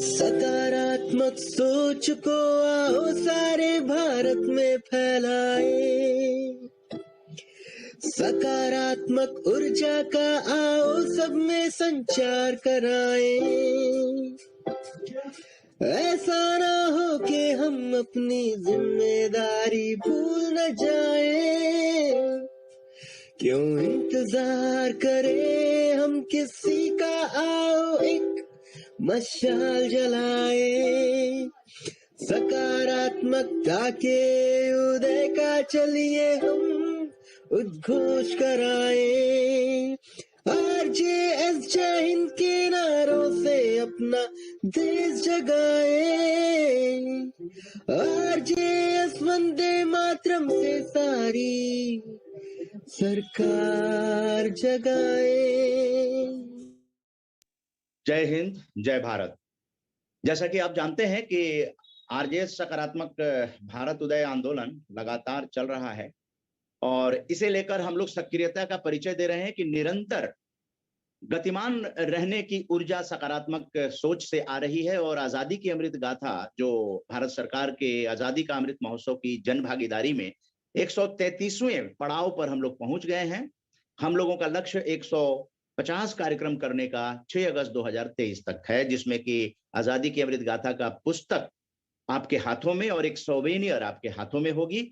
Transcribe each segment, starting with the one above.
सकारात्मक सोच को आओ सारे भारत में फैलाए, सकारात्मक ऊर्जा का आओ सब में संचार कराए। ऐसा ना हो कि हम अपनी जिम्मेदारी भूल न जाए, क्यों इंतजार करें हम किसी का, आओ एक मशाल जलाए। सकारात्मकता के उदय का चलिए हम उद्घोष कराए। आरजेएस जय हिंद के नारों से अपना देश जगाए, आरजेएस वंदे मातरम से सारी सरकार जगाए। जय हिंद, जय भारत। जैसा कि आप जानते हैं कि आरजेएस सकारात्मक भारत उदय आंदोलन लगातार चल रहा है और इसे लेकर हम लोग सक्रियता का परिचय दे रहे हैं कि निरंतर गतिमान रहने की ऊर्जा सकारात्मक सोच से आ रही है। और आजादी की अमृत गाथा, जो भारत सरकार के आजादी का अमृत महोत्सव की जन भागीदारी में 133वें पड़ाव पर हम लोग पहुंच गए हैं। हम लोगों का लक्ष्य 150 कार्यक्रम करने का 6 अगस्त 2023 तक है, जिसमें कि आजादी की अमृत गाथा का पुस्तक आपके हाथों में और एक सोवेनियर आपके हाथों में होगी।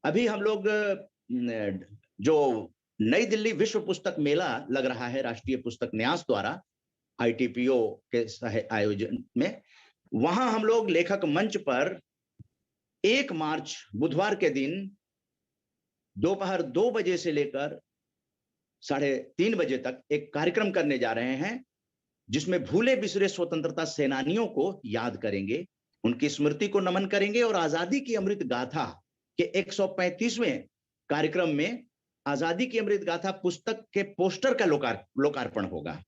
अभी हम लोग जो नई दिल्ली विश्व पुस्तक मेला लग रहा है राष्ट्रीय पुस्तक न्यास द्वारा ITPO के आयोजन में, वहां हम लोग लेखक मंच पर 1 मार्च बुधवार के दिन दोपहर 2 बजे से लेकर 3:30 बजे तक एक कार्यक्रम करने जा रहे हैं, जिसमें भूले बिसरे स्वतंत्रता सेनानियों को याद करेंगे, उनकी स्मृति को नमन करेंगे और आजादी की अमृत गाथा के 135वें कार्यक्रम में आजादी की अमृत गाथा पुस्तक के पोस्टर का लोकार्पण होगा,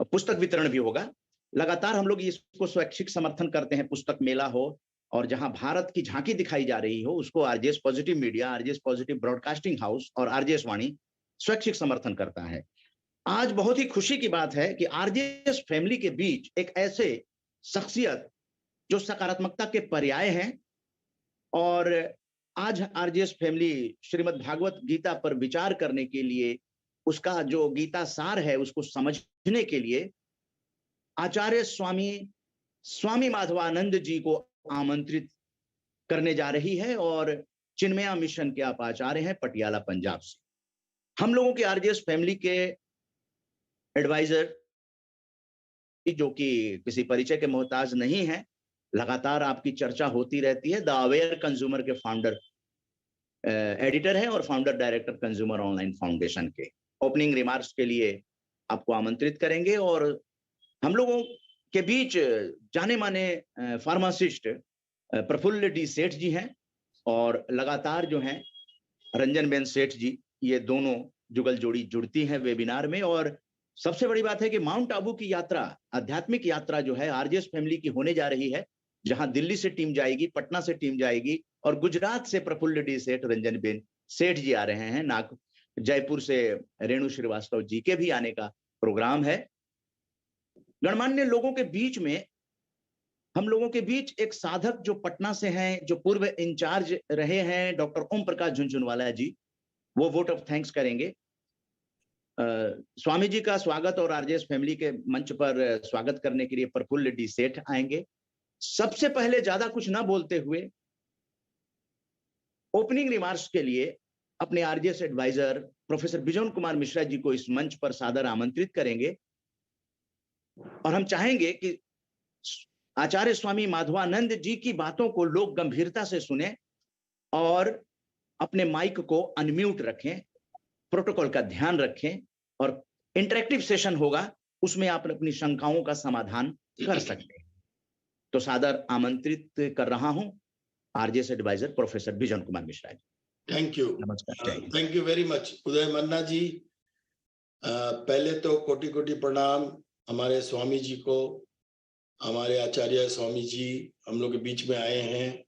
पुस्तक वितरण भी होगा। लगातार हम लोग इसको स्वैच्छिक समर्थन करते हैं। पुस्तक मेला हो और जहां भारत की झांकी दिखाई जा रही हो, उसको RJS positive media, RJS positive broadcasting house और आरजेएस वाणी स्वैच्छिक समर्थन करता है। आज बहुत ही खुशी की बात है कि आरजेएस फैमिली के बीच एक ऐसे शख्सियत जो सकारात्मकता के पर्याय हैं, और आज आरजेएस फैमिली श्रीमद् भागवत गीता पर विचार करने के लिए, उसका जो गीता सार है उसको समझने के लिए आचार्य स्वामी माधवानंद जी को आमंत्रित करने जा रही है। और चिन्मया मिशन के आप आचार्य हैं पटियाला पंजाब से। हम लोगों के आरजेएस फैमिली के एडवाइजर, जो कि किसी परिचय के मोहताज नहीं है, लगातार आपकी चर्चा होती रहती है। द अवेयर कंज्यूमर के फाउंडर एडिटर है और founder director consumer online foundation के। ओपनिंग रिमार्क्स के लिए आपको आमंत्रित करेंगे। और हम लोगों के बीच जाने माने फार्मासिस्ट प्रफुल्ल डी सेठ जी हैं, और लगातार जो हैं रंजन बेन सेठ जी, ये दोनों जुगल जोड़ी जुड़ती हैं वेबिनार में। और सबसे बड़ी बात है कि माउंट आबू की यात्रा, आध्यात्मिक यात्रा जो है आरजेएस फैमिली की होने जा रही है, जहां दिल्ली से टीम जाएगी, पटना से टीम जाएगी और गुजरात से प्रफुल्ल डी सेठ, रंजन बेन सेठ जी आ रहे हैं। जयपुर से रेणु श्रीवास्तव जी के भी आने का प्रोग्राम है। गणमान्य लोगों के बीच में, हम लोगों के बीच एक साधक जो पटना से हैं, जो पूर्व इंचार्ज रहे हैं, डॉक्टर ओम प्रकाश झुनझुनवाला जी, वो वोट ऑफ थैंक्स करेंगे। स्वामी जी का स्वागत और आरजेएस फैमिली के मंच पर स्वागत करने के लिए प्रफुल्ल डी सेठ आएंगे। सबसे पहले ज्यादा कुछ ना बोलते हुए ओपनिंग रिमार्क्स के लिए अपने आरजेएस एडवाइजर प्रोफेसर बिजन कुमार मिश्रा जी को इस मंच पर सादर आमंत्रित करेंगे। और हम चाहेंगे कि आचार्य स्वामी माधवानंद जी की बातों को लोग गंभीरता से सुने और अपने माइक को अनम्यूट रखें, प्रोटोकॉल का ध्यान रखें, और इंटरेक्टिव सेशन होगा, उसमें आप अपनी शंकाओं का समाधान कर सकते हैं। तो सादर आमंत्रित कर रहा हूं आरजेएस एडवाइजर प्रोफेसर बिजन कुमार मिश्रा जी। थैंक यू, नमस्कार। थैंक यू वेरी मच उदय मन्ना जी। पहले तो कोटि कोटि प्रणाम हमारे स्वामी जी को। हमारे आचार्य स्वामी जी हम लोग के बीच में आए हैं,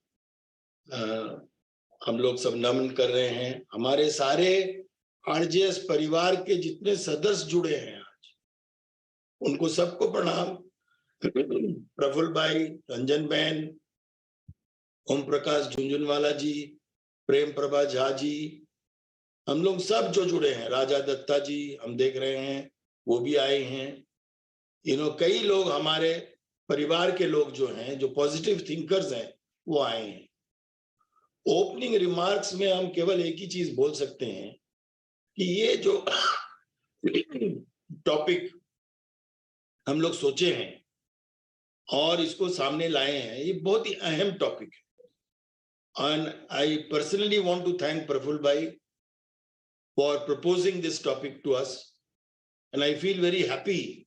हम लोग सब नमन कर रहे हैं। हमारे सारे आरजेएस परिवार के जितने सदस्य जुड़े हैं आज, उनको सबको प्रणाम। प्रफुल्ल भाई, रंजन बहन, ओम प्रकाश झुंझुनवाला जी, प्रेम प्रभा झा जी, हम लोग सब जो जुड़े हैं, राजा दत्ता जी हम देख रहे हैं वो भी आए हैं। कई लोग हमारे परिवार के लोग जो हैं, जो पॉजिटिव थिंकर्स हैं, वो आए हैं। ओपनिंग रिमार्क्स में हम केवल एक ही चीज बोल सकते हैं कि ये जो टॉपिक हम लोग सोचे हैं और इसको सामने लाए हैं, ये बहुत ही अहम टॉपिक है। And I personally want to thank Praful Bhai for proposing this topic to us. And I feel very happy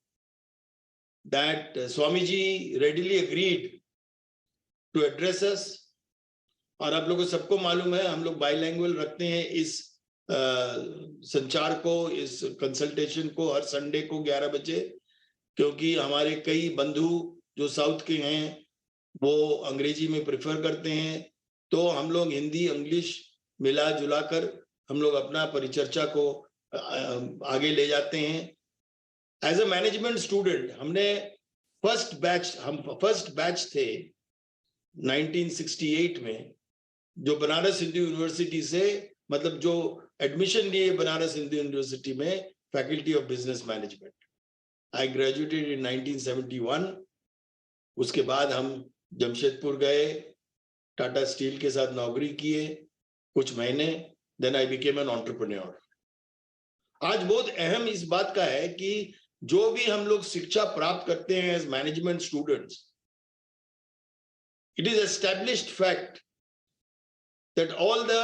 that Swamiji readily agreed to address us. और आप लोगों को सबको मालूम है, हम लोग बाइलैंग्वेज रखते हैं इस संचार को, इस कंसल्टेशन को हर संडे को 11 बजे, क्योंकि हमारे कई बंधु जो साउथ के हैं वो अंग्रेजी में प्रेफर करते हैं, तो हम लोग हिंदी इंग्लिश मिला जुला कर हम लोग अपना परिचर्चा को आगे ले जाते हैं। एज अ मैनेजमेंट स्टूडेंट हमने फर्स्ट बैच थे 1968 में, जो बनारस हिंदू यूनिवर्सिटी से, मतलब जो एडमिशन लिए बनारस हिंदू यूनिवर्सिटी में faculty of business management. I graduated in 1971। उसके बाद हम जमशेदपुर गए, टाटा स्टील के साथ नौकरी किए कुछ महीने, then I became an entrepreneur. आज बहुत अहम इस बात का है कि जो भी हम लोग शिक्षा प्राप्त करते हैं as management students, it is established fact that all the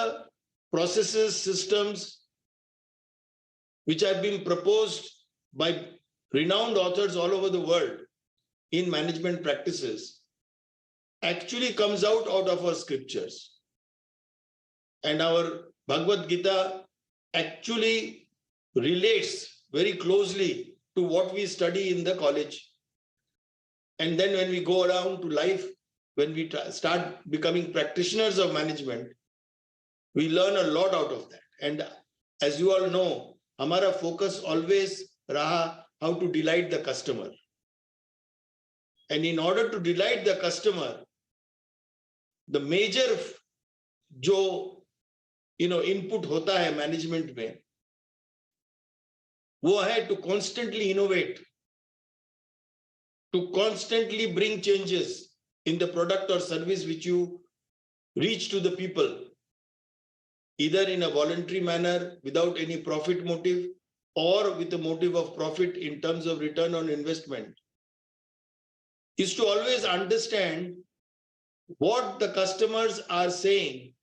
processes, systems which have been proposed by renowned authors all over the world in management practices actually comes out of our scriptures. And our Bhagavad Gita actually relates very closely to what we study in the college. And then when we go around to life, when we start becoming practitioners of management, we learn a lot out of that. And as you all know, हमारा focus always रहा how to delight the customer. And in order to delight the customer, the major जो input होता है management में, वो है to constantly innovate, to constantly bring changes in the product or service which you reach to the people, either in a voluntary manner without any profit motive or with a motive of profit in terms of return on investment, is to always understand what the customers are saying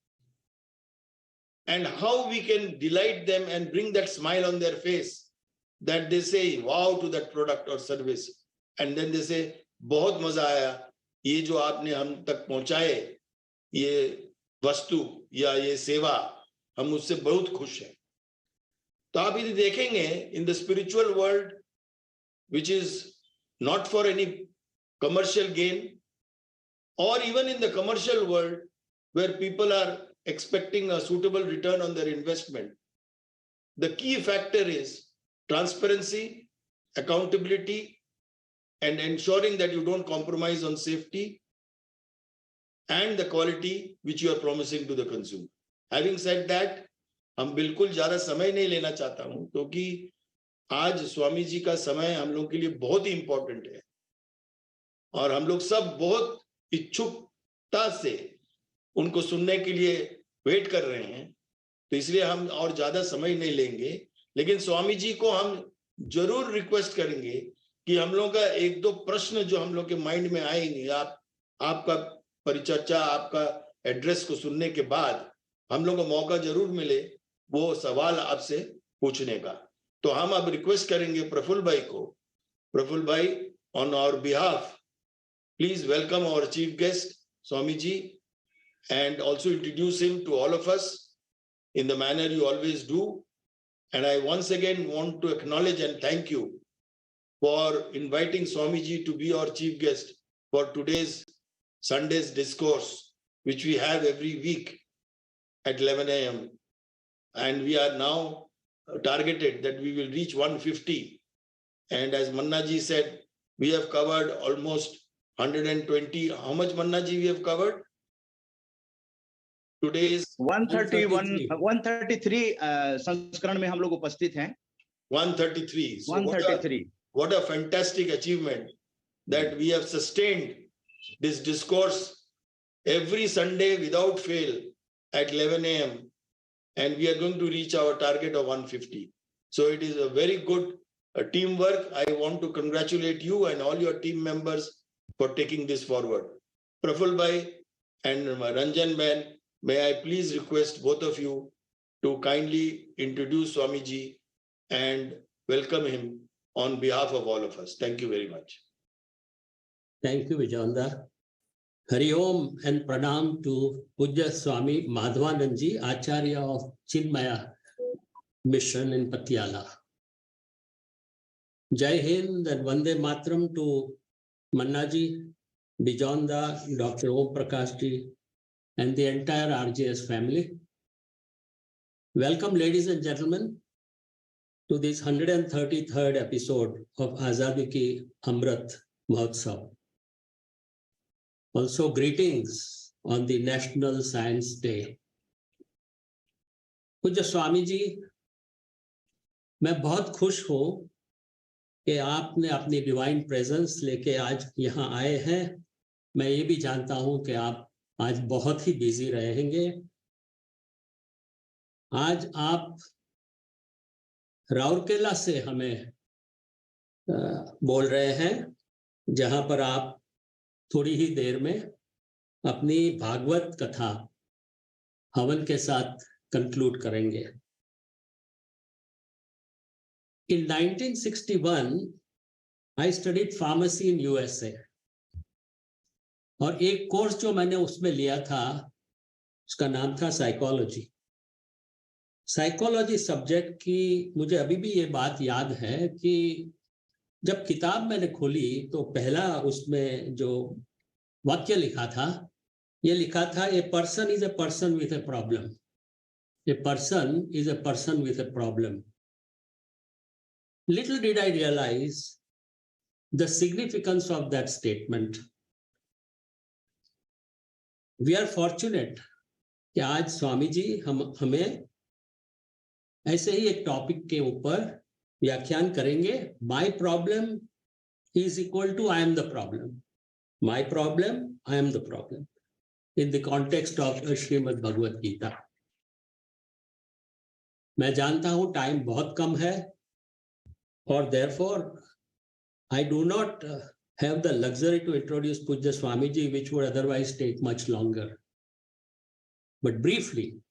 and how we can delight them and bring that smile on their face that they say wow to that product or service, and then they say बहुत मजा आया, ये जो आपने हम तक पहुंचाए ये वस्तु या ये सेवा, हम उससे बहुत खुश हैं। तो आप यदि देखेंगे in the spiritual world, which is not for any commercial gain, or even in the commercial world where people are expecting a suitable return on their investment, the key factor is transparency, accountability, and ensuring that you don't compromise on safety and the quality which you are promising to the consumer. Having said that, हम बिल्कुल ज्यादा समय नहीं लेना चाहता हूं, क्योंकि आज स्वामी जी का समय हम लोग के लिए बहुत ही इंपॉर्टेंट है और हम लोग सब बहुत इच्छुकता से उनको सुनने के लिए वेट कर रहे हैं। तो इसलिए हम और ज्यादा समय नहीं लेंगे, लेकिन स्वामी जी को हम जरूर रिक्वेस्ट करेंगे कि हम लोग का एक दो प्रश्न जो हम लोग के माइंड में आएंगे, आपका परिचर्चा, आपका एड्रेस को सुनने के बाद हम लोग को मौका जरूर मिले वो सवाल आपसे पूछने का। तो हम अब रिक्वेस्ट करेंगे प्रफुल्ल भाई को। प्रफुल्ल भाई, on our behalf, please welcome our chief guest Swami ji, and also introduce him to all of us in the manner you always do. And I once again want to acknowledge and thank you for inviting Swamiji to be our chief guest for today's Sunday's discourse, which we have every week at 11 a.m. And we are now targeted that we will reach 150 And as Mannaji said, we have covered almost 120. How much, Mannaji, we have covered? Today is 131 133 संस्करण में हम लोग उपस्थित हैं. 133. So 133. what a fantastic achievement that we have sustained this discourse every Sunday without fail at 11 a.m. and we are going to reach our target of 150. So it is a very good teamwork. I want to congratulate you and all your team members for taking this forward. Praful Bhai and Ranjan Ben, may I please request both of you to kindly introduce Swamiji and welcome him on behalf of all of us. Thank you very much. Thank you, Vijayanda. Hari Om and Pranam to Pujya Swami Madhvanand Ji, Acharya of Chinmaya Mission in Patiala. Jai Hind and Vande Matram to Manna Ji, Vijayanda, Dr. Om Prakash Ji, and the entire RJS family. Welcome, ladies and gentlemen, to this 133rd episode of Azadi Ki Amrit Mahotsav. Also, greetings on the National Science Day. पूज्य स्वामी जी, मैं बहुत खुश हूं कि आपने अपनी divine presence लेके आज यहाँ आए हैं. मैं ये भी जानता हूं कि आप आज बहुत ही बिजी रहेंगे. आज आप राउरकेला से हमें बोल रहे हैं, जहां पर आप थोड़ी ही देर में अपनी भागवत कथा हवन के साथ कंक्लूड करेंगे. In 1961, I studied pharmacy in USA. और एक कोर्स जो मैंने उसमें लिया था, उसका नाम था साइकोलॉजी. साइकोलॉजी सब्जेक्ट की मुझे अभी भी ये बात याद है कि जब किताब मैंने खोली तो पहला उसमें जो वाक्य लिखा था, ये लिखा था, a person is a person with a problem. A person is a person with a problem. Little did I realize the significance of that statement. We are fortunate कि आज स्वामी जी हमें ऐसे ही एक टॉपिक के ऊपर व्याख्यान करेंगे. My problem is equal to I am the problem. My problem, I am the problem. In the context of Srimad Bhagavad Gita. मैं जानता हूं टाइम बहुत कम है, और therefore I do not have the luxury to introduce Pujya Swamiji, which would otherwise take much longer. But briefly,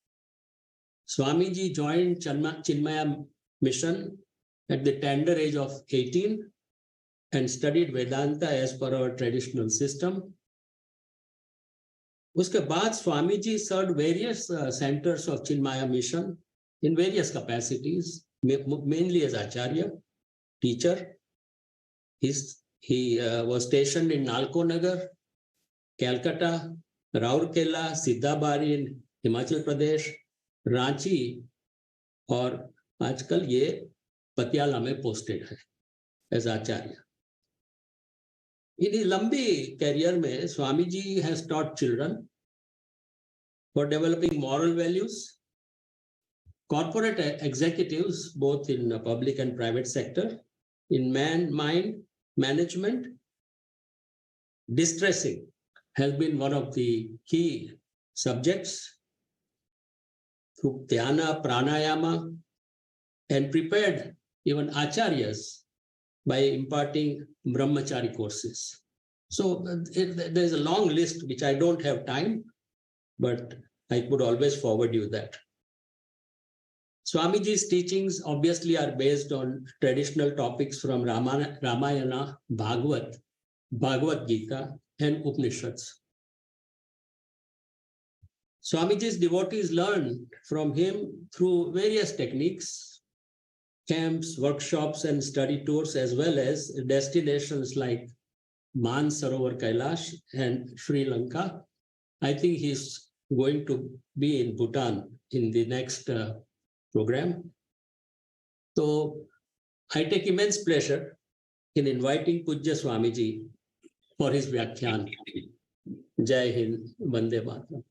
Swamiji joined Chinmaya Mission at the tender age of 18 and studied Vedanta as per our traditional system. उसके बाद Swamiji served various centers of Chinmaya Mission in various capacities, mainly as Acharya, teacher. He was stationed in Nalko Nagar, Calcutta, Raurkela, Siddhabari in Himachal Pradesh, Ranchi, और आजकल ये पटियाला में posted है as Acharya. In his लंबी career में Swami ji has taught children for developing moral values, corporate executives both in public and private sector, in mind management. Distressing has been one of the key subjects through dhyana, pranayama, and prepared even acharyas by imparting brahmachari courses. So there's a long list which I don't have time, but I could always forward you that. Swamiji's teachings obviously are based on traditional topics from Ramayana, Bhagavad Gita, and Upanishads. Swamiji's devotees learn from him through various techniques, camps, workshops, and study tours, as well as destinations like Mansarovar Kailash and Sri Lanka. I think he's going to be in Bhutan in the next program. So I take immense pleasure in inviting Pujya Swamiji for his Vyakhyan. Jai Hind, Vande Mataram.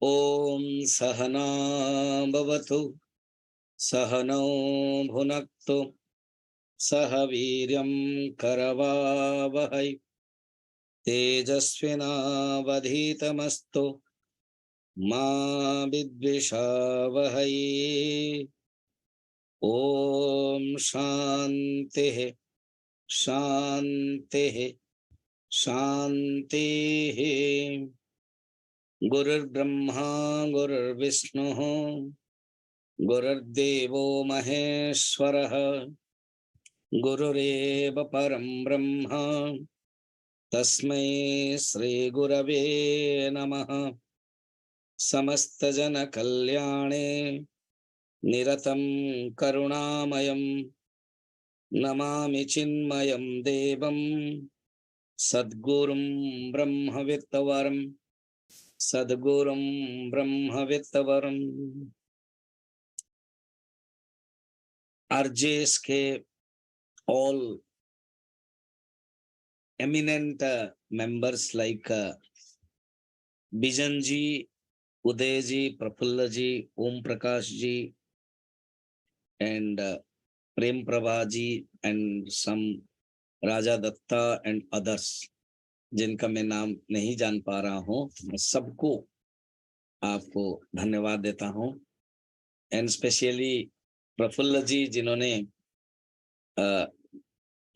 ॐ सहना भवतु सहनौ भुनक्तु सह वीर्यं करवावहै तेजस्विनावधीतमस्तु मा विद्विषावहै। ॐ शान्तिः शान्तिः शान्तिः। गुरुर्ब्रह्मा गुरुर्विष्णुः गुरुर्देवो महेश्वरः गुरुरेव परं ब्रह्म तस्मै श्री गुरवे नमः। समस्तजनकल्याणे निरतं करुणामयं नमामि चिन्मयं देवं सद्गुरुं ब्रह्मविद्वरं सद्गुरुं ब्रह्मविद्वरम्। RJs के all eminent members like Bijan ji, Uday ji, Prafulla ji, Om Prakash ji, and Prem Prabha ji, and some Raja Datta and others, जिनका मैं नाम नहीं जान पा रहा हूँ, मैं सबको आपको धन्यवाद देता हूँ। एंड स्पेशली प्रफुल्ल जी जिन्होंने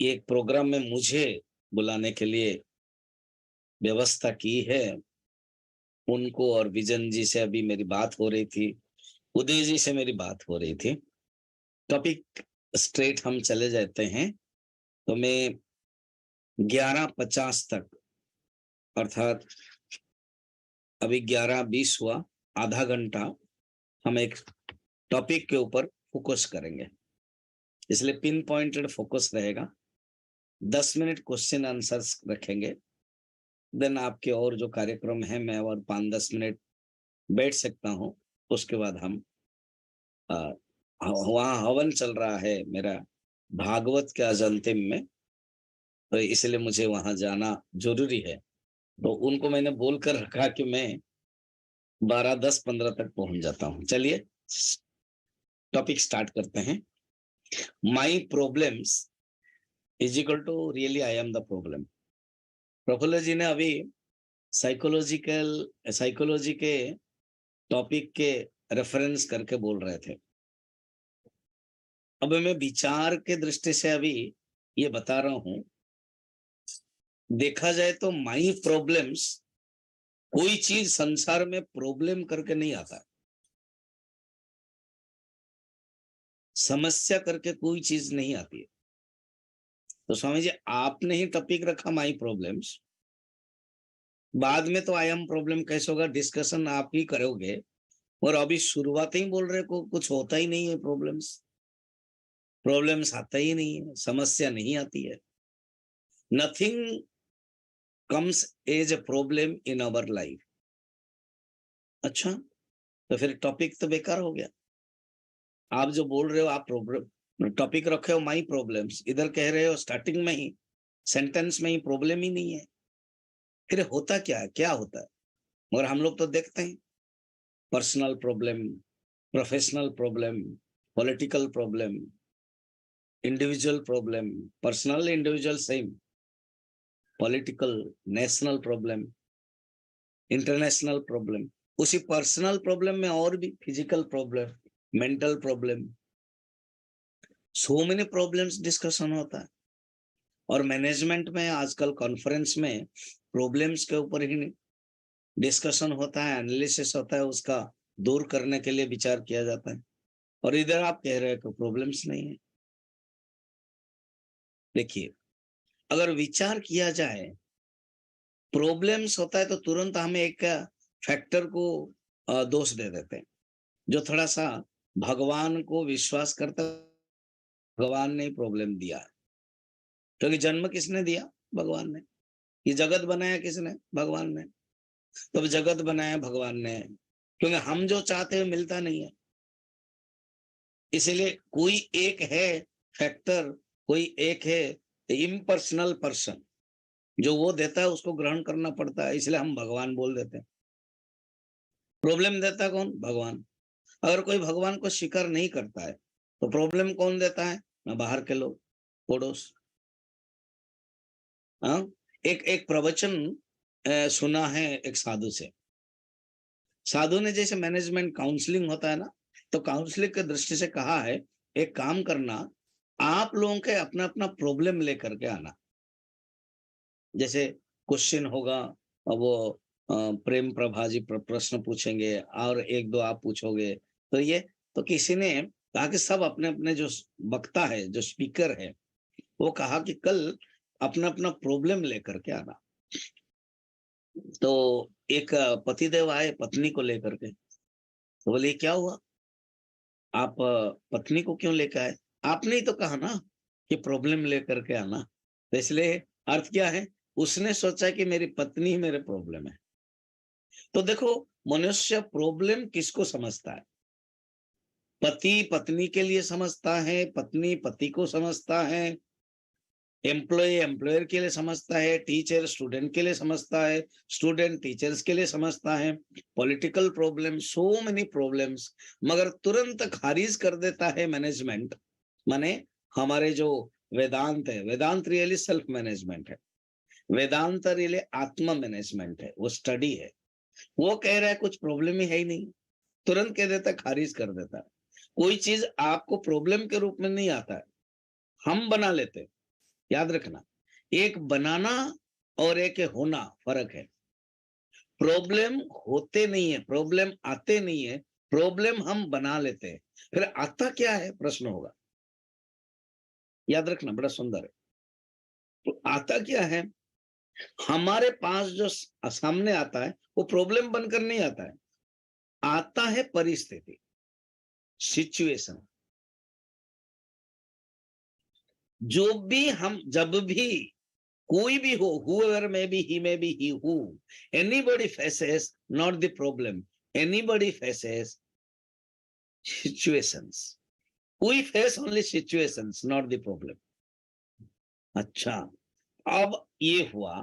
एक प्रोग्राम में मुझे बुलाने के लिए व्यवस्था की है, उनको और विजन जी से अभी मेरी बात हो रही थी, उदय जी से मेरी बात हो रही थी। टॉपिक स्ट्रेट हम चले जाते हैं। तो मैं 11:50 तक, अर्थात अभी 11:20 हुआ, आधा घंटा हम एक टॉपिक के ऊपर फोकस करेंगे, इसलिए पिन पॉइंटेड फोकस रहेगा। 10 मिनट क्वेश्चन आंसर्स रखेंगे, देन आपके और जो कार्यक्रम है मैं और 5-10 मिनट बैठ सकता हूँ। उसके बाद हम वहाँ हवन चल रहा है मेरा भागवत के आज अंतिम में, तो इसलिए मुझे वहां जाना जरूरी है। तो उनको मैंने बोलकर रखा कि मैं 12:10-15 तक पहुंच जाता हूं। चलिए टॉपिक स्टार्ट करते हैं। My problems is equal to really I am the problem. Prafull ji ने अभी साइकोलॉजी के टॉपिक के रेफरेंस करके बोल रहे थे। अब मैं विचार के दृष्टि से अभी ये बता रहा हूं, देखा जाए तो माई प्रॉब्लम्स, कोई चीज संसार में प्रॉब्लम करके नहीं आता, समस्या करके कोई चीज नहीं आती है। तो स्वामी जी आपने ही टॉपिक रखा माई प्रॉब्लम्स, बाद में तो आई एम प्रॉब्लम कैसे होगा, डिस्कशन आप ही करोगे, और अभी शुरुआत ही बोल रहे को कुछ होता ही नहीं है, प्रॉब्लम्स आता ही नहीं है, समस्या नहीं आती है। Nothing comes as a problem in our life। अच्छा, तो फिर टॉपिक तो बेकार हो गया। आप जो बोल रहे हो, आप प्रॉब्लम टॉपिक रखे हो माई प्रॉब्लम्स, इधर कह रहे हो स्टार्टिंग में ही सेंटेंस में ही प्रॉब्लम ही नहीं है, फिर होता क्या है, क्या होता है? मगर हम लोग तो देखते हैं personal problem, professional problem, political problem, individual problem, personal individual same, political national problem, international problem, उसी पर्सनल प्रॉब्लम में और भी physical problem, mental problem, so many problems discussion होता है। और मैनेजमेंट में आजकल कॉन्फ्रेंस में प्रॉब्लम्स के ऊपर ही डिस्कशन होता है, एनालिसिस होता है, उसका दूर करने के लिए विचार किया जाता है। और इधर आप कह रहे हैं कि प्रॉब्लम्स नहीं है। देखिए, अगर विचार किया जाए प्रॉब्लम्स होता है तो तुरंत हम एक फैक्टर को दोष दे देते हैं, जो थोड़ा सा भगवान को विश्वास करता, भगवान ने प्रॉब्लम दिया, क्योंकि जन्म किसने दिया? भगवान ने। ये जगत बनाया किसने? भगवान ने। तो जगत बनाया भगवान ने, क्योंकि हम जो चाहते हैं मिलता नहीं है, इसीलिए कोई एक है फैक्टर, कोई एक है इम्पर्सनल पर्सन, जो वो देता है उसको ग्रहण करना पड़ता है, इसलिए हम भगवान बोल देते हैं। प्रॉब्लम देता कौन? भगवान। अगर कोई भगवान को स्वीकार नहीं करता है तो प्रॉब्लम कौन देता है? ना बाहर के लोग, पड़ोस। हाँ, एक प्रवचन सुना है एक साधु से। साधु ने जैसे मैनेजमेंट काउंसलिंग होता है ना, तो काउंसलिंग की दृष्टि से कहा है, एक काम करना, आप लोगों के अपना अपना प्रॉब्लम लेकर के आना। जैसे क्वेश्चन होगा, वो प्रेम प्रभा जी प्रश्न पूछेंगे और एक दो आप पूछोगे, तो ये तो किसी ने कहा कि सब अपने अपने जो वक्ता है, जो स्पीकर है, वो कहा कि कल अपना अपना प्रॉब्लम लेकर के आना। तो एक पतिदेव आए पत्नी को लेकर के, तो बोले क्या हुआ, आप पत्नी को क्यों लेकर आए? आपने ही तो कहा ना कि प्रॉब्लम लेकर के आना। तो इसलिए अर्थ क्या है, उसने सोचा कि मेरी पत्नी ही मेरे प्रॉब्लम है। तो देखो, मनुष्य प्रॉब्लम किसको समझता है? पति पत्नी के लिए समझता है, पत्नी पति को समझता है, एम्प्लॉय एम्प्लॉयर के लिए समझता है, टीचर स्टूडेंट के लिए समझता है, स्टूडेंट टीचर्स के लिए समझता है, political problem, so many problems, मगर तुरंत खारिज कर देता है मैनेजमेंट। माने हमारे जो वेदांत है, वेदांत रियली सेल्फ मैनेजमेंट है, वेदांत रियली आत्मा मैनेजमेंट है, वो स्टडी है। वो कह रहा है कुछ प्रॉब्लम ही है ही नहीं, तुरंत कह देता है, खारिज कर देता है। कोई चीज आपको प्रॉब्लम के रूप में नहीं आता है, हम बना लेते हैं। याद रखना, एक बनाना और एक होना फर्क है। प्रॉब्लम होते नहीं है, प्रॉब्लम आते नहीं है, प्रॉब्लम हम बना लेते हैं। फिर आता क्या है प्रश्न होगा, याद रखना, बड़ा सुंदर है। तो आता क्या है, हमारे पास जो सामने आता है वो प्रॉब्लम बनकर नहीं आता है, आता है परिस्थिति, सिचुएशन। जो भी हम, जब भी कोई भी हो, whoever may be, he may be he who, anybody faces not the problem, anybody faces situations. We face only situations, not the problem. अच्छा, अब ये हुआ,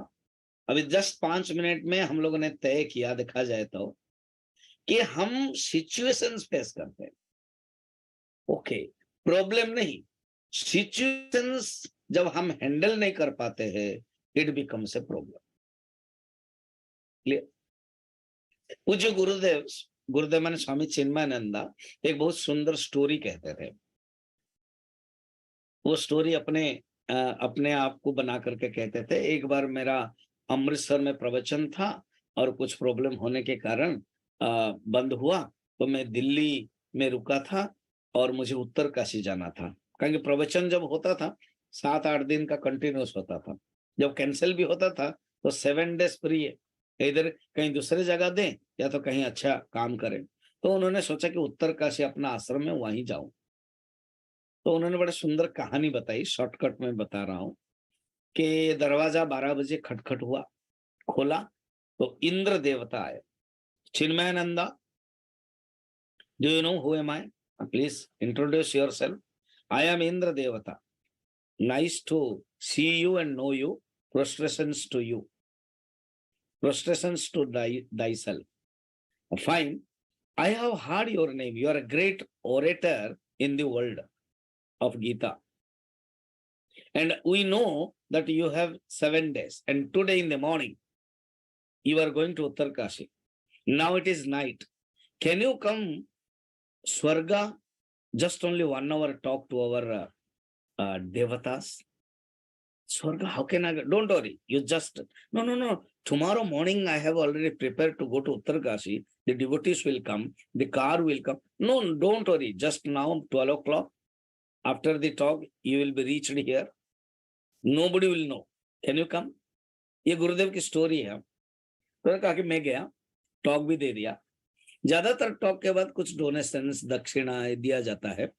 अभी जस्ट 5 मिनट में हम लोगों ने तय किया, देखा जाए तो, कि हम सिचुएशंस फेस करते हैं। ओके, प्रॉब्लम नहीं, सिचुएशंस जब हम हैंडल नहीं कर पाते हैं, it becomes a problem. Clear? पूज्य गुरुदेव माने स्वामी चिन्मयानंदा एक बहुत सुंदर स्टोरी कहते थे। वो स्टोरी अपने आप को बना करके कहते थे। एक बार मेरा अमृतसर में प्रवचन था और कुछ प्रॉब्लम होने के कारण बंद हुआ, तो मैं दिल्ली में रुका था और मुझे उत्तरकाशी जाना था। क्योंकि प्रवचन जब होता था 7-8 दिन का कंटिन्यूस होता था, जब कैंसिल भी होता था तो 7 डेज फ्री है, इधर कहीं दूसरे जगह दें या तो कहीं अच्छा काम करें। तो उन्होंने सोचा कि उत्तरकाशी अपना आश्रम है, वहीं जाऊं। तो उन्होंने बड़ा सुंदर कहानी बताई, शॉर्टकट में बता रहा हूं, कि दरवाजा 12 बजे खटखट हुआ, खोला तो इंद्र देवता आए। Chinmayananda, do you know who am I? Please introduce yourself. I am Indra Devata. Nice to see you and know you. Prostrations to you. Prostrations to thyself. Fine. I have heard your name. You are a great orator in the world of Gita. And we know that you have 7 days. And today in the morning, you are going to Uttarkashi. Now it is night. Can you come Swarga? Just only 1 hour talk to our devatas. Swarga, how can I go? Don't worry. You just, no. Tomorrow morning, I have already prepared to go to Uttarkashi. The devotees will come. The car will come. No, don't worry. Just now, 12 o'clock, after the talk, you will be reached here. Nobody will know. Can you come? ये गुरुदेव की story है। तो कहा कि मैं गया, talk भी दे दिया। ज्यादातर टॉक के बाद कुछ डोनेशंस, दक्षिणा दिया जाता है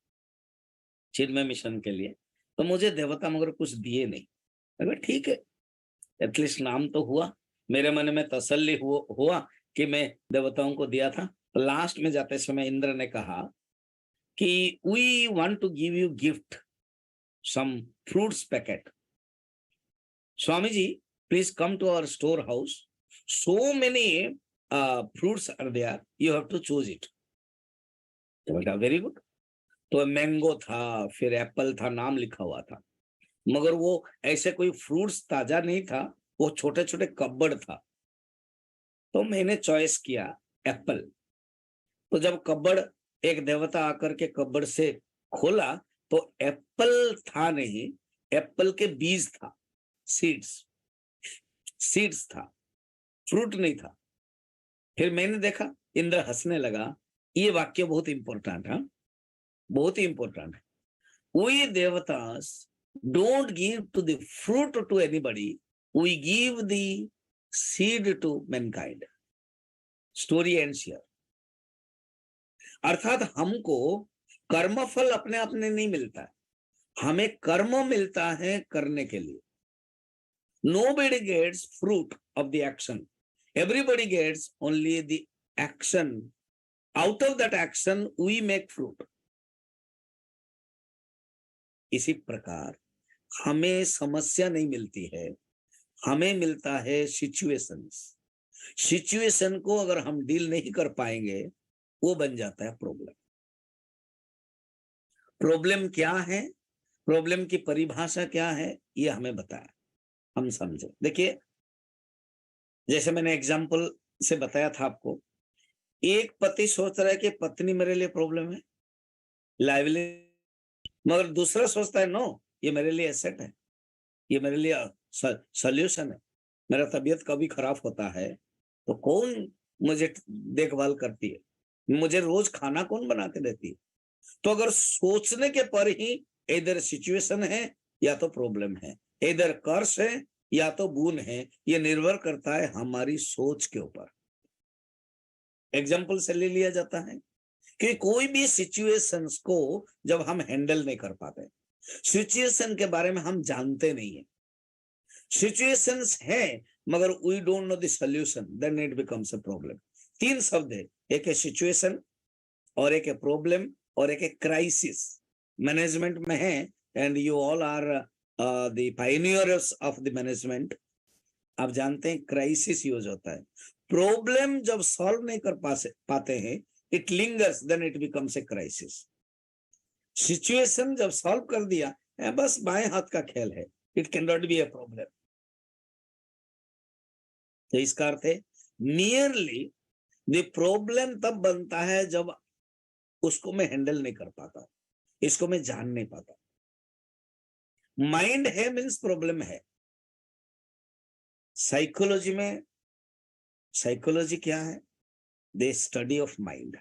चिन्मय मिशन के लिए। तो मुझे देवता मगर कुछ दिए नहीं। अगर ठीक है, एटलीस्ट नाम तो हुआ, मेरे मन में तसल्ली हुआ कि मैं देवताओं को दिया था। तो लास्ट में जाते समय इंद्र ने कहा कि we want to give you gift some fruits packet. Swami ji, please come to our store house, so many fruits are there, you have to choose it. तो बेटा वेरी गुड। तो मैंगो था, फिर एप्पल था, नाम लिखा हुआ था, मगर वो ऐसे कोई फ्रूट्स ताजा नहीं था, वो छोटे छोटे कब्बड़ था। तो मैंने चॉइस किया एप्पल। तो जब कब्बड़, एक देवता आकर के कब्बड़ से खोला तो एप्पल था नहीं, एप्पल के बीज था, सीड्स था, फ्रूट नहीं था। फिर मैंने देखा, इंद्र हंसने लगा। ये वाक्य बहुत इंपॉर्टेंट है, बहुत ही इंपॉर्टेंट है। We devatas don't give to the fruit to anybody, we give the seed to mankind. Story ends here. अर्थात हमको कर्मफल अपने आप में नहीं मिलता है, हमें कर्म मिलता है करने के लिए। Nobody gets fruit of the action, everybody gets only the action. Out of that action we make fruit. इसी प्रकार हमें समस्या नहीं मिलती है, हमें मिलता है सिचुएशंस। सिचुएशन को अगर हम डील नहीं कर पाएंगे, वो बन जाता है प्रॉब्लम। प्रॉब्लम क्या है, प्रॉब्लम की परिभाषा क्या है, ये हमें बताया, हम समझे। देखिए, जैसे मैंने एग्जाम्पल से बताया था आपको, एक पति सोच रहा है कि पत्नी मेरे लिए प्रॉब्लम है, लाइबिलिटी, मगर दूसरा सोचता है नो, ये मेरे लिए एसेट है, ये मेरे लिए सॉल्यूशन है। मेरा तबीयत कभी खराब होता है तो कौन मुझे देखभाल करती है, मुझे रोज खाना कौन बना के देती है। तो अगर सोचने के पर ही इधर सिचुएशन है या तो प्रॉब्लम है, इधर कर्स है या तो बून है, ये निर्भर करता है हमारी सोच के ऊपर। एग्जाम्पल से ले लिया जाता है कि कोई भी सिचुएशंस को जब हम हैंडल नहीं कर पाते, सिचुएशन के बारे में हम जानते नहीं है, सिचुएशंस है मगर we don't know the solution, then it becomes a problem. तीन शब्द है, एक है सिचुएशन और एक है प्रॉब्लम और एक है क्राइसिस। मैनेजमेंट में है, and you all are the pioneers of the management. आप जानते हैं क्राइसिस यूज होता है, प्रॉब्लम जब सॉल्व नहीं कर पाते हैं, it lingers, then it becomes a crisis. Situation जब सॉल्व कर दिया, बस बाएं हाथ का खेल है, it cannot be a problem. तो इसका अर्थ है merely the problem तब बनता है जब उसको मैं हैंडल नहीं कर पाता, इसको मैं जान नहीं पाता। माइंड है मीन्स प्रॉब्लम है। साइकोलॉजी में, साइकोलॉजी क्या है? The study of mind.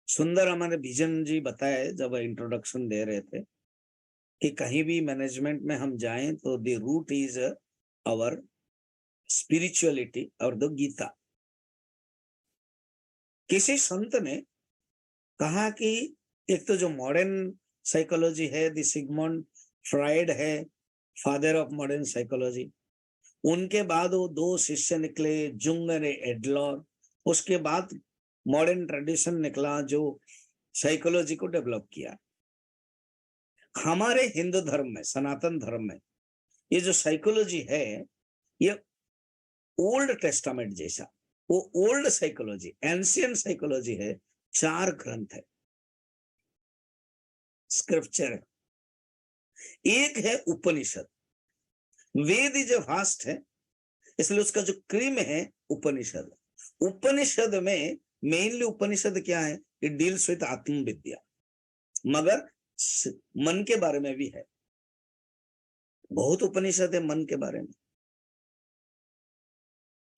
सुंदर हमारे विजन जी बताए जब इंट्रोडक्शन दे रहे थे कि कहीं भी मैनेजमेंट में हम जाएं तो the root is our spirituality और द गीता। किसी संत ने कहा कि एक तो जो मॉडर्न साइकोलॉजी है, द सिगमंड फ्राइड है फादर ऑफ मॉडर्न साइकोलॉजी, उनके बाद वो दो शिष्य निकले, जुंग और एडलर। उसके बाद मॉडर्न ट्रेडिशन निकला जो साइकोलॉजी को डेवलप किया। हमारे हिंदू धर्म में, सनातन धर्म में, ये जो साइकोलॉजी है ये ओल्ड टेस्टामेंट जैसा, वो ओल्ड साइकोलॉजी, एंशियंट साइकोलॉजी है। 4 ग्रंथ है, स्क्रिप्चर है। एक है उपनिषद। वेद इज वास्ट है, इसलिए उसका जो क्रीम है उपनिषद। उपनिषद में मेनली उपनिषद क्या है? इट डील्स विद आत्मविद्या, मगर मन के बारे में भी है। बहुत उपनिषद है मन के बारे में।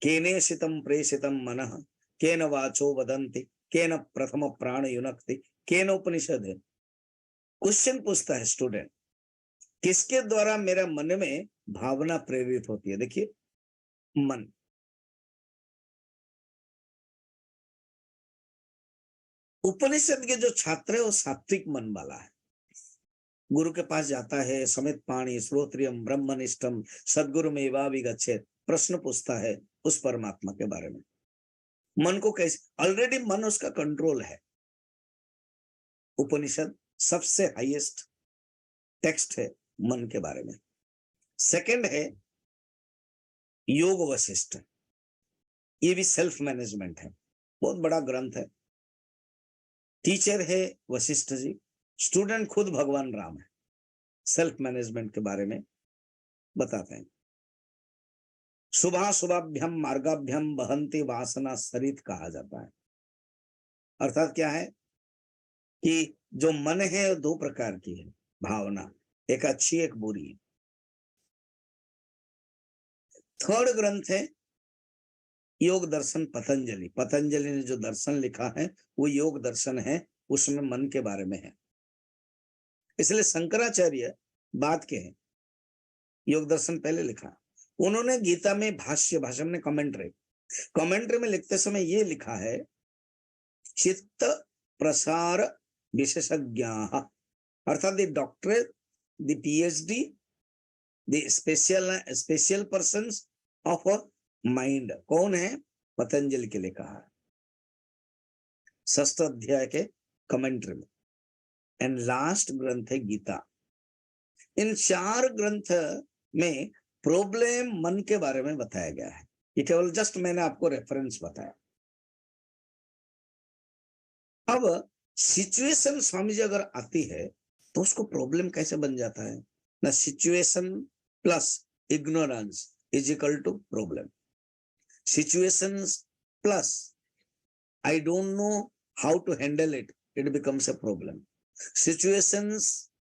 केने सितम प्रेषितम मनः केन वाचो वदन्ति केन प्रथम प्राण युनक्ति, केन उपनिषद है। क्वेश्चन पूछता है स्टूडेंट, किसके द्वारा मेरा मन में भावना प्रेरित होती है। देखिए, मन, उपनिषद के जो छात्र है वो सात्विक मन वाला है। गुरु के पास जाता है, समित पाणी श्रोत्रियम ब्रह्मनिष्ठम सद्गुरु में विगच्छेत, प्रश्न पूछता है उस परमात्मा के बारे में। मन को कैसे, ऑलरेडी मन उसका कंट्रोल है। उपनिषद सबसे हाईएस्ट टेक्स्ट है मन के बारे में। सेकंड है योग वशिष्ठ, ये भी सेल्फ मैनेजमेंट है, बहुत बड़ा ग्रंथ है। टीचर है वशिष्ठ जी, स्टूडेंट खुद भगवान राम है। सेल्फ मैनेजमेंट के बारे में बताते हैं। शुभाभ्यम मार्गाभ्यम बहंती वासना सरित कहा जाता है। अर्थात क्या है कि जो मन है वो दो प्रकार की है भावना, एक अच्छी एक बुरी। थर्ड ग्रंथ है योग दर्शन पतंजलि। पतंजलि ने जो दर्शन लिखा है वो योग दर्शन है, उसमें मन के बारे में है। इसलिए शंकराचार्य बाद के हैं, योग दर्शन पहले लिखा। उन्होंने गीता में भाष्य में कमेंट्री में लिखते समय ये लिखा है, चित्त प्रसार विशेषज्ञाः, अर्थात the doctorate, the PhD, the special persons of mind. कौन है? पतंजलि के लिए कहा है, 6th अध्याय के कमेंट्री में। एंड लास्ट ग्रंथ है गीता। इन 4 ग्रंथ में प्रॉब्लम मन के बारे में बताया गया है। ये केवल जस्ट मैंने आपको रेफरेंस बताया। अब सिचुएशन स्वामी जी अगर आती है तो उसको प्रॉब्लम कैसे बन जाता है ना? Situation plus ignorance is equal to problem. Situations plus I don't know how to handle it, it becomes a problem. Situations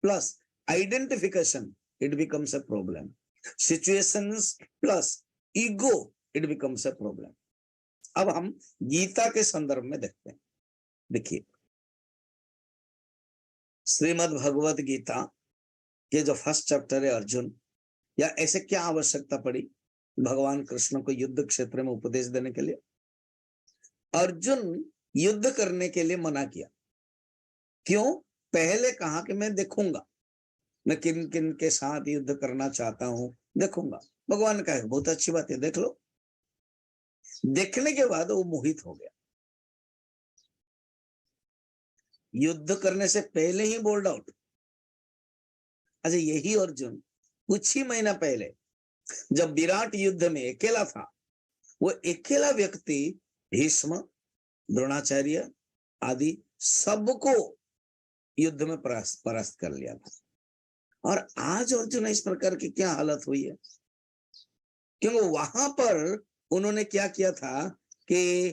plus identification, it becomes a problem. Situations plus ego, it becomes a problem. अब हम गीता के संदर्भ में देखते हैं। देखिए, श्रीमद् भगवत गीता के जो फर्स्ट चैप्टर है अर्जुन, या ऐसे क्या आवश्यकता पड़ी भगवान कृष्ण को युद्ध क्षेत्र में उपदेश देने के लिए? अर्जुन युद्ध करने के लिए मना किया। क्यों? पहले कहा कि मैं देखूंगा, मैं किन किन के साथ युद्ध करना चाहता हूं, देखूंगा। भगवान ने कहा बहुत अच्छी बात है, देख लो। देखने के बाद वो मोहित हो गया। युद्ध करने से पहले ही बोल्ड आउट। अच्छा, यही अर्जुन कुछ ही महीना पहले जब विराट युद्ध में अकेला था, वो अकेला व्यक्ति भीष्म, द्रोणाचार्य आदि सबको युद्ध में परास्त कर लिया था। और आज अर्जुन इस प्रकार की क्या हालत हुई है? क्योंकि वहां पर उन्होंने क्या किया था कि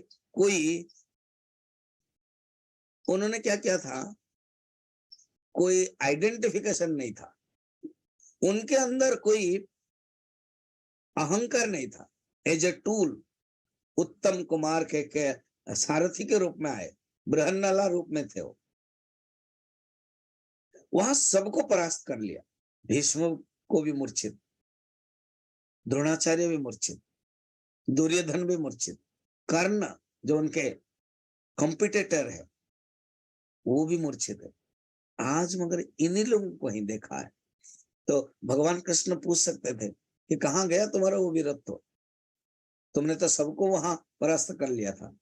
कोई आइडेंटिफिकेशन नहीं था, उनके अंदर कोई अहंकार नहीं था। एज ए टूल उत्तम कुमार के सारथी के रूप में आए, बृहन्नला रूप में थे वो। वहां सबको परास्त कर लिया। भीष्म को भी मूर्छित, द्रोणाचार्य भी मूर्छित, दुर्योधन भी मूर्छित, कर्ण जो उनके कॉम्पिटिटर है वो भी मूर्छित है। आज मगर इन्हीं लोगों को ही देखा है। तो भगवान कृष्ण पूछ सकते थे कि कहाँ गया तुम्हारा वो वीरत्व, तुमने तो सबको वहां परास्त कर लिया था।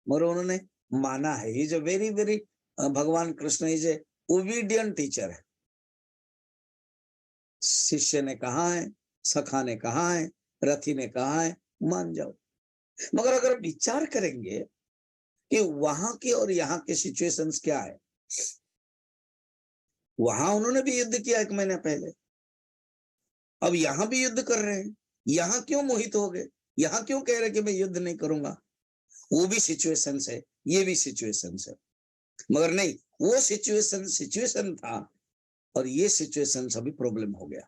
मगर उन्होंने माना है। He is a very very, भगवान Krishna is a obedient teacher है। शिष्य ने कहा है, सखा ने कहा है, रथी ने कहा है, मान जाओ। मगर अगर विचार करेंगे कि वहां के और यहाँ के सिचुएशंस क्या है, वहां उन्होंने भी युद्ध किया 1 महीना पहले, अब यहां भी युद्ध कर रहे हैं। यहां क्यों मोहित हो गए? यहां क्यों कह रहे कि मैं युद्ध नहीं करूंगा? वो भी सिचुएशन है, ये भी सिचुएशन है। मगर नहीं, वो सिचुएशन था और ये सिचुएशन अभी प्रॉब्लम हो गया।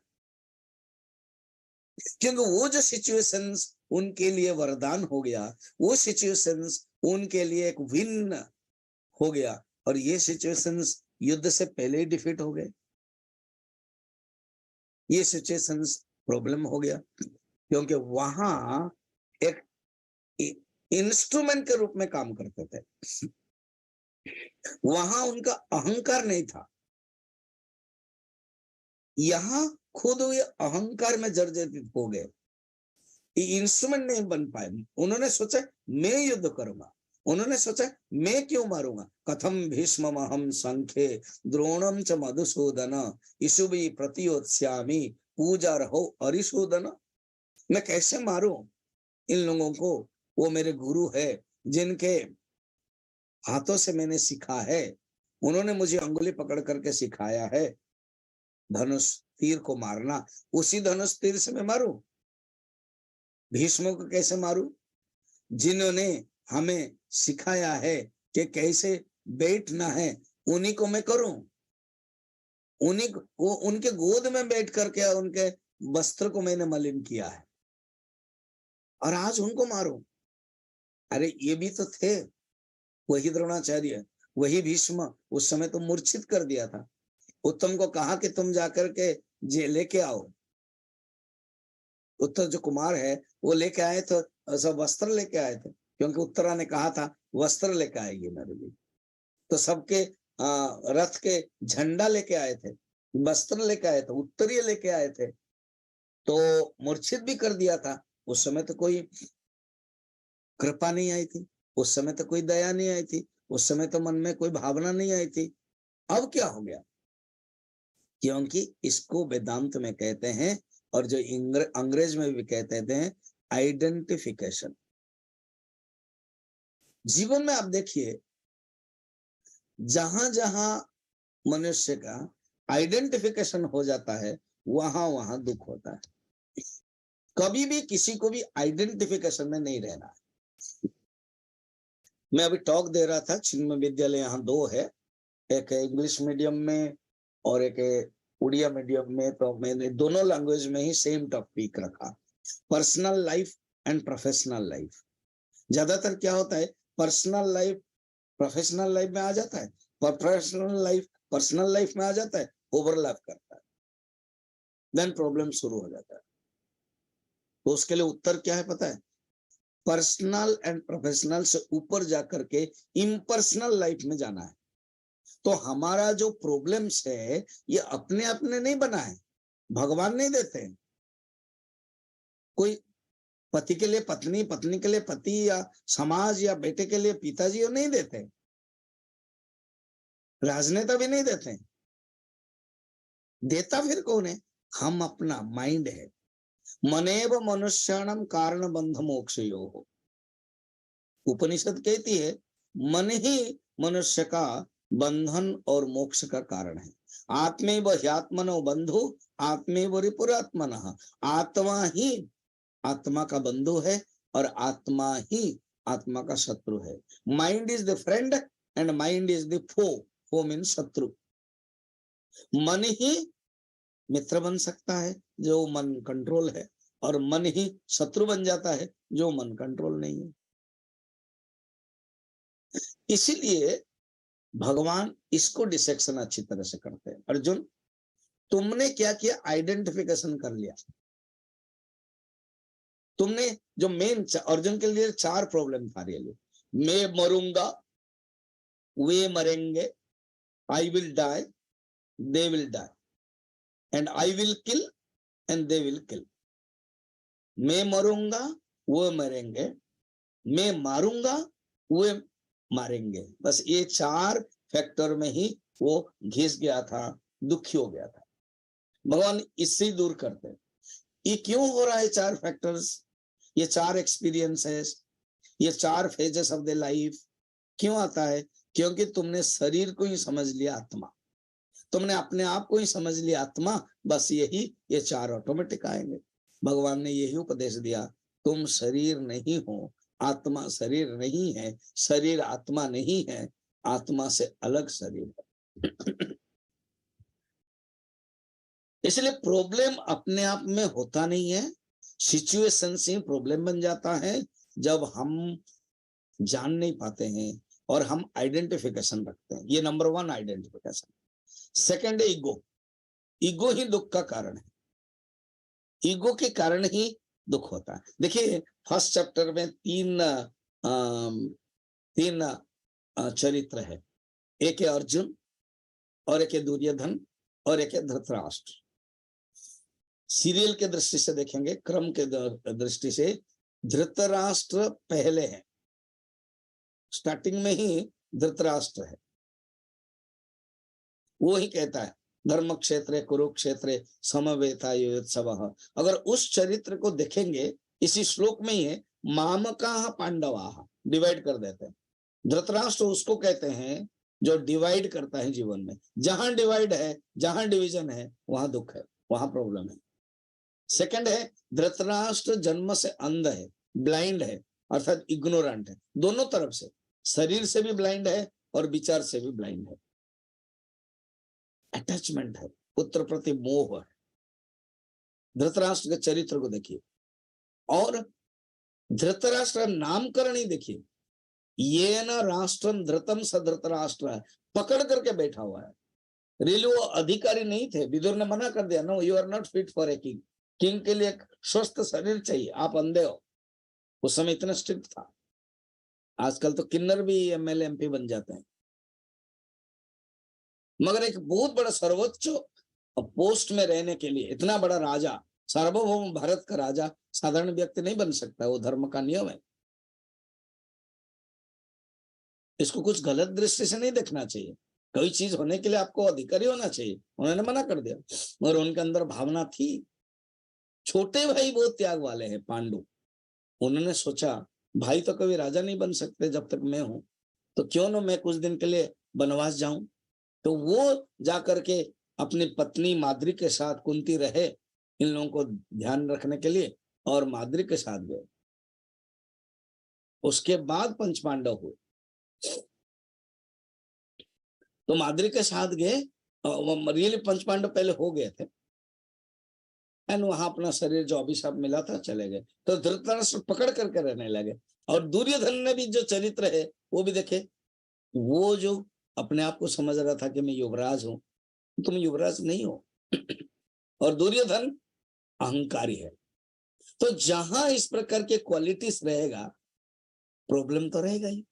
क्योंकि वो जो सिचुएशंस उनके लिए वरदान हो गया, वो सिचुएशंस उनके लिए एक विन हो गया, और ये सिचुएशंस युद्ध से पहले ही डिफीट हो गए। ये सिचुएशंस प्रॉब्लम हो गया, क्योंकि वहां एक इंस्ट्रूमेंट के रूप में काम करते थे, वहां उनका अहंकार नहीं था। यहां खुद ये अहंकार में जर्जरित हो गए, इंस्ट्रूमेंट नहीं बन पाए। उन्होंने सोचा मैं युद्ध करूंगा, उन्होंने सोचा मैं क्यों मारूंगा। कथम भीष्ममहं संखे द्रोणम च मधुसूदन इषुभि प्रतियोत्स्यामि पूजा रहो अरिशोदन। मैं कैसे मारूं इन लोगों को, वो मेरे गुरु है जिनके हाथों से मैंने सीखा है, उन्होंने मुझे अंगुली पकड़ करके सिखाया है धनुष तीर को मारना, उसी धनुष तीर से मैं मारूं। भीष्म को कैसे मारूं, जिन्होंने हमें सिखाया है कि कैसे बैठना है, उन्हीं को मैं करूं। उन्हीं को, उनके गोद में बैठ करके उनके वस्त्र को मैंने मलिन किया है और आज उनको मारूं। अरे ये भी तो थे वही द्रोणाचार्य, वही भीष्म। उस समय तो मूर्छित कर दिया था। उत्तम को कहा कि तुम जाकर के जे लेके आओ। उत्तर जो कुमार है वो लेके आए तो सब वस्त्र लेके आए थे, क्योंकि उत्तरा ने कहा था वस्त्र लेके आएगी मेरे लिए। तो सबके रथ के झंडा लेके आए थे, वस्त्र लेके आए थे, उत्तरीय लेके आए थे, तो मूर्छित भी कर दिया था। उस समय तो कोई कृपा नहीं आई थी, उस समय तो कोई दया नहीं आई थी, उस समय तो मन में कोई भावना नहीं आई थी। अब क्या हो गया, क्योंकि इसको वेदांत में कहते हैं और जो अंग्रेज में भी कहते थे आइडेंटिफिकेशन। जीवन में आप देखिए, जहां जहां मनुष्य का आइडेंटिफिकेशन हो जाता है वहां वहां दुख होता है। कभी भी किसी को भी आइडेंटिफिकेशन में नहीं रहना है। मैं अभी टॉक दे रहा था, चिन्मय विद्यालय यहाँ 2 है, एक इंग्लिश मीडियम में और एक उड़िया मीडियम में। तो मैंने दोनों लैंग्वेज में ही सेम टॉपिक रखा, personal life and professional life. ज्यादातर क्या होता है, पर्सनल लाइफ प्रोफेशनल लाइफ में आ जाता है, प्रोफेशनल लाइफ पर्सनल लाइफ में आ जाता है, ओवरलैप करता है, देन प्रॉब्लम शुरू हो जाता है। तो उसके लिए उत्तर क्या है पता है, पर्सनल एंड प्रोफेशनल से ऊपर जाकर के इम्पर्सनल लाइफ में जाना है। तो हमारा जो प्रॉब्लम्स है ये अपने अपने नहीं बना है, भगवान नहीं देते हैं। कोई पति के लिए पत्नी, पत्नी के लिए पति, या समाज या बेटे के लिए पिताजी नहीं देते, राजनेता भी नहीं देते। देता फिर कौन है, हम अपना माइंड है। मनेव मनुष्याणम कारण बंध मोक्षयोः। उपनिषद कहती है मन ही मनुष्य का बंधन और मोक्ष का कारण है। आत्मेव ह्यात्मनो बंधु आत्मेव रिपुरात्मनः। आत्मा ही आत्मा का बंधु है और आत्मा ही आत्मा का शत्रु है। Mind is the friend and mind is the foe. Foe means शत्रु। मन ही मित्र बन सकता है जो मन कंट्रोल है, और मन ही शत्रु बन जाता है जो मन कंट्रोल नहीं है। इसीलिए भगवान इसको डिसेक्शन अच्छी तरह से करते हैं। अर्जुन, तुमने क्या किया, आइडेंटिफिकेशन कर लिया। तुमने जो मेन अर्जुन के लिए 4 प्रॉब्लम था रियली, मैं मरूंगा, वे मरेंगे, I will die, they will die, and I will kill and they will kill. मैं मरूंगा, वो मरेंगे, मैं मारूंगा, वो मारेंगे। बस ये 4 फैक्टर में ही वो घिस गया था, दुखी हो गया था। भगवान इससे ही दूर करते हैं। ये क्यों हो रहा है 4 फैक्टर्स, ये 4 एक्सपीरियंसेस, ये 4 फेजेस ऑफ द लाइफ क्यों आता है? क्योंकि तुमने शरीर को ही समझ लिया आत्मा, तुमने अपने आप को ही समझ लिया आत्मा। बस यही ये 4 ऑटोमेटिक आएंगे। भगवान ने यही उपदेश दिया, तुम शरीर नहीं हो, आत्मा शरीर नहीं है, शरीर आत्मा नहीं है, आत्मा से अलग शरीर है। इसलिए प्रॉब्लम अपने आप में होता नहीं है, सिचुएशन से प्रॉब्लम बन जाता है जब हम जान नहीं पाते हैं और हम आइडेंटिफिकेशन रखते हैं। ये नंबर 1 आइडेंटिफिकेशन। सेकंड है ईगो। ईगो ही दुख का कारण है। ईगो के कारण ही दुख होता है। देखिए फर्स्ट चैप्टर में तीन चरित्र है, एक है अर्जुन और एक है दुर्योधन और एक है धृतराष्ट्र। सीरियल के दृष्टि से देखेंगे, क्रम के दृष्टि से धृतराष्ट्र पहले है, स्टार्टिंग में ही धृतराष्ट्र है। वो ही कहता है धर्म क्षेत्र कुरुक्षेत्र समवेता योत्सवः। अगर उस चरित्र को देखेंगे, इसी श्लोक में ही है, मामकाः पांडवाः, डिवाइड कर देते हैं। धृतराष्ट्र उसको कहते हैं जो डिवाइड करता है जीवन में। जहां डिवाइड है, जहां डिवीजन है, वहां दुख है, वहां प्रॉब्लम है। सेकंड है धृतराष्ट्र जन्म से अंध है, ब्लाइंड है, अर्थात इग्नोरेंट है, दोनों तरफ से, शरीर से भी ब्लाइंड है और विचार से भी ब्लाइंड है। अटैचमेंट है, पुत्र प्रति मोह है। धृतराष्ट्र के चरित्र को देखिए, और धृतराष्ट्र नामकरण ही देखिए, ये न राष्ट्रम धृतम स धृतराष्ट्र, पकड़ करके बैठा हुआ है। रियली वो अधिकारी नहीं थे, विदुर ने मना कर दिया, no you are not fit for a king. King के लिए एक स्वस्थ शरीर चाहिए, आप अंधे हो। उस समय इतना स्ट्रिक्ट था। आजकल तो किन्नर भी एमएलए एमपी बन जाते हैं। मगर एक बहुत बड़ा सर्वोच्च पोस्ट में रहने के लिए इतना बड़ा राजा, सार्वभौम भारत का राजा साधारण व्यक्ति नहीं बन सकता, वो धर्म का नियम है। इसको कुछ गलत दृष्टि से नहीं देखना चाहिए। कोई चीज होने के लिए आपको अधिकारी होना चाहिए, उन्होंने मना कर दिया, मगर उनके अंदर भावना थी। छोटे भाई बहुत त्याग वाले हैं, पांडु। उन्होंने सोचा भाई तो कभी राजा नहीं बन सकते जब तक मैं हूं, तो क्यों ना मैं कुछ दिन के लिए वनवास जाऊं। तो वो जाकर के अपनी पत्नी माद्री के साथ, कुंती रहे इन लोगों को ध्यान रखने के लिए, और माद्री के साथ गए। उसके बाद पंच पांडव हुए। तो माद्री के साथ गए, रियली पंच पांडव पहले हो गए थे, एंड वहां अपना शरीर जो अभिशाप मिला था चले गए। तो धृतराष्ट्र पकड़ करके रहने लगे। और दुर्योधन ने भी जो चरित्र है वो भी देखे, वो जो अपने आप को समझ रहा था कि मैं युवराज हूं, तुम युवराज नहीं हो। और दुर्योधन अहंकारी है। तो जहां इस प्रकार के क्वालिटीज रहेगा, प्रॉब्लम तो रहेगा ही।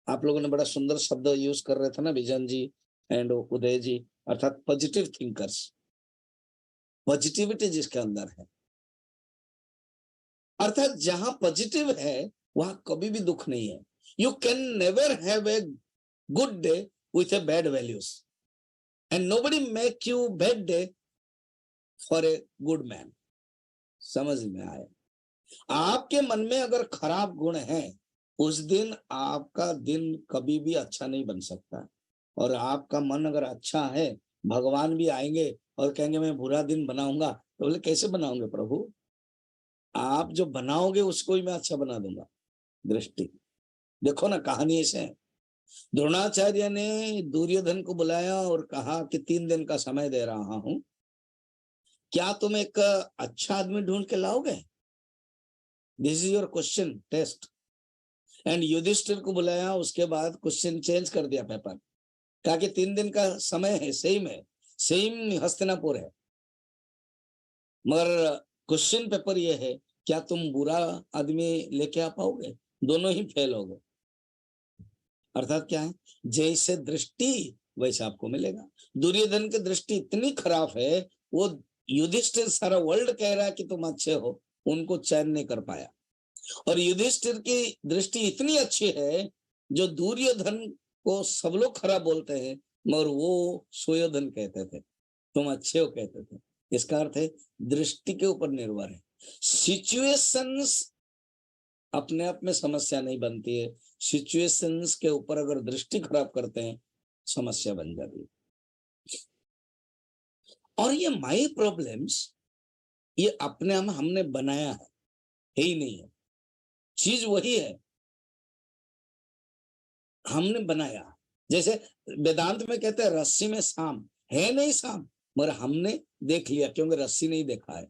आप लोगों ने बड़ा सुंदर शब्द यूज कर रहे थे ना, विजन जी एंड उदय जी, अर्थात पॉजिटिव थिंकर्स। पॉजिटिविटी जिसके अंदर है, अर्थात जहां पॉजिटिव है वहां कभी भी दुख नहीं है। You can never have a good day with a bad values, and nobody make you bad day for a good man. समझ में आए? आपके मन में अगर खराब गुण है, उस दिन आपका दिन कभी भी अच्छा नहीं बन सकता। और आपका मन अगर अच्छा है, भगवान भी आएंगे और कहेंगे मैं बुरा दिन बनाऊंगा, तो बोले कैसे बनाओगे प्रभु? आप जो बनाओगे उसको ही मैं अच्छा बना दूंगा। दृष्टि देखो ना, कहानी ऐसे है। द्रोणाचार्य ने दुर्योधन को बुलाया और कहा कि 3 दिन का समय दे रहा हूं, क्या तुम एक अच्छा आदमी ढूंढ के लाओगे? This is your question test. And Yudhishthira को बुलाया, उसके बाद क्वेश्चन चेंज कर दिया पेपर, कहा कि 3 दिन का समय है, सेम हस्तिनापुर है, मगर क्वेश्चन पेपर ये है, क्या तुम बुरा आदमी लेके आ पाओगे? दोनों ही फेल हो गए। अर्थात क्या है, जैसे दृष्टि वैसे आपको मिलेगा। दुर्योधन की दृष्टि इतनी खराब है, वो युधिष्ठिर सारा वर्ल्ड कह रहा है कि तुम अच्छे हो, उनको चैन नहीं कर पाया। और युधिष्ठिर की दृष्टि इतनी अच्छी है, जो दुर्योधन को सब लोग खराब बोलते हैं, मगर वो सुयोधन कहते थे, तुम अच्छे हो कहते थे। इसका अर्थ है दृष्टि के ऊपर निर्भर है। सिचुएशंस अपने आप में समस्या नहीं बनती है, सिचुएशंस के ऊपर अगर दृष्टि खराब करते हैं समस्या बन जाती है। और ये माई प्रॉब्लम्स, ये अपने आप हमने बनाया है ही नहीं है, चीज वही है, हमने बनाया। जैसे वेदांत में कहते हैं रस्सी में सांप है, नहीं सांप, मगर हमने देख लिया क्योंकि रस्सी नहीं देखा है।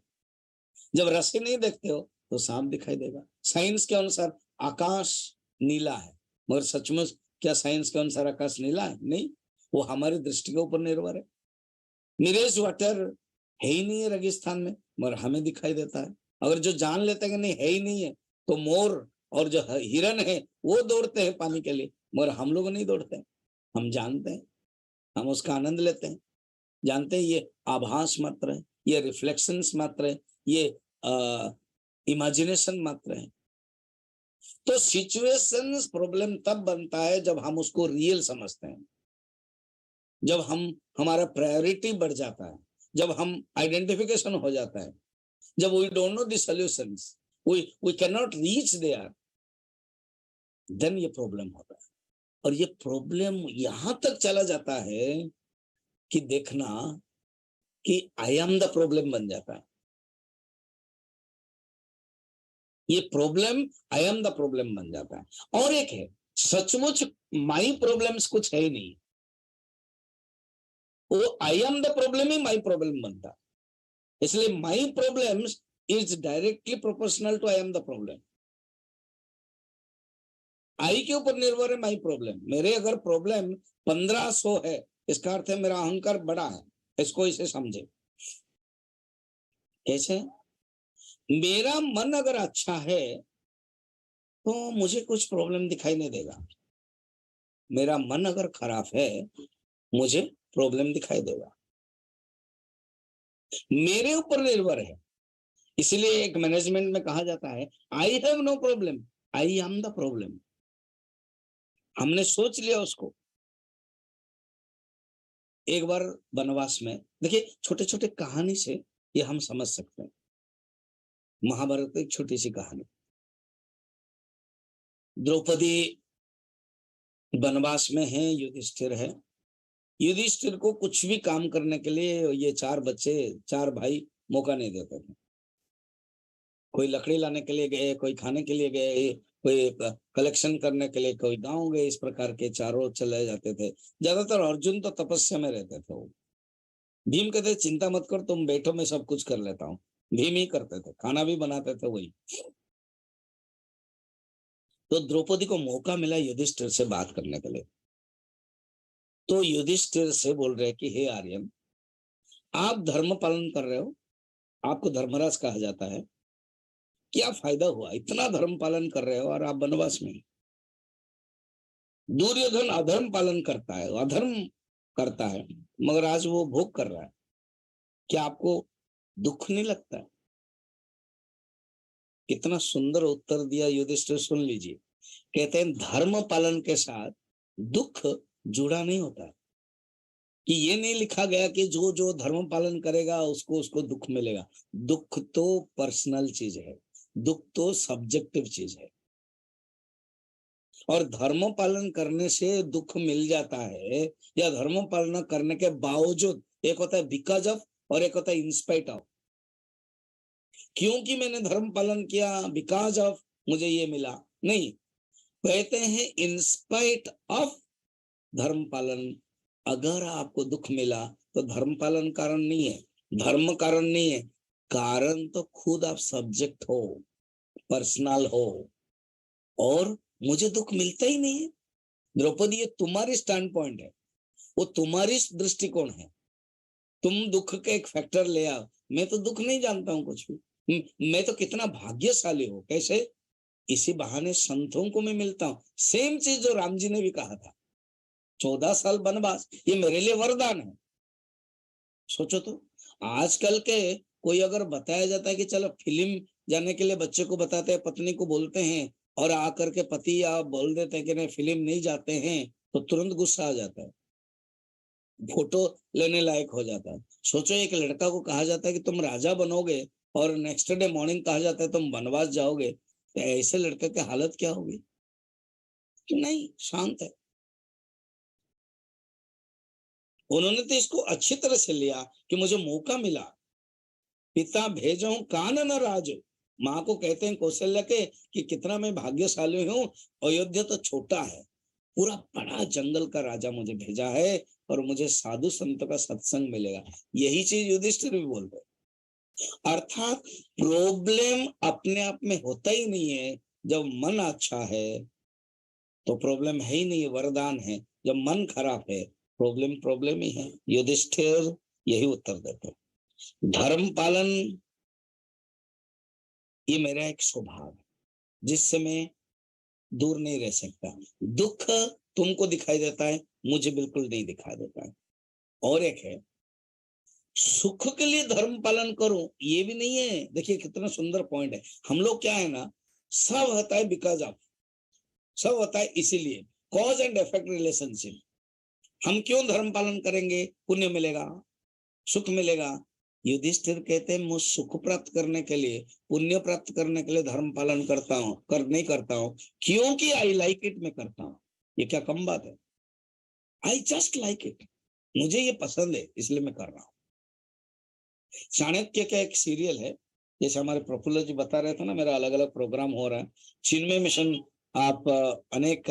जब रस्सी नहीं देखते हो तो सांप दिखाई देगा। साइंस के अनुसार आकाश नीला है, मगर सचमुच क्या साइंस के अनुसार आकाश नीला है? नहीं, वो हमारी दृष्टि के ऊपर निर्भर है। नीरज वाटर है ही नहीं है रेगिस्तान में, मगर हमें दिखाई देता है। अगर जो जान लेते हैं कि नहीं है ही नहीं है, तो मोर और जो हिरन है वो दौड़ते हैं पानी के लिए, मगर हम लोग नहीं दौड़ते हैं। हम जानते हैं, हम उसका आनंद लेते हैं, जानते हैं ये आभास मात्र है, ये रिफ्लेक्शंस मात्र है, ये इमेजिनेशन मात्र है। तो सिचुएशंस प्रॉब्लम तब बनता है जब हम उसको रियल समझते हैं, जब हमारा प्रायोरिटी बढ़ जाता है, जब हम आइडेंटिफिकेशन हो जाता है, जब we don't know the solutions, we can not reach there, then ये प्रॉब्लम होता है। और ये प्रॉब्लम यहां तक चला जाता है कि देखना कि आई एम द प्रॉब्लम बन जाता है। ये problem I am the problem बन जाता है। और एक है, सचमुच माई प्रॉब्लम्स कुछ है ही नहीं, वो आई एम द प्रॉब्लम ही माई प्रॉब्लम बनता है। इसलिए my problems is directly proportional to I am the problem. I के ऊपर निर्भर है माई प्रॉब्लम। मेरे अगर प्रॉब्लम 1500 है, इसका अर्थ है मेरा अहंकार बड़ा है, इसको इसे समझे। कैसे? मेरा मन अगर अच्छा है तो मुझे कुछ प्रॉब्लम दिखाई नहीं देगा, मेरा मन अगर खराब है मुझे प्रॉब्लम दिखाई देगा। मेरे ऊपर निर्भर है। इसलिए एक मैनेजमेंट में कहा जाता है I have no problem, I am the problem. हमने सोच लिया उसको। एक बार वनवास में, देखिए छोटे छोटे कहानी से ये हम समझ सकते हैं। महाभारत की एक छोटी सी कहानी। द्रौपदी वनवास में है, युधिष्ठिर है। युधिष्ठिर को कुछ भी काम करने के लिए ये 4 बच्चे, 4 भाई मौका नहीं देते थे। कोई लकड़ी लाने के लिए गए, कोई खाने के लिए गए, कोई कलेक्शन करने के लिए, कोई गांव गए, इस प्रकार के चारों चले जाते थे। ज्यादातर अर्जुन तो तपस्या में रहते थे। वो भीम कहते चिंता मत कर, तुम बैठो, मैं सब कुछ कर लेता हूँ। भीम ही करते थे, खाना भी बनाते थे वही। तो द्रौपदी को मौका मिला युधिष्ठिर से बात करने के लिए। तो युधिष्ठिर से बोल रहे कि हे आर्यन, आप धर्म पालन कर रहे हो, आपको धर्मराज कहा जाता है, क्या फायदा हुआ? इतना धर्म पालन कर रहे हो और आप वनवास में। दुर्योधन अधर्म पालन करता है, अधर्म करता है, मगर आज वो भोग कर रहा है, क्या आपको दुख नहीं लगता? कितना सुंदर उत्तर दिया युधिष्ठिर, सुन लीजिए। कहते हैं धर्म पालन के साथ दुख जुड़ा नहीं होता, कि ये नहीं लिखा गया कि जो जो धर्म पालन करेगा उसको उसको दुख मिलेगा। दुख तो पर्सनल चीज है, दुख तो सब्जेक्टिव चीज है। और धर्म पालन करने से दुख मिल जाता है, या धर्म पालन करने के बावजूद, एक होता है बिकॉज ऑफ और एक होता है इंस्पाइट ऑफ। क्योंकि मैंने धर्म पालन किया, बिकॉज ऑफ मुझे ये मिला, नहीं। कहते हैं इंस्पाइट ऑफ धर्म पालन। अगर आपको दुख मिला तो धर्म पालन कारण नहीं है, धर्म कारण नहीं है, कारण तो खुद आप सब्जेक्ट हो, पर्सनल हो, और मुझे दुख मिलता ही नहीं है। द्रौपदी, ये तुम्हारी स्टैंड पॉइंट है, वो तुम्हारी दृष्टिकोण है। तुम दुख के एक फैक्टर ले आओ, मैं तो दुख नहीं जानता हूं कुछ भी। मैं तो कितना भाग्यशाली हूं। कैसे? इसी बहाने संतों को मैं मिलता हूं। सेम चीज जो राम जी ने भी कहा था, 14 साल वनवास, ये मेरे लिए वरदान है। सोचो तो, आजकल के कोई अगर बताया जाता है कि चलो फिल्म जाने के लिए बच्चे को बताते हैं, पत्नी को बोलते हैं, और आकर के पति या बोल देते हैं कि नहीं फिल्म नहीं जाते हैं, तो तुरंत गुस्सा आ जाता है, फोटो लेने लायक हो जाता है। सोचो एक लड़का को कहा जाता है कि तुम राजा बनोगे, और नेक्स्ट डे मॉर्निंग कहा जाता है तुम वनवास जाओगे, तो ऐसे लड़के की हालत क्या होगी? कि नहीं, शांत है। उन्होंने तो इसको अच्छी तरह से लिया कि मुझे मौका मिला, पिता भेजो कान न राजो। माँ को कहते हैं कौशल्या के कि कितना मैं भाग्यशाली हूँ, अयोध्या तो छोटा है, पूरा बड़ा जंगल का राजा मुझे भेजा है, और मुझे साधु संतों का सत्संग मिलेगा। यही चीज युधिष्ठिर भी बोलते हैं। अर्थात प्रॉब्लम अपने आप में होता ही नहीं है। जब मन अच्छा है तो प्रॉब्लम है ही नहीं, वरदान है। जब मन खराब है, प्रॉब्लम प्रॉब्लम ही है। युधिष्ठिर यही उत्तर देते हैं। धर्म पालन ये मेरा एक स्वभाव है जिससे मैं दूर नहीं रह सकता। दुख तुमको दिखाई देता है, मुझे बिल्कुल नहीं दिखाई देता है। और एक है सुख के लिए धर्म पालन करूं, ये भी नहीं है। देखिए कितना सुंदर पॉइंट है। हम लोग क्या है ना, सब होता है बिकॉज ऑफ, सब होता है इसीलिए, कॉज एंड इफेक्ट रिलेशनशिप। हम क्यों धर्म पालन करेंगे? पुण्य मिलेगा, सुख मिलेगा। युधिष्ठिर कहते हैं मुझ सुख प्राप्त करने के लिए, पुण्य प्राप्त करने के लिए धर्म पालन करता हूँ, नहीं करता हूँ क्योंकि आई लाइक इट, मैं करता हूँ। ये क्या कम बात है? आई जस्ट लाइक इट, मुझे ये पसंद है इसलिए मैं कर रहा हूँ। चाणक्य का एक सीरियल है, जैसे हमारे प्रफुल्ल जी बता रहे थे ना, मेरा अलग अलग प्रोग्राम हो रहा है चिन्मय मिशन, आप अनेक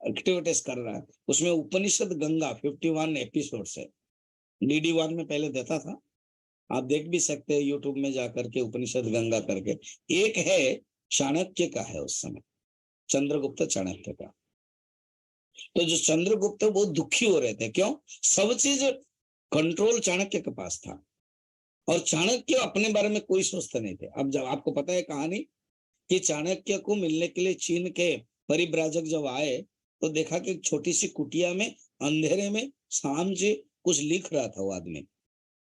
एक्टिविटीज कर रहा है, उसमें उपनिषद गंगा 51 एपिसोड है। DD1 में पहले देता था, आप देख भी सकते हैं यूट्यूब में जाकर के, उपनिषद गंगा करके। एक है चाणक्य का है, उस समय चंद्रगुप्त चाणक्य का। तो जो चंद्रगुप्त वो दुखी हो रहे थे, क्यों? सब चीज कंट्रोल चाणक्य के पास था और चाणक्य अपने बारे में कोई सोचते नहीं थे। अब जब आपको पता है कहानी कि चाणक्य को मिलने के लिए चीन के परिव्राजक जब आए तो देखा कि छोटी सी कुटिया में अंधेरे में शाम जी कुछ लिख रहा था वो आदमी,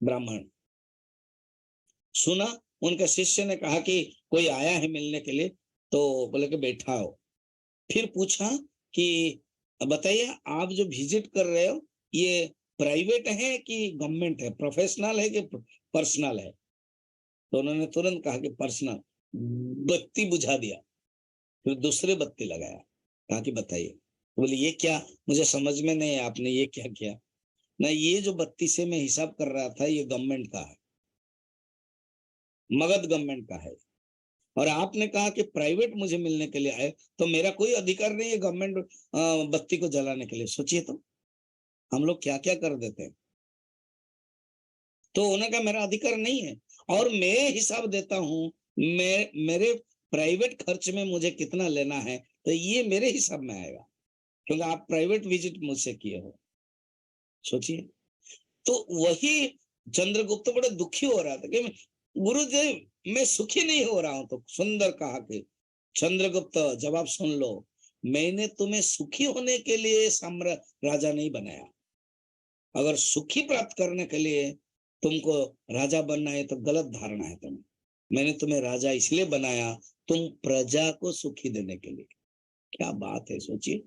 ब्राह्मण। सुना, उनके शिष्य ने कहा कि कोई आया है मिलने के लिए, तो बोले कि बैठा हो। फिर पूछा कि बताइए आप जो विजिट कर रहे हो ये प्राइवेट है कि गवर्नमेंट है, प्रोफेशनल है कि पर्सनल है? तो उन्होंने तुरंत कहा कि पर्सनल। बत्ती बुझा दिया, फिर दूसरे बत्ती लगाया, कहा कि बताइए। बोले ये क्या, मुझे समझ में नहीं, आपने ये क्या किया? ना, ये जो बत्ती से मैं हिसाब कर रहा था ये गवर्नमेंट का है, मगध गवर्नमेंट का है, और आपने कहा कि प्राइवेट मुझे मिलने के लिए आए, तो मेरा कोई अधिकार नहीं है गवर्नमेंट बत्ती को जलाने के लिए। सोचिए तो हम लोग क्या क्या कर देते हैं। तो उन्होंने कहा मेरा अधिकार नहीं है और मैं हिसाब देता हूं, मेरे प्राइवेट खर्च में मुझे कितना लेना है तो ये मेरे हिसाब में आएगा, क्योंकि आप प्राइवेट विजिट मुझसे किए हो। सोचिए, तो वही चंद्रगुप्त बड़े दुखी हो रहा था कि गुरुदेव मैं सुखी नहीं हो रहा हूं। तो सुंदर कहा कि चंद्रगुप्त जवाब सुन लो, मैंने तुम्हें सुखी होने के लिए राजा नहीं बनाया। अगर सुखी प्राप्त करने के लिए तुमको राजा बनना है तो गलत धारणा है तुम्हें। मैंने तुम्हें राजा इसलिए बनाया तुम प्रजा को सुखी देने के लिए। क्या बात है, सोचिए।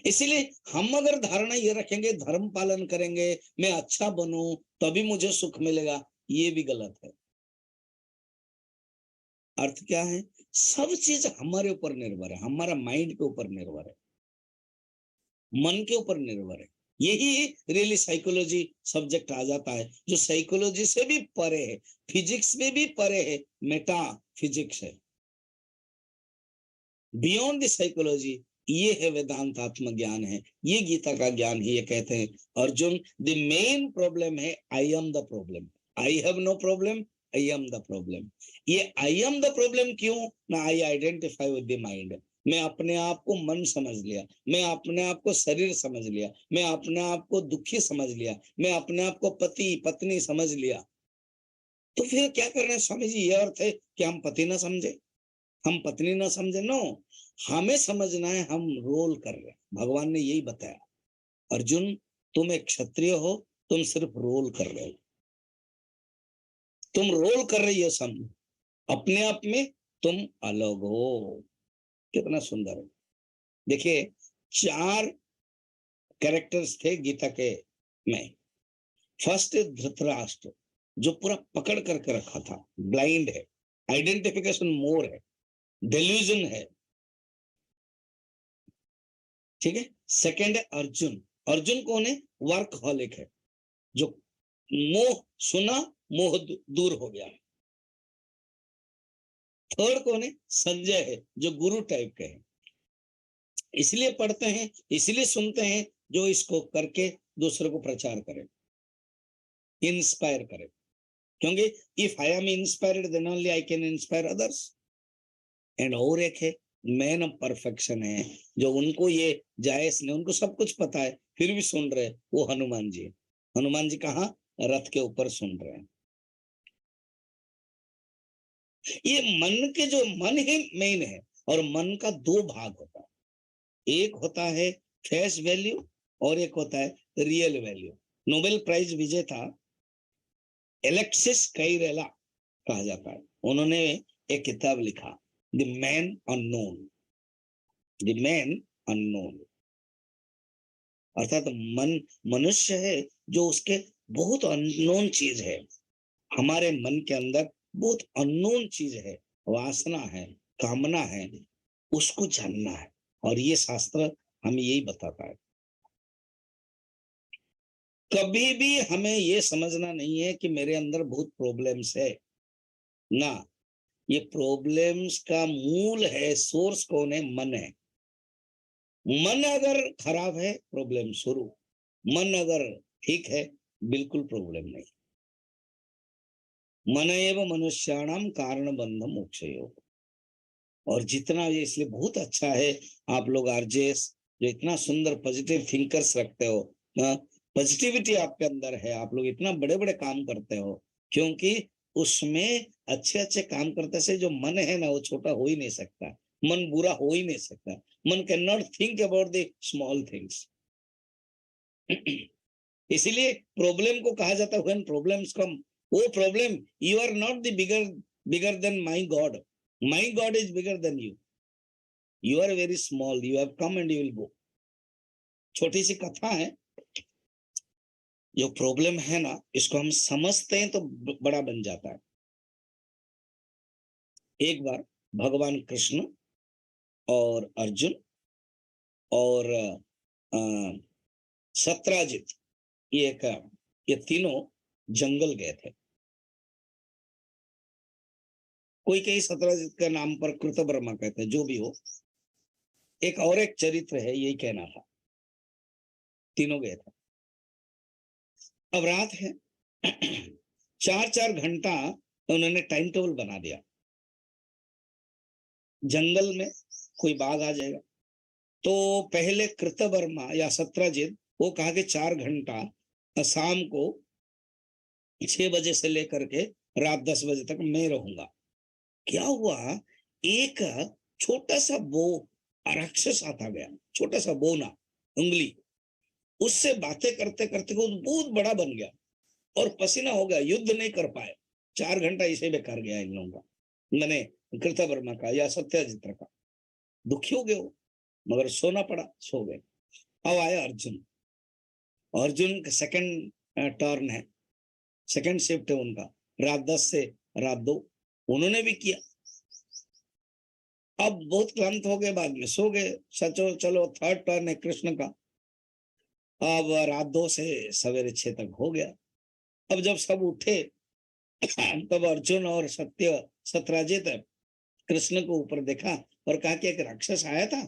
इसीलिए हम अगर धारणा ये रखेंगे धर्म पालन करेंगे, मैं अच्छा बनूं तभी मुझे सुख मिलेगा, ये भी गलत है। अर्थ क्या है? सब चीज हमारे ऊपर निर्भर है, हमारा माइंड के ऊपर निर्भर है, मन के ऊपर निर्भर है। यही रियली साइकोलॉजी सब्जेक्ट आ जाता है, जो साइकोलॉजी से भी परे है, फिजिक्स में भी परे है, मेटा फिजिक्स है, बियॉन्ड द साइकोलॉजी। ये है वेदांत आत्मज्ञान है, ये गीता का ज्ञान है। ये कहते हैं अर्जुन द मेन प्रॉब्लम है I am the problem, I have no problem, I am the problem. ये आई एम द प्रॉब्लम क्यों ना? I identify with the mind. मैं अपने आप को मन समझ लिया, मैं अपने आप को शरीर समझ लिया, मैं अपने आप को दुखी समझ लिया, मैं अपने आप को पति पत्नी समझ लिया। तो फिर क्या करना है स्वामी जी? ये अर्थ है कि हम पति ना समझे, हम पत्नी ना समझे? नो, हमें समझना है हम रोल कर रहे हैं। भगवान ने यही बताया, अर्जुन तुम एक क्षत्रिय हो, तुम सिर्फ रोल कर रहे हो, तुम रोल कर रही हो, समझो अपने आप में तुम अलग हो। कितना सुंदर है। देखिए 4 कैरेक्टर्स थे गीता के में। फर्स्ट धृतराष्ट्र, जो पूरा पकड़ करके रखा था, ब्लाइंड है, आइडेंटिफिकेशन मोर है, डेल्यूजन है, ठीक है। सेकंड है अर्जुन। अर्जुन कौन है? वर्कहॉलिक है, जो मोह सुना, मोह दूर हो गया। थर्ड कौन है? संजय है, जो गुरु टाइप के हैं, इसलिए पढ़ते हैं, इसलिए सुनते हैं, जो इसको करके दूसरों को प्रचार करें, इंस्पायर करें। क्योंकि if I am inspired then only I can inspire others. And और एक है मैन ऑफ परफेक्शन है, जो उनको ये जायज नहीं, उनको सब कुछ पता है फिर भी सुन रहे, वो हनुमान जी। हनुमान जी कहा रथ के ऊपर सुन रहे हैं। ये मन के जो मन ही मेन है, और मन का दो भाग होता है, एक होता है फेस वैल्यू और एक होता है रियल वैल्यू। नोबेल प्राइज विजेता एलेक्सिस कैरेला कहा जाता है, उन्होंने एक किताब लिखा, the man unknown, the man unknown, अर्थात मन मनुष्य है जो उसके बहुत अननोन चीज है। हमारे मन के अंदर बहुत अननोन चीज है, वासना है, कामना है, उसको जानना है। और ये शास्त्र हमें यही बताता है। कभी भी हमें ये समझना नहीं है कि मेरे अंदर बहुत प्रॉब्लम्स है ना, ये प्रॉब्लम्स का मूल है, सोर्स कौन है? मन है। मन अगर खराब है, प्रॉब्लम शुरू। मन अगर ठीक है, बिल्कुल प्रॉब्लम नहीं। मन एव मनुष्याणाम कारण बंध मोक्षयोः। और जितना ये, इसलिए बहुत अच्छा है आप लोग आरजेएस जो इतना सुंदर पॉजिटिव थिंकर्स रखते हो, पॉजिटिविटी आपके अंदर है, आप लोग इतना बड़े बड़े काम करते हो, क्योंकि उसमें अच्छे अच्छे काम करते से जो मन है ना, वो छोटा हो ही नहीं सकता, मन बुरा हो ही नहीं सकता। मन can not think about the small things. इसीलिए प्रॉब्लम को कहा जाता है when problems come, oh problem you are not the bigger than my god, my god is bigger than you, you are very small, you have come and you will go. छोटी सी कथा है, जो problem है ना, इसको हम समझते हैं तो बड़ा बन जाता है। एक बार भगवान कृष्ण और अर्जुन और सत्राजित, ये तीनों जंगल गए थे। कोई कहीं सत्राजित का नाम पर कृतवर्मा कहते हैं, जो भी हो, एक और एक चरित्र है, यही कहना था। तीनों गए थे। अब रात है, 4-4 घंटा उन्होंने टाइम टेबल बना दिया। जंगल में कोई बाघ आ जाएगा, तो पहले कृतवर्मा या सत्राजित वो कहा कि 4 घंटा शाम को 6 बजे से लेकर के रात 10 बजे तक मैं रहूंगा। क्या हुआ, एक छोटा सा बो राक्षस आता गया, छोटा सा बोना उंगली, उससे बातें करते करते वो बहुत बड़ा बन गया और पसीना हो गया, युद्ध नहीं कर पाए। 4 घंटा इसे बेकार गया इन लोगों का, मैंने कृतवर्मा का या सत्याजित का। दुखी हो गए हो, मगर सोना पड़ा, सो गए। अब आया अर्जुन, अर्जुन का सेकंड टर्न है, सेकंड शिफ्ट है उनका, रात 10 से रात 2, उन्होंने भी किया। अब बहुत क्लांत हो गए, बाद में सो गए। सचो चलो थर्ड टर्न है कृष्ण का। अब रात 2 से सवेरे 6 तक हो गया। अब जब सब उठे तब अर्जुन और सत्राजित कृष्ण को ऊपर देखा और कहा कि एक राक्षस आया था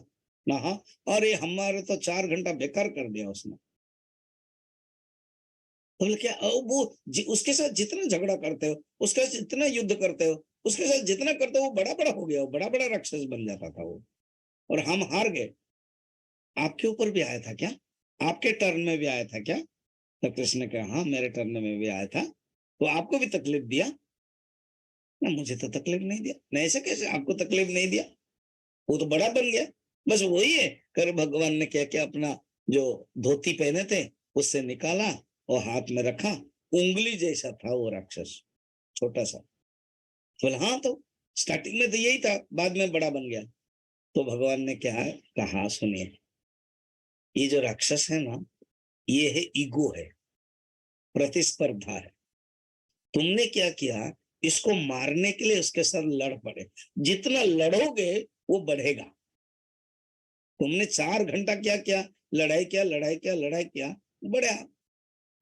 ना, हाँ, और ये हमारे तो 4 घंटा बेकार कर दिया उसने। तो क्या वो उसके साथ जितना झगड़ा करते हो, उसके साथ जितना युद्ध करते हो, उसके साथ जितना करते हो, वो बड़ा बड़ा हो गया, वो बड़ा बड़ा राक्षस बन जाता था वो, और हम हार गए। आपके ऊपर भी आया था क्या? आपके टर्न में भी आया था क्या? तो कृष्ण ने कहा हाँ, मेरे टर्न में भी आया था। तो आपको भी तकलीफ दिया ना? मुझे तो तकलीफ नहीं दिया। नहीं, ऐसे कैसे आपको तकलीफ नहीं दिया? वो तो बड़ा बन गया। बस वही है, कर भगवान ने क्या क्या अपना जो धोती पहने थे उससे निकाला और हाथ में रखा, उंगली जैसा था वो राक्षस, छोटा सा। बोला हाँ, तो स्टार्टिंग में तो यही था, बाद में बड़ा बन गया। तो भगवान ने क्या कहा, सुनिए, ये जो राक्षस है ना, ये है ईगो, है प्रतिस्पर्धा है। तुमने क्या किया, इसको मारने के लिए उसके साथ लड़ पड़े। जितना लड़ोगे वो बढ़ेगा। तुमने 4 घंटा क्या किया, लड़ाई किया, लड़ाई किया, लड़ाई किया, बढ़ा।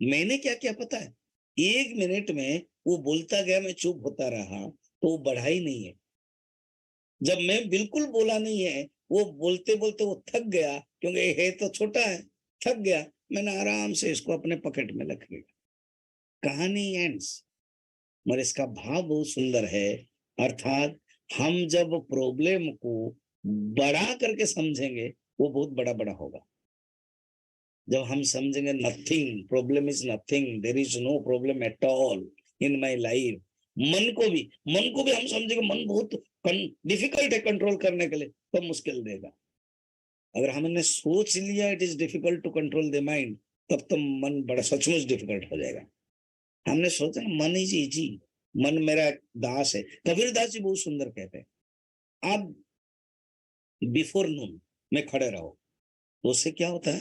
मैंने क्या किया पता है, 1 मिनट में वो बोलता गया, मैं चुप होता रहा, तो वो बढ़ा ही नहीं है। जब मैं बिल्कुल बोला नहीं है, वो बोलते बोलते वो थक गया, क्योंकि है तो छोटा है, थक गया, मैंने आराम से इसको अपने पॉकेट में रख लिया। कहानी एंड्स। मगर इसका भाव बहुत सुंदर है। अर्थात हम जब प्रॉब्लम को बड़ा करके समझेंगे, वो बहुत बड़ा बड़ा होगा। जब हम समझेंगे nothing, problem is nothing, there is no problem at all in my life, मन को भी हम समझेंगे मन बहुत डिफिकल्ट है कंट्रोल करने के लिए, तो मुश्किल देगा। अगर हमने सोच लिया it is difficult to control the mind, तब तो मन बड़ा सचमुच डिफिकल्ट हो जाएगा। हमने सोचा मन इज इजी, मन मेरा दास है। कबीर दास जी बहुत सुंदर कहते हैं, आप बिफोर नून में खड़े रहो, तो उससे क्या होता है,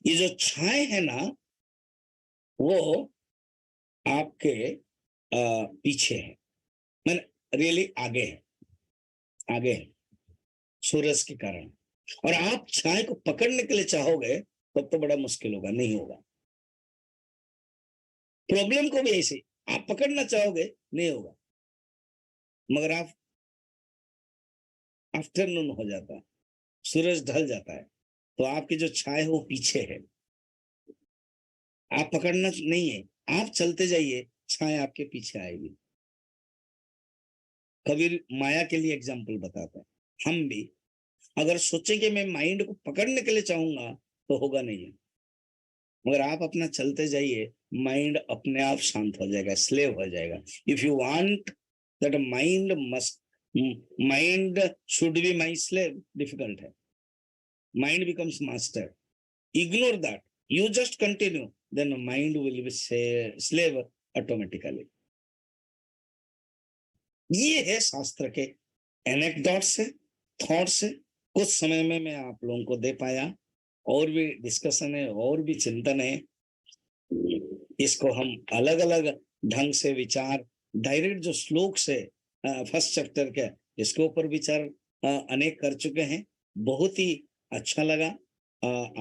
ये जो छाए है ना वो आपके पीछे है, मैंने रियली आगे है सूरज के कारण, और आप छाए को पकड़ने के लिए चाहोगे तब तो बड़ा मुश्किल होगा, नहीं होगा। प्रॉब्लम को भी ऐसे आप पकड़ना चाहोगे नहीं होगा, मगर आप आफ्टरनून हो जाता है, सूरज ढल जाता है, तो आपकी जो छाए है वो पीछे है, आप पकड़ना नहीं है, आप चलते जाइए, छाए आपके पीछे आएगी। कबीर माया के लिए एग्जाम्पल बताता है, हम भी अगर सोचें कि मैं माइंड को पकड़ने के लिए चाहूंगा तो होगा नहीं है, मगर आप अपना चलते जाइए, माइंड अपने आप शांत हो जाएगा, स्लेव हो जाएगा। If you want that mind should be my slave, difficult है। Mind becomes master, ignore that, you just continue, then mind will be slave automatically. ये है शास्त्र के एनेक्डोट्स है, थॉट्स है, कुछ समय में मैं आप लोगों को दे पाया, और भी डिस्कशन है और भी चिंतन है, इसको हम अलग अलग ढंग से विचार, डायरेक्ट जो श्लोक से फर्स्ट चैप्टर के, इसके ऊपर विचार अनेक कर चुके हैं। बहुत ही अच्छा लगा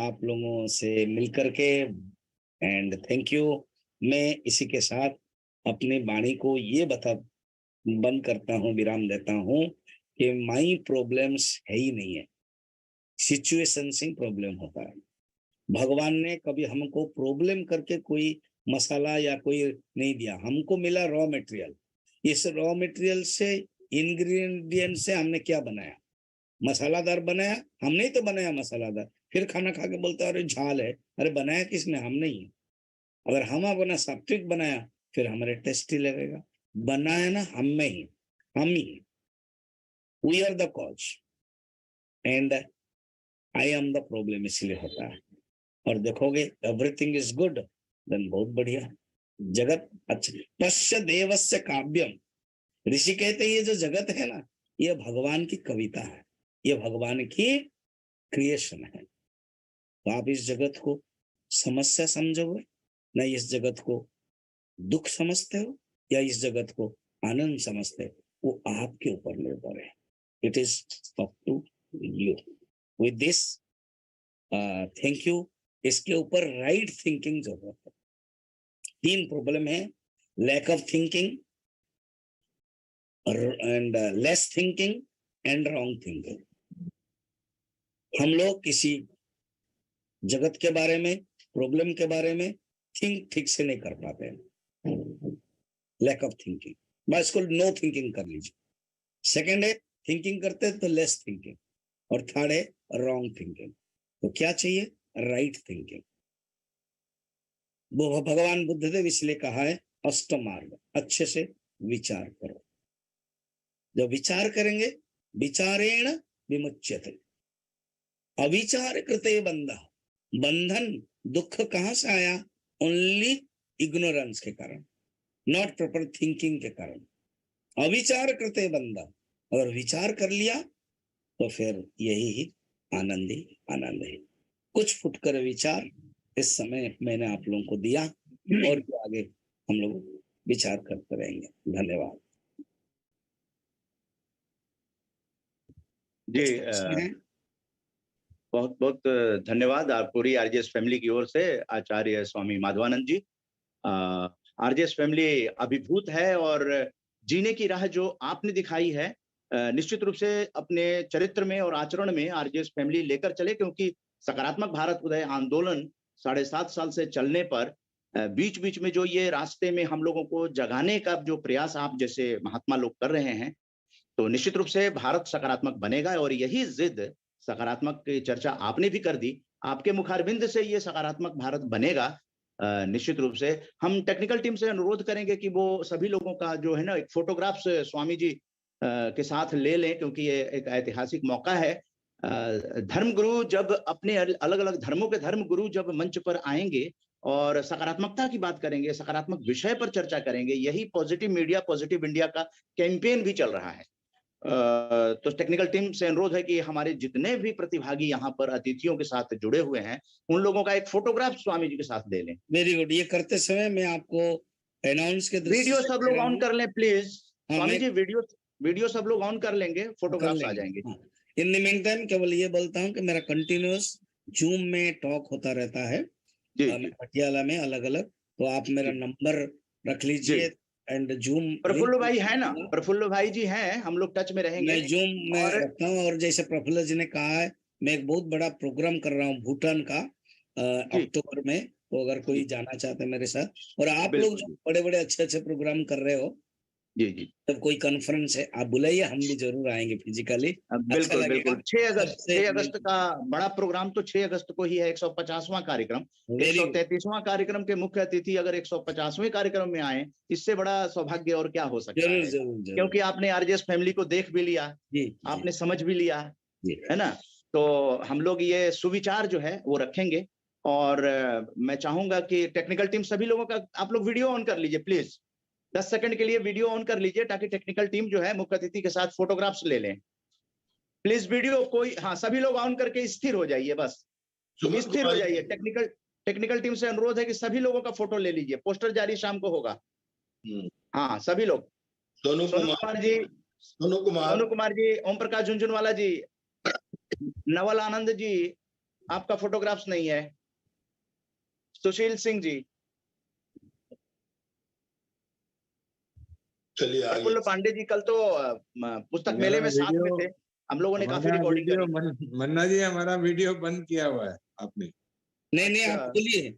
आप लोगों से मिलकर के, एंड थैंक यू। मैं इसी के साथ अपनी वाणी को ये बंद करता हूँ, विराम देता हूँ कि माई प्रॉब्लम्स है ही नहीं है, सिचुएशन से प्रॉब्लम होता है। भगवान ने कभी हमको प्रॉब्लम करके कोई मसाला या कोई नहीं दिया, हमको मिला रॉ मटेरियल, इस रॉ मटेरियल से इंग्रेडिएंट से हमने क्या बनाया, मसालादार बनाया, हमने ही तो बनाया मसालादार, फिर खाना खा के बोलता है अरे झाल है, अरे बनाया किसने, हम नहीं। अगर हम अपना सात्विक बनाया फिर हमारे टेस्टी लगेगा, बनाया ना हम ही, we are the cause and I am the problem, इसलिए होता है। और देखोगे एवरीथिंग इज गुड, देन बहुत बढ़िया, जगत अच्छा। पश्य देवस्य काव्यम, ऋषि कहते हैं ये जो जगत है ना, ये भगवान की कविता है, ये भगवान की क्रिएशन है। तो आप इस जगत को समस्या समझोगे ना, इस जगत को दुख समझते हो या इस जगत को आनंद समझते हो, वो आपके ऊपर निर्भर है। It is up to you. With this thank you. इसके ऊपर राइट थिंकिंग जरूरत है। 3 प्रॉब्लम है, lack of thinking and less thinking and wrong thinking. हम लोग किसी जगत के बारे में, प्रॉब्लम के बारे में थिंक ठीक से नहीं कर पाते हैं, लैक ऑफ थिंकिंग, बस इसको नो थिंकिंग कर लीजिए। सेकंड है थिंकिंग करते हैं तो लेस थिंकिंग, और थर्ड है रॉन्ग थिंकिंग। तो क्या चाहिए, राइट थिंकिंग। वो भगवान बुद्धदेव इसलिए कहा है अष्टमार्ग, अच्छे से विचार करो। जब विचार करेंगे, विचारेण विमुच्यते, अविचार कृते बंधन, दुख कहां से आया, ओनली इग्नोरेंस के कारण, नॉट प्रॉपर थिंकिंग के कारण। अविचार कृते बंधन, अगर विचार कर लिया तो फिर यही आनंद ही आनंद है। कुछ फुटकर विचार इस समय मैंने आप लोगों को दिया, और भी आगे हम लोग विचार करते रहेंगे। धन्यवाद जी। बहुत बहुत धन्यवाद आप पूरी आरजेएस फैमिली की ओर से, आचार्य स्वामी माधवानंद जी। आरजेएस फैमिली अभिभूत है, और जीने की राह जो आपने दिखाई है, निश्चित रूप से अपने चरित्र में और आचरण में आरजेएस फैमिली लेकर चले, क्योंकि सकारात्मक भारत उदय आंदोलन 7.5 साल से चलने पर बीच बीच में जो ये रास्ते में हम लोगों को जगाने का जो प्रयास आप जैसे महात्मा लोग कर रहे हैं, तो निश्चित रूप से भारत सकारात्मक बनेगा। और यही जिद सकारात्मक की चर्चा आपने भी कर दी, आपके मुखारबिंद से ये सकारात्मक भारत बनेगा। निश्चित रूप से हम टेक्निकल टीम से अनुरोध करेंगे कि वो सभी लोगों का जो है ना एक फोटोग्राफ्स स्वामी जी के साथ ले लें, क्योंकि ये एक ऐतिहासिक मौका है। धर्मगुरु जब अपने अलग अलग धर्मों के धर्म गुरु जब मंच पर आएंगे और सकारात्मकता की बात करेंगे, सकारात्मक विषय पर चर्चा करेंगे, यही पॉजिटिव मीडिया पॉजिटिव इंडिया का कैंपेन भी चल रहा है। तो टेक्निकल टीम से अनुरोध है कि हमारे जितने भी प्रतिभागी यहाँ पर अतिथियों के साथ जुड़े हुए हैं, उन लोगों का एक फोटोग्राफ स्वामी जी के साथ ले लें। Very good. ये करते समय मैं आपको अनाउंस के वीडियो सब लोग ऑन कर लें प्लीज। हाँ, स्वामी जी वीडियो सब लोग ऑन कर लेंगे, फोटोग्राफ्स आ जाएंगे। इन द मीन टाइम केवल ये बोलता हूँ कि मेरा कंटिन्यूअस जूम में टॉक होता रहता है पटियाला में अलग अलग, तो आप मेरा नंबर रख लीजिए एंड जूम। प्रफुल्ल भाई है ना, प्रफुल्ल भाई जी हैं, हम लोग टच में रहेंगे। मैं जूम में रखता हूँ, और जैसे प्रफुल्ल जी ने कहा है, मैं एक बहुत बड़ा प्रोग्राम कर रहा हूँ भूटान का अक्टूबर में, तो अगर कोई जाना चाहते हैं मेरे साथ, और आप लोग जो बड़े बड़े अच्छे अच्छे प्रोग्राम कर रहे हो, जी जी, जब कोई कॉन्फ्रेंस है आप बुलाइए, हम भी जरूर आएंगे फिजिकली। बिल्कुल बिल्कुल। 6 अगस्त का बड़ा प्रोग्राम तो 6 अगस्त को ही है, 150वां कार्यक्रम। 133वां कार्यक्रम के मुख्य अतिथि अगर 150वें कार्यक्रम में आए, इससे बड़ा सौभाग्य और क्या हो सकता है। क्योंकि आपने आरजेएस फैमिली को देख भी लिया, आपने समझ भी लिया, है ना। तो हम लोग ये सुविचार जो है वो रखेंगे, और मैं चाहूंगा कि टेक्निकल टीम सभी लोगों का आप लोग वीडियो ऑन कर लीजिए प्लीज। 10 सेकंड के लिए वीडियो ऑन कर लीजिए, ताकि टेक्निकल टीम जो है मुख्य अतिथि के साथ फोटोग्राफ्स ले लें प्लीज। वीडियो कोई, हाँ, सभी लोग ऑन करके स्थिर हो जाइए, बस स्थिर हो जाइए। टेक्निकल टीम से अनुरोध है कि सभी लोगों का फोटो ले लीजिए, पोस्टर जारी शाम को होगा। हाँ, सभी लोग। सोनू कुमार जी, ओम प्रकाश झुंझुनवाला जी, नवल आनंद जी, आपका फोटोग्राफ्स नहीं है। सुशील सिंह जी, प्रफुल्ल पांडे जी, कल तो पुस्तक मेले में साथ में थे, हम लोगों ने काफी रिकॉर्डिंग करी। मन्ना जी, हमारा वीडियो बंद किया हुआ है आपने। नहीं, आप खोलिए।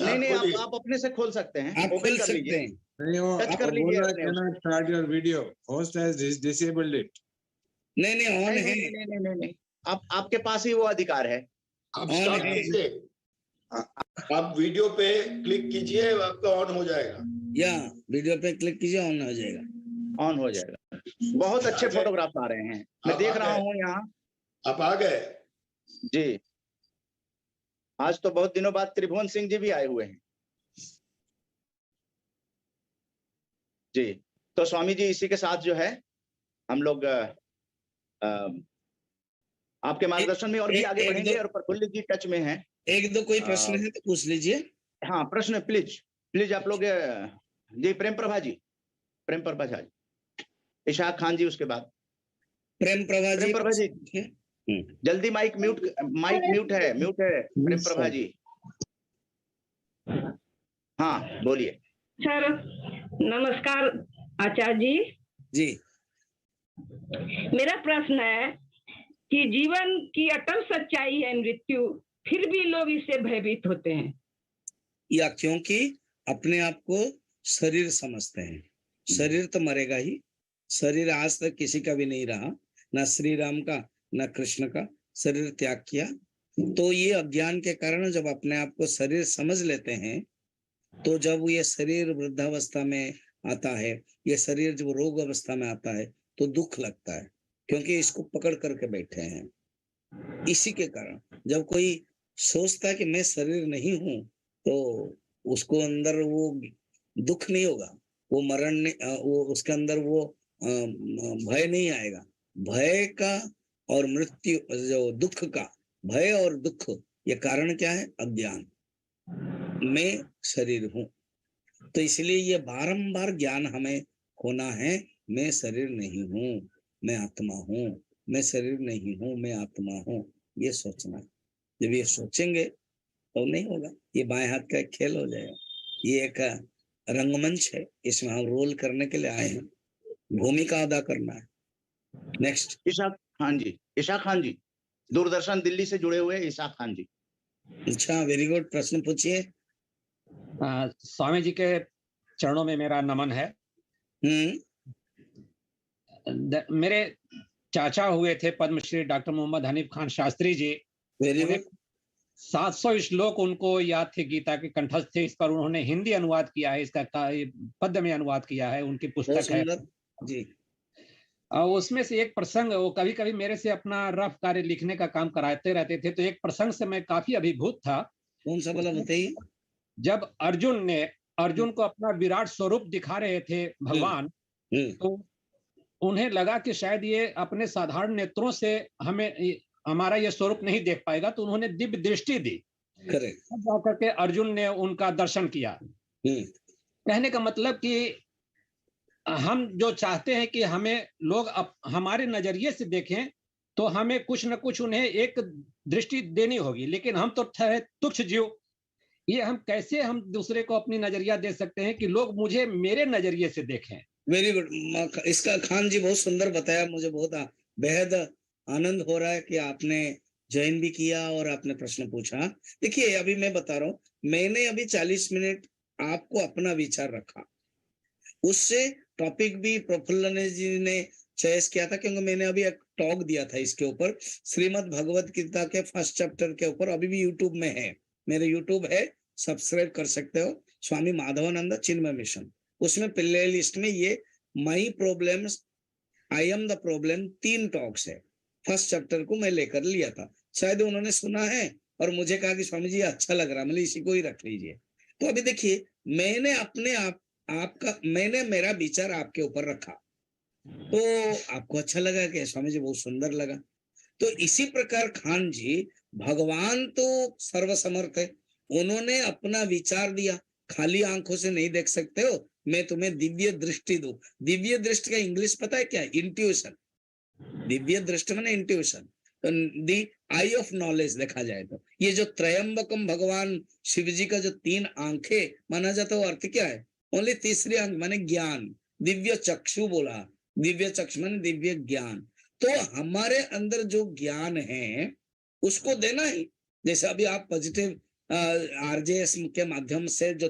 नहीं, आप अपने से खोल सकते हैं, आप खोल सकते हैं। टच कर लीजिए। Start your video, host has disabled it. नहीं, ऑन है। नहीं, आपके पास ही वो अधिकार है। आप वीडियो पे क्लिक कीजिए, आपका ऑन हो जाएगा। या वीडियो पे क्लिक कीजिए, ऑन हो जाएगा। ऑन हो जाएगा। बहुत अच्छे फोटोग्राफ आ रहे हैं, मैं देख रहा हूँ यहाँ। आप आ गए जी। आज तो बहुत दिनों बाद त्रिभुवन सिंह जी भी आए हुए हैं जी। तो स्वामी जी, इसी के साथ जो है हम लोग आपके मार्गदर्शन में और भी आगे बढ़ेंगे, और प्रफुल्ल जी टच में हैं। एक दो कोई प्रश्न है तो पूछ लीजिए। हाँ, प्रश्न प्लीज आप लोग। जी, प्रेम प्रभा जी, इशाक खान जी, उसके बाद प्रेम प्रभा जी। जल्दी माइक म्यूट है प्रेम प्रभा जी। हाँ, बोलिए। सर नमस्कार आचार्य जी। मेरा प्रश्न है कि जीवन की अटल सच्चाई है मृत्यु, फिर भी लोग इससे भयभीत होते हैं। या क्योंकि अपने आप को शरीर समझते हैं। शरीर तो मरेगा ही। शरीर आज तक किसी का भी नहीं रहा, ना श्री राम का ना कृष्ण का। शरीर त्याग किया। तो ये अज्ञान के कारण जब अपने आप को शरीर समझ लेते हैं, तो जब ये शरीर वृद्धावस्था में आता है, ये शरीर जब रोग अवस्था में आता है, तो दुख लगता है, क्योंकि इसको पकड़ करके बैठे हैं। इसी के कारण जब कोई सोचता है कि मैं शरीर नहीं हूं, तो उसको अंदर वो दुख नहीं होगा, वो मरण वो उसके अंदर वो भय नहीं आएगा। भय का और मृत्यु, जो दुख का भय और दुख, ये कारण क्या है? अज्ञान। मैं शरीर हूं, तो इसलिए ये बारंबार ज्ञान हमें होना है। मैं शरीर नहीं हूं, मैं आत्मा हूं। मैं शरीर नहीं हूं, मैं आत्मा हूं। ये सोचना। जब ये सोचेंगे तो नहीं होगा। ये बाएं हाथ का एक खेल हो जाएगा। ये एक रंगमंच है, इसमें हम रोल करने के लिए आए हैं, भूमिका अदा करना है। नेक्स्ट। इशाक खान जी, दूरदर्शन दिल्ली से जुड़े हुए इशाक खान जी। अच्छा, वेरी गुड। प्रश्न पूछिए। स्वामी जी के चरणों में मेरा नमन है। मेरे चाचा हुए थे पद्मश्री डॉक्टर मोहम्मद हनीफ खान शास्त्री जी। वेरी उन्हें गुड। 700 श्लोक उनको याद थे, गीता के कंठस्थ थे। इस पर उन्होंने हिंदी अनुवाद किया है, इसका पद्य में अनुवाद किया है, उनकी बहुत पुस्तक है सुंदर जी। उसमें से एक प्रसंग, वो कभी कभी मेरे से अपना रफ कार्य लिखने का काम कराते रहते थे, तो एक प्रसंग से मैं काफी अभिभूत था। कौन सा वाला बताइए? जब अर्जुन को अपना विराट स्वरूप दिखा रहे थे भगवान, तो उन्हें लगा कि शायद ये अपने साधारण नेत्रों से हमारा ये स्वरूप नहीं देख पाएगा, तो उन्होंने दिव्य दृष्टि दी। करेक्ट। जाकर के अर्जुन ने उनका दर्शन किया। कहने का मतलब कि हम जो चाहते हैं कि हमें लोग हमारे नजरिए से देखें, तो हमें कुछ न कुछ उन्हें एक दृष्टि देनी होगी, लेकिन हम तो ठहरे तुच्छ जीव। ये हम दूसरे को अपनी नजरिया दे सकते हैं कि लोग मुझे मेरे नजरिए से देखें। Very good. इसका खान जी बहुत सुंदर बताया। मुझे बहुत बेहद आनंद हो रहा है कि आपने ज्वाइन भी किया और आपने प्रश्न पूछा। देखिए, अभी मैं बता रहा हूँ, मैंने अभी 40 मिनट आपको अपना विचार रखा, उससे टॉपिक भी प्रफुल्ल जी ने चॉइस किया था, क्योंकि मैंने अभी एक टॉक दिया था इसके ऊपर, श्रीमद् भगवत गीता के फर्स्ट चैप्टर के ऊपर। अभी भी यूट्यूब में है, मेरे यूट्यूब है, सब्सक्राइब कर सकते हो, स्वामी माधवानंद चिन्मय मिशन। उसमें प्ले लिस्ट में ये my problems, I am the problem, 3 talks है। फर्स्ट चैप्टर को मैं लेकर लिया था, शायद उन्होंने सुना है और मुझे कहा कि स्वामी जी अच्छा लग रहा, मतलब इसी को ही रख लीजिए। तो अभी देखिए, मैंने अपने मैंने मेरा विचार आपके ऊपर रखा, तो आपको अच्छा लगा कि स्वामी जी बहुत सुंदर लगा। तो इसी प्रकार खान जी, भगवान तो सर्वसमर्थ है, उन्होंने अपना विचार दिया। खाली आंखों से नहीं देख सकते हो, मैं तुम्हें दिव्य दृष्टि दूं। दिव्य दृष्टि का इंग्लिश पता है क्या? इंट्यूशन। दिव्य दृष्टि माने इंट्यूशन, तो दी आई ऑफ नॉलेज देखा जाए तो। ये जो त्रयंबकम भगवान शिव जी का जो 3 आंखें माना जाता है, वो अर्थ क्या है? ओनली तीसरी आंख माने ज्ञान। दिव्य चक्षु बोला, दिव्य चक्षु माने दिव्य ज्ञान। तो हमारे अंदर जो ज्ञान है उसको देना ही। जैसे अभी आप पॉजिटिव आरजेएस के माध्यम से जो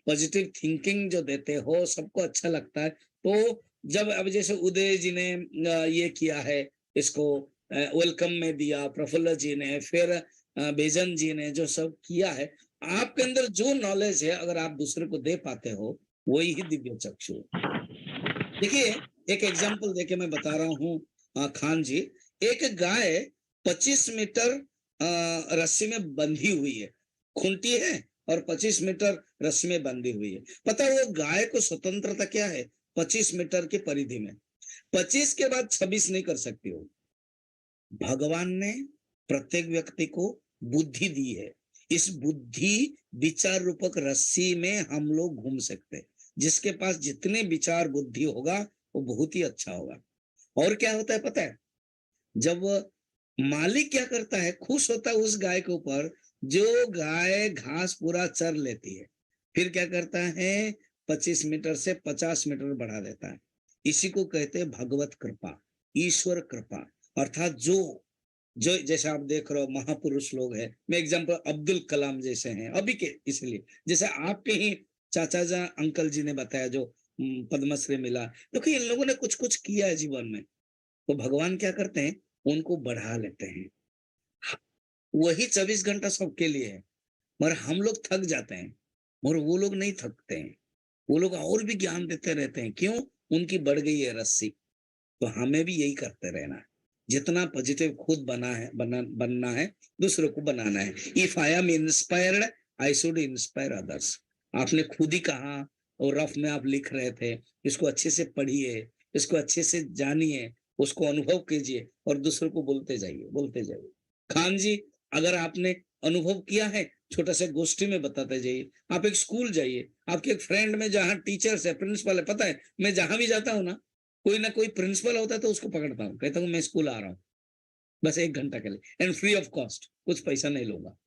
पॉजिटिव थिंकिंग जो देते हो, सबको अच्छा लगता है। तो जब अब जैसे उदय जी ने ये किया है, इसको वेलकम में दिया, प्रफुल्ल जी ने, फिर बेजन जी ने जो सब किया है, आपके अंदर जो नॉलेज है अगर आप दूसरे को दे पाते हो, वही ही दिव्य चक्षु। देखिए, एक एग्जांपल देके मैं बता रहा हूँ खान जी। एक गाय 25 मीटर रस्सी में बंधी हुई है, खूंटी है और 25 मीटर रस्सी में बंधी हुई है। पता है वो गाय को स्वतंत्रता क्या है? 25 मीटर की परिधि में, 25 के बाद 26 नहीं कर सकती हो। भगवान ने प्रत्येक व्यक्ति को बुद्धि दी है, इस बुद्धि विचार रूपक रस्सी में हम लोग घूम सकते हैं। जिसके पास जितने विचार बुद्धि होगा वो बहुत ही अच्छा होगा। और क्या होता है पता है? जब मालिक क्या करता है, खुश होता है उस गाय के ऊपर जो गाय घास पूरा चर लेती है, फिर क्या करता है 25 मीटर से 50 मीटर बढ़ा देता है। इसी को कहते हैं भगवत कृपा, ईश्वर कृपा। अर्थात जो जैसे आप देख रहे हो महापुरुष लोग हैं, मैं एग्जांपल अब्दुल कलाम जैसे हैं अभी के, इसलिए जैसे आपके ही चाचा जा अंकल जी ने बताया जो पद्मश्री मिला, क्योंकि इन लोगों ने कुछ कुछ किया है जीवन में, तो भगवान क्या करते हैं उनको बढ़ा लेते हैं। वही 24 घंटा सबके लिए है, मगर हम लोग थक जाते हैं, मगर वो लोग नहीं थकते हैं, वो लोग और भी ज्ञान देते रहते हैं। क्यों? उनकी बढ़ गई है रस्सी। तो हमें भी यही करते रहना है, जितना पॉजिटिव खुद बनना है, दूसरों को बनाना है। If I am inspired I should inspire others. आपने खुद ही कहा और रफ में आप लिख रहे थे, इसको अच्छे से पढ़िए, इसको अच्छे से जानिए, उसको अनुभव कीजिए और दूसरों को बोलते जाइए। खान जी, अगर आपने अनुभव किया है, छोटा सा गोष्ठी में बताते जाइए। आप एक स्कूल जाइए, आपके एक फ्रेंड में जहाँ टीचर्स है, प्रिंसिपल है, पता है मैं जहां भी जाता हूँ ना, कोई ना कोई प्रिंसिपल होता है तो उसको पकड़ता हूँ, कहता हूँ मैं स्कूल आ रहा हूँ बस 1 घंटा के लिए, एंड फ्री ऑफ कॉस्ट, कुछ पैसा नहीं लूंगा।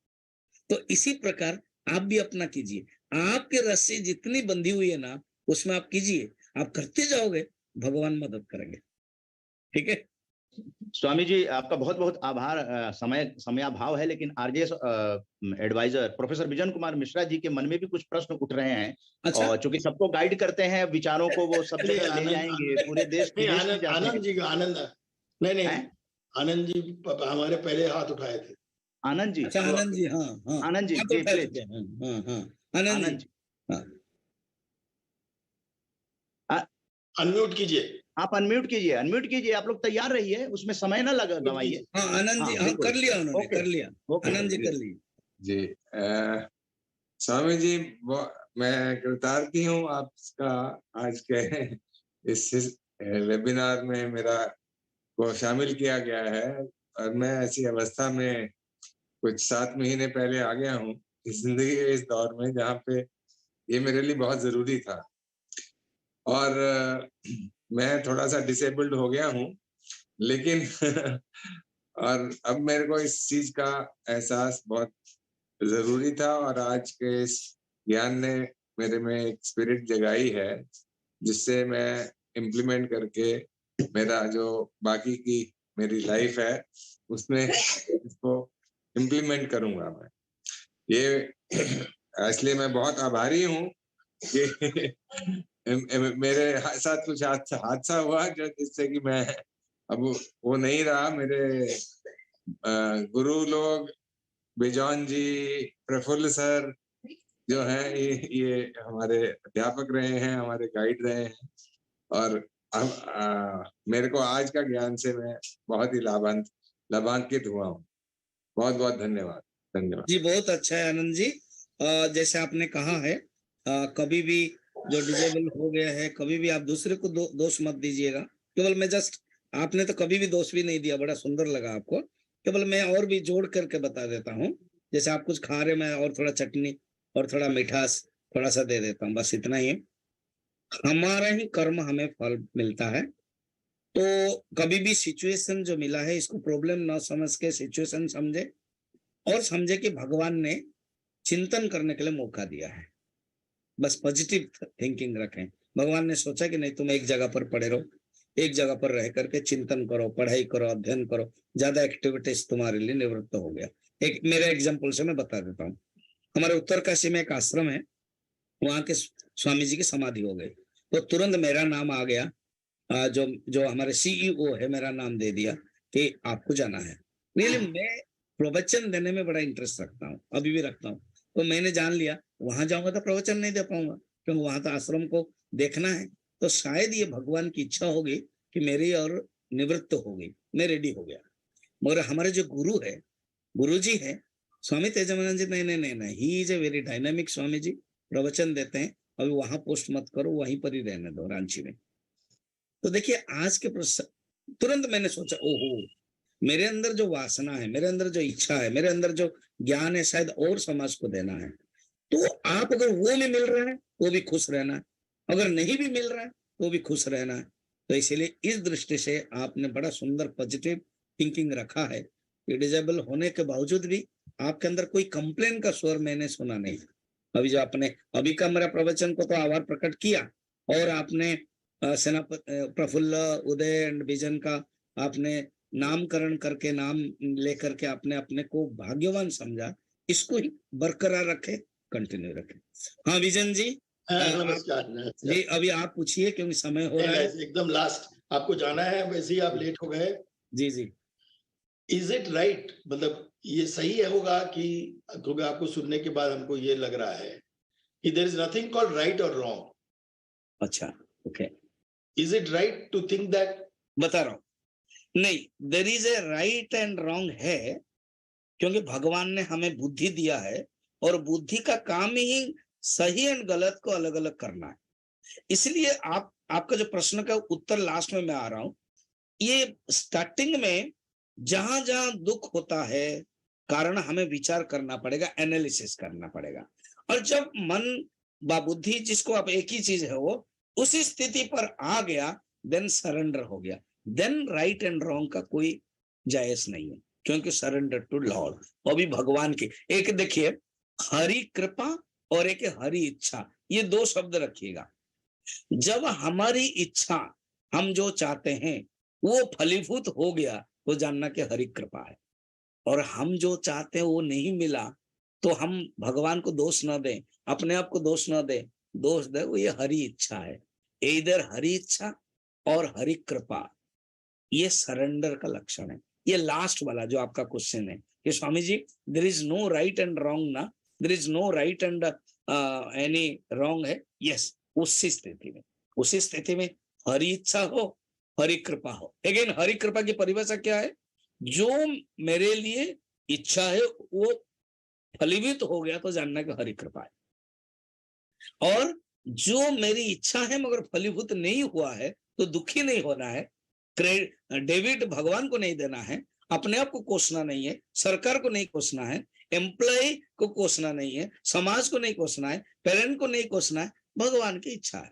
तो इसी प्रकार आप भी अपना कीजिए। आपके रस्सी जितनी बंधी हुई है ना, उसमें आप कीजिए, आप करते जाओगे, भगवान मदद करेंगे। ठीक है स्वामी जी, आपका बहुत बहुत आभार। समयाभाव है, लेकिन RJS advisor professor Vijan Kumar Mishra ji के मन में भी कुछ प्रश्न उठ रहे हैं। अच्छा। और चूंकि सबको गाइड करते हैं विचारों को, वो सब जगह ले जाएंगे, पूरे देश विदेश में जाते हैं। आनंद जी का आनंद नहीं नहीं, हैं? आनंद जी हमारे पहले हाथ उठाए थे। आनंद जी, अच्छा आनंद जी, हाँ हाँ आनंद जी, हाथ जी उठा प्लीज, चुके हैं, हाँ हाँ आनंद आनंद जी, जी, हाँ अनम्यूट कीजिए। आप अनम्यूट कीजिए, आप लोग तैयार रहिए, उसमें समय ना लगा गवाइए। हाँ आनंद जी, हाँ हाँ बिल्कुल, कर लिया उन्होंने, ओके कर लिया, ओके। आनंद जी कर लिए। जी स्वामी जी, मैं कृतार्थी हूँ आपका आज के इस वेबिनार में मेरा को शामिल किया गया है, और मैं ऐसी अवस्था में कुछ 7 महीने पहले आ गया हूँ इस जिंदगी के इस दौर में, जहाँ पे ये मेरे लिए बहुत जरूरी था। और मैं थोड़ा सा डिसेबल्ड हो गया हूँ, लेकिन और अब मेरे को इस चीज का एहसास बहुत जरूरी था, और आज के इस ज्ञान ने मेरे में एक स्पिरिट जगाई है, जिससे मैं इम्प्लीमेंट करके मेरा जो बाकी की मेरी लाइफ है उसमें इसको इम्प्लीमेंट करूंगा मैं। ये इसलिए मैं बहुत आभारी हूँ कि मेरे साथ कुछ हादसा हुआ जो जिससे कि मैं अब वो नहीं रहा। मेरे गुरु लोग बिजॉन जी, प्रफुल्ल सर जो हैं, ये हमारे अध्यापक रहे हैं, हमारे गाइड रहे हैं, और अब मेरे को आज का ज्ञान से मैं बहुत ही लाभान्वित हुआ हूँ। बहुत बहुत धन्यवाद। धन्यवाद जी, बहुत अच्छा है आनंद जी। जैसे आपने कहा है, कभी भी जो डिजेबल हो गया है, कभी भी आप दूसरे को दोष मत दीजिएगा। केवल मैं जस्ट, आपने तो कभी भी दोष भी नहीं दिया, बड़ा सुंदर लगा आपको। केवल मैं और भी जोड़ करके बता देता हूँ। जैसे आप कुछ खा रहे, मैं और थोड़ा चटनी और थोड़ा मिठास थोड़ा सा दे देता हूँ, बस इतना ही। हमारा ही कर्म हमें फल मिलता है। तो कभी भी सिचुएशन जो मिला है, इसको प्रॉब्लम ना समझ के सिचुएशन समझे, और समझे कि भगवान ने चिंतन करने के लिए मौका दिया है। बस पॉजिटिव थिंकिंग रखें। भगवान ने सोचा कि नहीं, तुम एक जगह पर पड़े रहो, एक जगह पर रह करके चिंतन करो, पढ़ाई करो, अध्ययन करो, ज्यादा एक्टिविटीज तुम्हारे लिए निवृत्त हो गया। एक मेरे एग्जाम्पल से मैं बता देता हूँ। हमारे उत्तरकाशी में एक आश्रम है, वहां के स्वामी जी की समाधि हो गई, तो तुरंत मेरा नाम आ गया। जो जो हमारे सीईओ है, मेरा नाम दे दिया कि आपको जाना है। रियली मैं प्रवचन देने में बड़ा इंटरेस्ट रखता हूँ, अभी भी रखता हूँ। तो मैंने जान लिया वहां जाऊंगा तो प्रवचन नहीं दे पाऊंगा, क्योंकि वहां तो आश्रम को देखना है। तो शायद ये भगवान की इच्छा होगी कि मेरी और निवृत्त हो गई, मैं रेडी हो गया। मगर हमारे जो गुरु है, गुरु जी है स्वामी तेजानंद जी, नहीं नहीं नहीं नहीं, he is a very dynamic Swami ji, प्रवचन देते हैं, अभी वहां पोस्ट मत करो, वहीं पर ही रहने दो, रांची में। तो देखिए आज के तुरंत मैंने सोचा, ओहो, मेरे अंदर जो वासना है, मेरे अंदर जो इच्छा है, मेरे अंदर जो ज्ञान है, शायद और समाज को देना है। तो आप अगर वो में मिल रहा है वो भी खुश रहना है, अगर नहीं भी मिल रहा है वो भी खुश रहना है। तो इसीलिए इस दृष्टि से आपने बड़ा सुंदर पॉजिटिव थिंकिंग रखा है। डिजेबल होने के बावजूद भी आपके अंदर कोई कंप्लेन का स्वर मैंने सुना नहीं। अभी जो आपने अभी का मेरा प्रवचन को तो आभार प्रकट किया, और आपने सेनापति प्रफुल्ल, उदय एंड विजन का आपने नामकरण करके, नाम लेकर के आपने अपने को भाग्यवान समझा। इसको ही बरकरार रखे, कंटिन्यू रखे। हाँ विजन जी, नमस्कार जी अभी आप पूछिए, क्योंकि समय हो रहा है। एकदम लास्ट आपको जाना है, वैसे ही आप लेट हो गए। जी जी, इज इट राइट, मतलब ये सही है होगा कि, क्योंकि आपको सुनने के बाद हमको ये लग रहा है कि there is nothing called right और रॉन्ग। अच्छा okay, is it right to think that? बता रहा हूं, नहीं, there is a right and wrong है, क्योंकि भगवान ने हमें बुद्धि दिया है, और बुद्धि का काम ही सही एंड गलत को अलग अलग करना है। इसलिए आपका जो प्रश्न का उत्तर लास्ट में मैं आ रहा हूं। ये स्टार्टिंग में जहां जहां दुख होता है, कारण हमें विचार करना पड़ेगा, एनालिसिस करना पड़ेगा। और जब मन व बुद्धि, जिसको अब एक ही चीज है, वो उसी स्थिति पर आ गया, देन सरेंडर हो गया। देन राइट एंड रॉन्ग का कोई जायज नहीं है, क्योंकि सरेंडर टू लॉर्ड। अभी भगवान की एक देखिए, हरि कृपा और एक हरि इच्छा, ये दो शब्द रखिएगा। जब हमारी इच्छा, हम जो चाहते हैं वो फलीभूत हो गया, तो जानना कि हरि कृपा है। और हम जो चाहते हैं वो नहीं मिला, तो हम भगवान को दोष न दें, अपने आप को दोष न दें, दोष दे वो ये हरि इच्छा है। इधर हरि इच्छा और हरि कृपा, ये सरेंडर का लक्षण है। ये लास्ट वाला जो आपका क्वेश्चन है कि Swami ji there is no right and wrong ना, there is no right and any wrong है। यस, उसी स्थिति में हरि इच्छा हो, हरि कृपा हो। अगेन हरि कृपा की परिभाषा क्या है? जो मेरे लिए इच्छा है वो फलीभूत हो गया तो जानना कि हरि कृपा है, और जो मेरी इच्छा है मगर फलीभूत नहीं हुआ है तो दुखी नहीं होना है, डेबिट भगवान को नहीं देना है, अपने आप को कोसना नहीं है, सरकार को नहीं कोसना है, एम्प्लॉय को कोसना नहीं है, समाज को नहीं कोसना है, पेरेंट को नहीं कोसना है, भगवान की इच्छा है।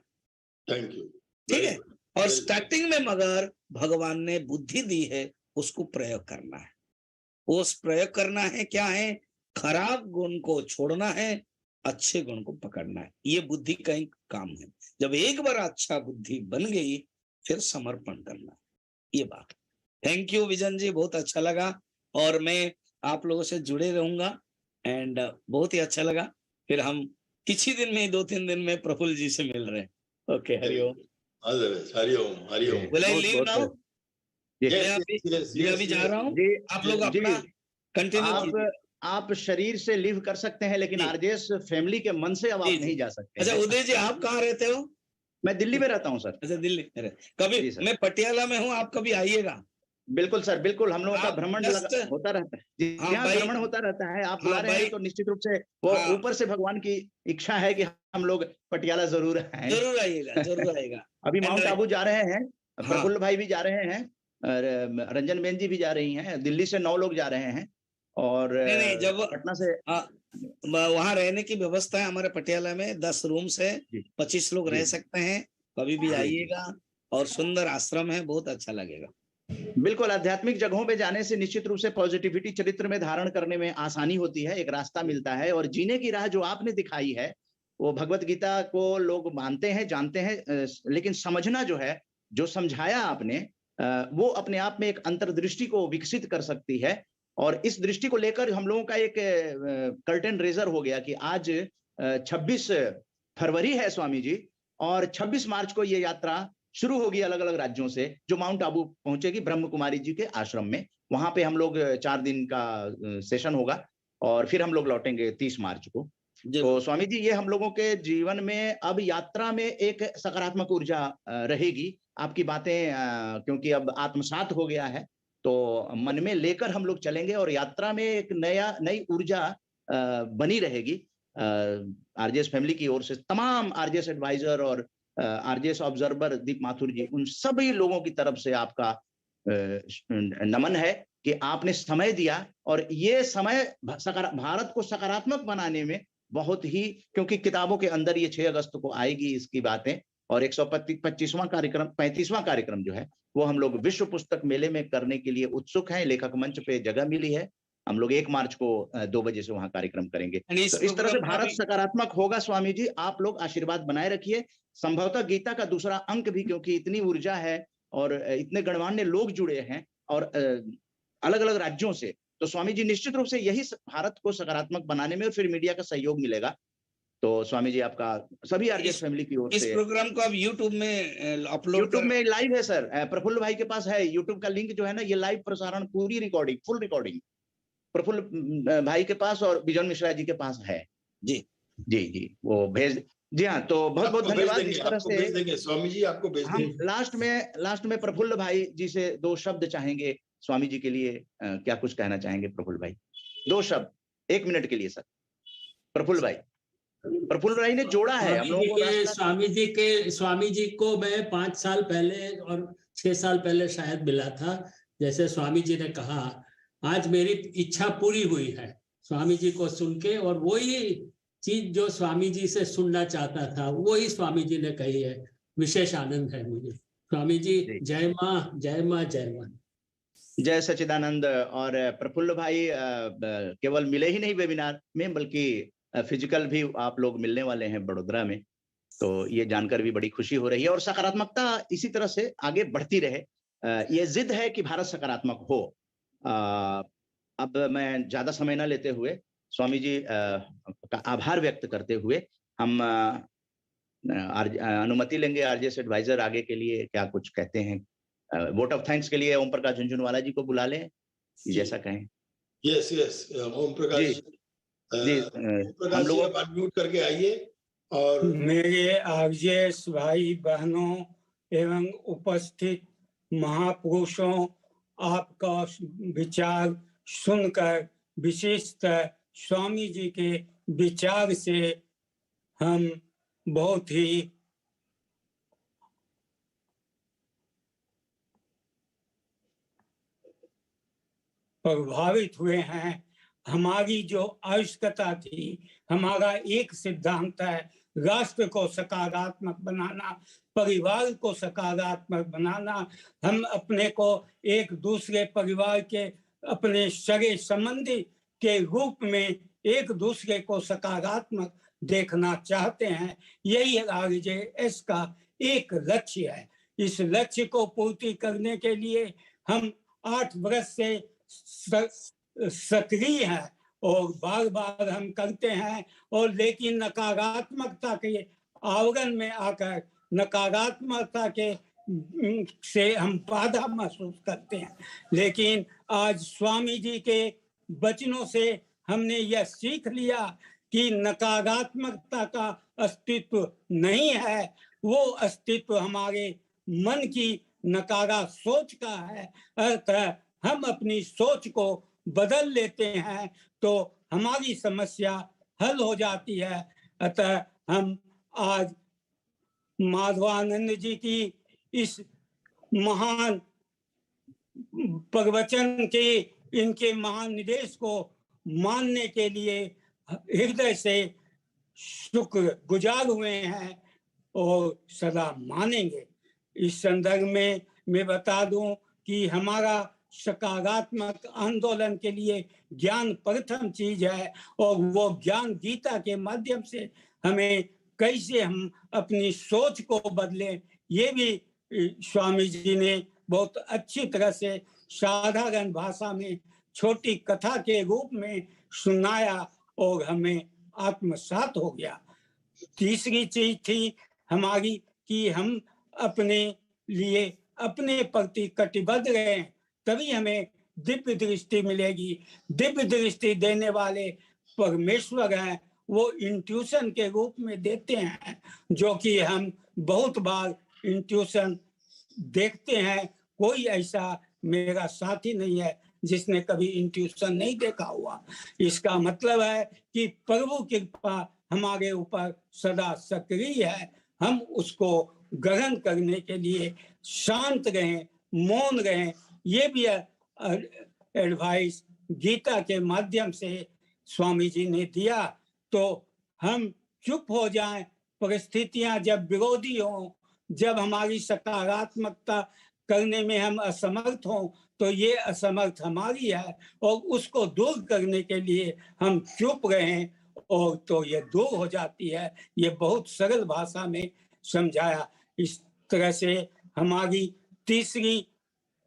Thank you. ठीक है। और स्टार्टिंग में मगर भगवान ने बुद्धि दी है, उसको प्रयोग करना है। उस प्रयोग करना है क्या है? खराब गुण को छोड़ना है, अच्छे गुण को पकड़ना है। ये बुद्धि का ही काम है। जब एक बार अच्छा बुद्धि बन गई फिर समर्पण करना है, ये बात। थैंक यू विजन जी, बहुत अच्छा लगा और मैं आप लोगों से जुड़े रहूंगा एंड बहुत ही अच्छा लगा। फिर हम कुछ ही दिन में, 2-3 दिन में प्रफुल्ल जी से मिल रहे हैं। Okay, Hariom. Hariom, Hariom. Will I leave now? मैं अभी जा रहा हूँ, आप लोग अपना कंटिन्यू कीजिए। आप शरीर से लिव कर सकते हैं, लेकिन आरजेएस फैमिली के मन से अब आप नहीं जा सकते। अच्छा उदय जी, आप कहाँ रहते हो? मैं दिल्ली में रहता हूँ सर। अच्छा, दिल्ली में। कभी मैं पटियाला में हूँ, आप कभी आइएगा। बिल्कुल सर, बिल्कुल। हम लोगों का भ्रमण होता रहता है। हाँ, भ्रमण होता रहता है। आप बुला रहे हैं तो निश्चित रूप से वो ऊपर से भगवान की इच्छा है कि हम लोग पटियाला जरूर आए। जरूर आइएगा, जरूर आइएगा। अभी माउंट आबू जा रहे हैं, प्रफुल्ल भाई भी जा रहे हैं, रंजन बेन जी भी जा रही हैं, दिल्ली से 9 लोग जा रहे हैं और नहीं, जब पटना से वहां रहने की व्यवस्था है हमारे पटियाला में, 10 रूम्स है, 25 लोग रह सकते हैं। कभी भी आइएगा और सुंदर आश्रम है, बहुत अच्छा लगेगा। बिल्कुल, आध्यात्मिक जगहों पे जाने से निश्चित रूप से पॉजिटिविटी चरित्र में धारण करने में आसानी होती है, एक रास्ता मिलता है और जीने की राह जो आपने दिखाई है वो भगवत गीता को लोग मानते हैं, जानते हैं, लेकिन समझना जो है, जो समझाया आपने, वो अपने आप में एक अंतर्दृष्टि को विकसित कर सकती है। और इस दृष्टि को लेकर हम लोगों का एक कर्टेन रेजर हो गया कि आज 26 फरवरी है स्वामी जी, और 26 मार्च को ये यात्रा शुरू होगी अलग अलग राज्यों से, जो माउंट आबू पहुंचेगी ब्रह्म कुमारी जी के आश्रम में। वहां पे हम लोग 4 दिन का सेशन होगा और फिर हम लोग लौटेंगे 30 मार्च को। तो स्वामी जी, ये हम लोगों के जीवन में अब यात्रा में एक सकारात्मक ऊर्जा रहेगी। आपकी बातें क्योंकि अब आत्मसात हो गया है तो मन में लेकर हम लोग चलेंगे और यात्रा में एक नई ऊर्जा बनी रहेगी। आरजेएस फैमिली की ओर से तमाम आरजेएस एडवाइजर और आरजेएस ऑब्जर्वर दीप माथुर जी, उन सभी लोगों की तरफ से आपका नमन है कि आपने समय दिया। और ये समय भारत को सकारात्मक बनाने में बहुत ही, क्योंकि किताबों के अंदर ये 6 अगस्त को आएगी इसकी बातें, और 125वां कार्यक्रम, 35वां कार्यक्रम जो है वो हम लोग विश्व पुस्तक मेले में करने के लिए उत्सुक हैं। लेखक मंच पे जगह मिली है, हम लोग 1 मार्च को 2 बजे से वहां कार्यक्रम करेंगे। तो इस तरह से भारत सकारात्मक होगा। स्वामी जी, आप लोग आशीर्वाद बनाए रखिए। संभवतः गीता का दूसरा अंक भी, क्योंकि इतनी ऊर्जा है और इतने गणमान्य लोग जुड़े हैं और अलग अलग राज्यों से, तो स्वामी जी निश्चित रूप से यही भारत को सकारात्मक बनाने में और फिर मीडिया का सहयोग मिलेगा। तो स्वामी जी, आपका सभी आरजेएस फैमिली की ओर से। इस प्रोग्राम को आप यूट्यूब में अपलोड, यूट्यूब में लाइव है सर। प्रफुल्ल भाई के पास है यूट्यूब का लिंक जो है ना, ये लाइव प्रसारण, पूरी रिकॉर्डिंग, फुल रिकॉर्डिंग प्रफुल्ल भाई के पास और बिजन मिश्रा जी के पास है। जी जी जी, वो भेज। जी हाँ, तो बहुत बहुत धन्यवाद। इस तरह से भेज देंगे स्वामी जी, आपको भेज देंगे। हम लास्ट में प्रफुल्ल भाई जी से 2 शब्द चाहेंगे स्वामी जी के लिए। क्या कुछ कहना चाहेंगे प्रफुल्ल भाई? 2 शब्द 1 मिनट के लिए सर। प्रफुल्ल भाई ने जोड़ा है हम लोगों को। स्वामी जी को मैं 5 साल पहले और 6 साल पहले शायद मिला था। जैसे स्वामी जी ने कहा, आज मेरी इच्छा पूरी हुई है स्वामी जी को सुन के, और वही चीज जो स्वामी जी से सुनना चाहता था वही स्वामी जी ने कही है। विशेष आनंद है मुझे। स्वामी जी, जय माँ, जय माँ, जय माँ, जय सच्चिदानंद। और प्रफुल्ल भाई केवल मिले ही नहीं वेबिनार में, बल्कि फिजिकल भी आप लोग मिलने वाले हैं बड़ोदरा में। तो ये जानकर भी बड़ी खुशी हो रही है और सकारात्मकता इसी तरह से आगे बढ़ती रहे। ये जिद है कि भारत सकारात्मक हो। अब मैं ज्यादा समय न लेते हुए स्वामी जी का आभार व्यक्त करते हुए हम अनुमति लेंगे आरजेएस एडवाइजर आगे के लिए क्या कुछ कहते हैं वोट ऑफ थैंक्स के लिए ओम प्रकाश झुनझुनवाला जी को बुला लें, जैसा कहें। यस यस, ओम प्रकाश जी, जी, प्रकाश जी आप अनम्यूट करके आइए। और मेरे आरजेएस भाई बहनों एवं उपस्थित महापुरुषों, आपका विचार सुनकर, विशेषतः स्वामी जी के विचार से हम बहुत ही प्रभावित हुए हैं। हमारी जो आवश्यकता थी, हमारा एक सिद्धांत है, राष्ट्र को सकारात्मक बनाना, परिवार को सकारात्मक बनाना। हम अपने को एक दूसरे परिवार के अपने सगे संबंधी के रूप में एक दूसरे को सकारात्मक देखना चाहते हैं। यही आरजेएस का एक लक्ष्य है। इस लक्ष्य को पूर्ति करने के लिए हम 8 वर्ष से सक्रिय हैं और बार बार हम करते हैं, और लेकिन नकारात्मकता के आवरण में आकर नकारात्मकता के से हम बाधा महसूस करते हैं। लेकिन आज स्वामी जी के वचनों से हमने यह सीख लिया कि नकारात्मकता का अस्तित्व नहीं है, वो अस्तित्व हमारे मन की नकारा सोच का है। अतः हम अपनी सोच को बदल लेते हैं तो हमारी समस्या हल हो जाती है। अतः हम आज माधवानंद जी की इस महान प्रवचन के, इनके महान निर्देश को मानने के लिए हृदय से शुक्र गुजार हुए हैं और सदा मानेंगे। इस संदर्भ में मैं बता दूं कि हमारा सकारात्मक आंदोलन के लिए ज्ञान प्रथम चीज है, और वो ज्ञान गीता के माध्यम से हमें कैसे हम अपनी सोच को बदलें, ये भी स्वामी जी ने बहुत अच्छी तरह से साधारण भाषा में छोटी कथा के रूप में सुनाया और हमें आत्मसात हो गया। तीसरी चीज थी हमारी कि हम अपने लिए अपने प्रति कटिबद्ध रहें, तभी हमें दिव्य दृष्टि मिलेगी। दिव्य दृष्टि देने वाले परमेश्वर हैं, वो इंट्यूशन के रूप में देते हैं, जो कि हम बहुत बार इंट्यूशन देखते हैं। कोई ऐसा मेरा साथी नहीं है जिसने कभी इंट्यूशन नहीं देखा हुआ। इसका मतलब है कि प्रभु की कृपा हमारे ऊपर सदा सक्रिय है। हम उसको ग्रहण करने के लिए शांत रहें, मौन रहें। ये भी एडवाइस गीता के माध्यम से स्वामी जी ने दिया। तो हम चुप हो जाएं, परिस्थितियां जब विरोधी हों, जब हमारी सकारात्मकता करने में हम असमर्थ हों, तो ये असमर्थ हमारी है और उसको दूर करने के लिए हम चुप रहें और तो ये दूर हो जाती है। ये बहुत सरल भाषा में समझाया। इस तरह से हमारी तीसरी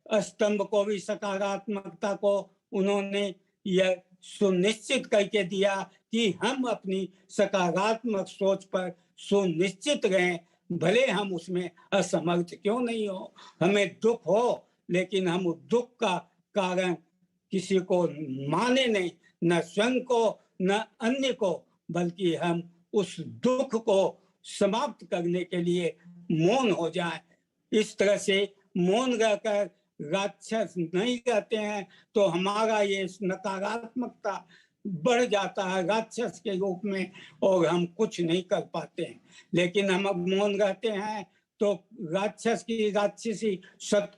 स्तंभ को भी, सकारात्मकता को, उन्होंने यह सुनिश्चित करके दिया कि हम अपनी सकारात्मक सोच पर सुनिश्चित रहें, भले हम उसमें असमर्थ क्यों नहीं हो। हमें दुख हो, लेकिन हम दुख का कारण किसी को माने नहीं, न स्वयं को न अन्य को, बल्कि हम उस दुख को समाप्त करने के लिए मौन हो जाए। इस तरह से मौन रहकर राक्षस नहीं कहते हैं तो हमारा ये नकारात्मकता बढ़ जाता है राक्षस के रूप में और हम कुछ नहीं कर पाते हैं। लेकिन हम अब मौन रहते हैं तो राक्षस की राक्षसी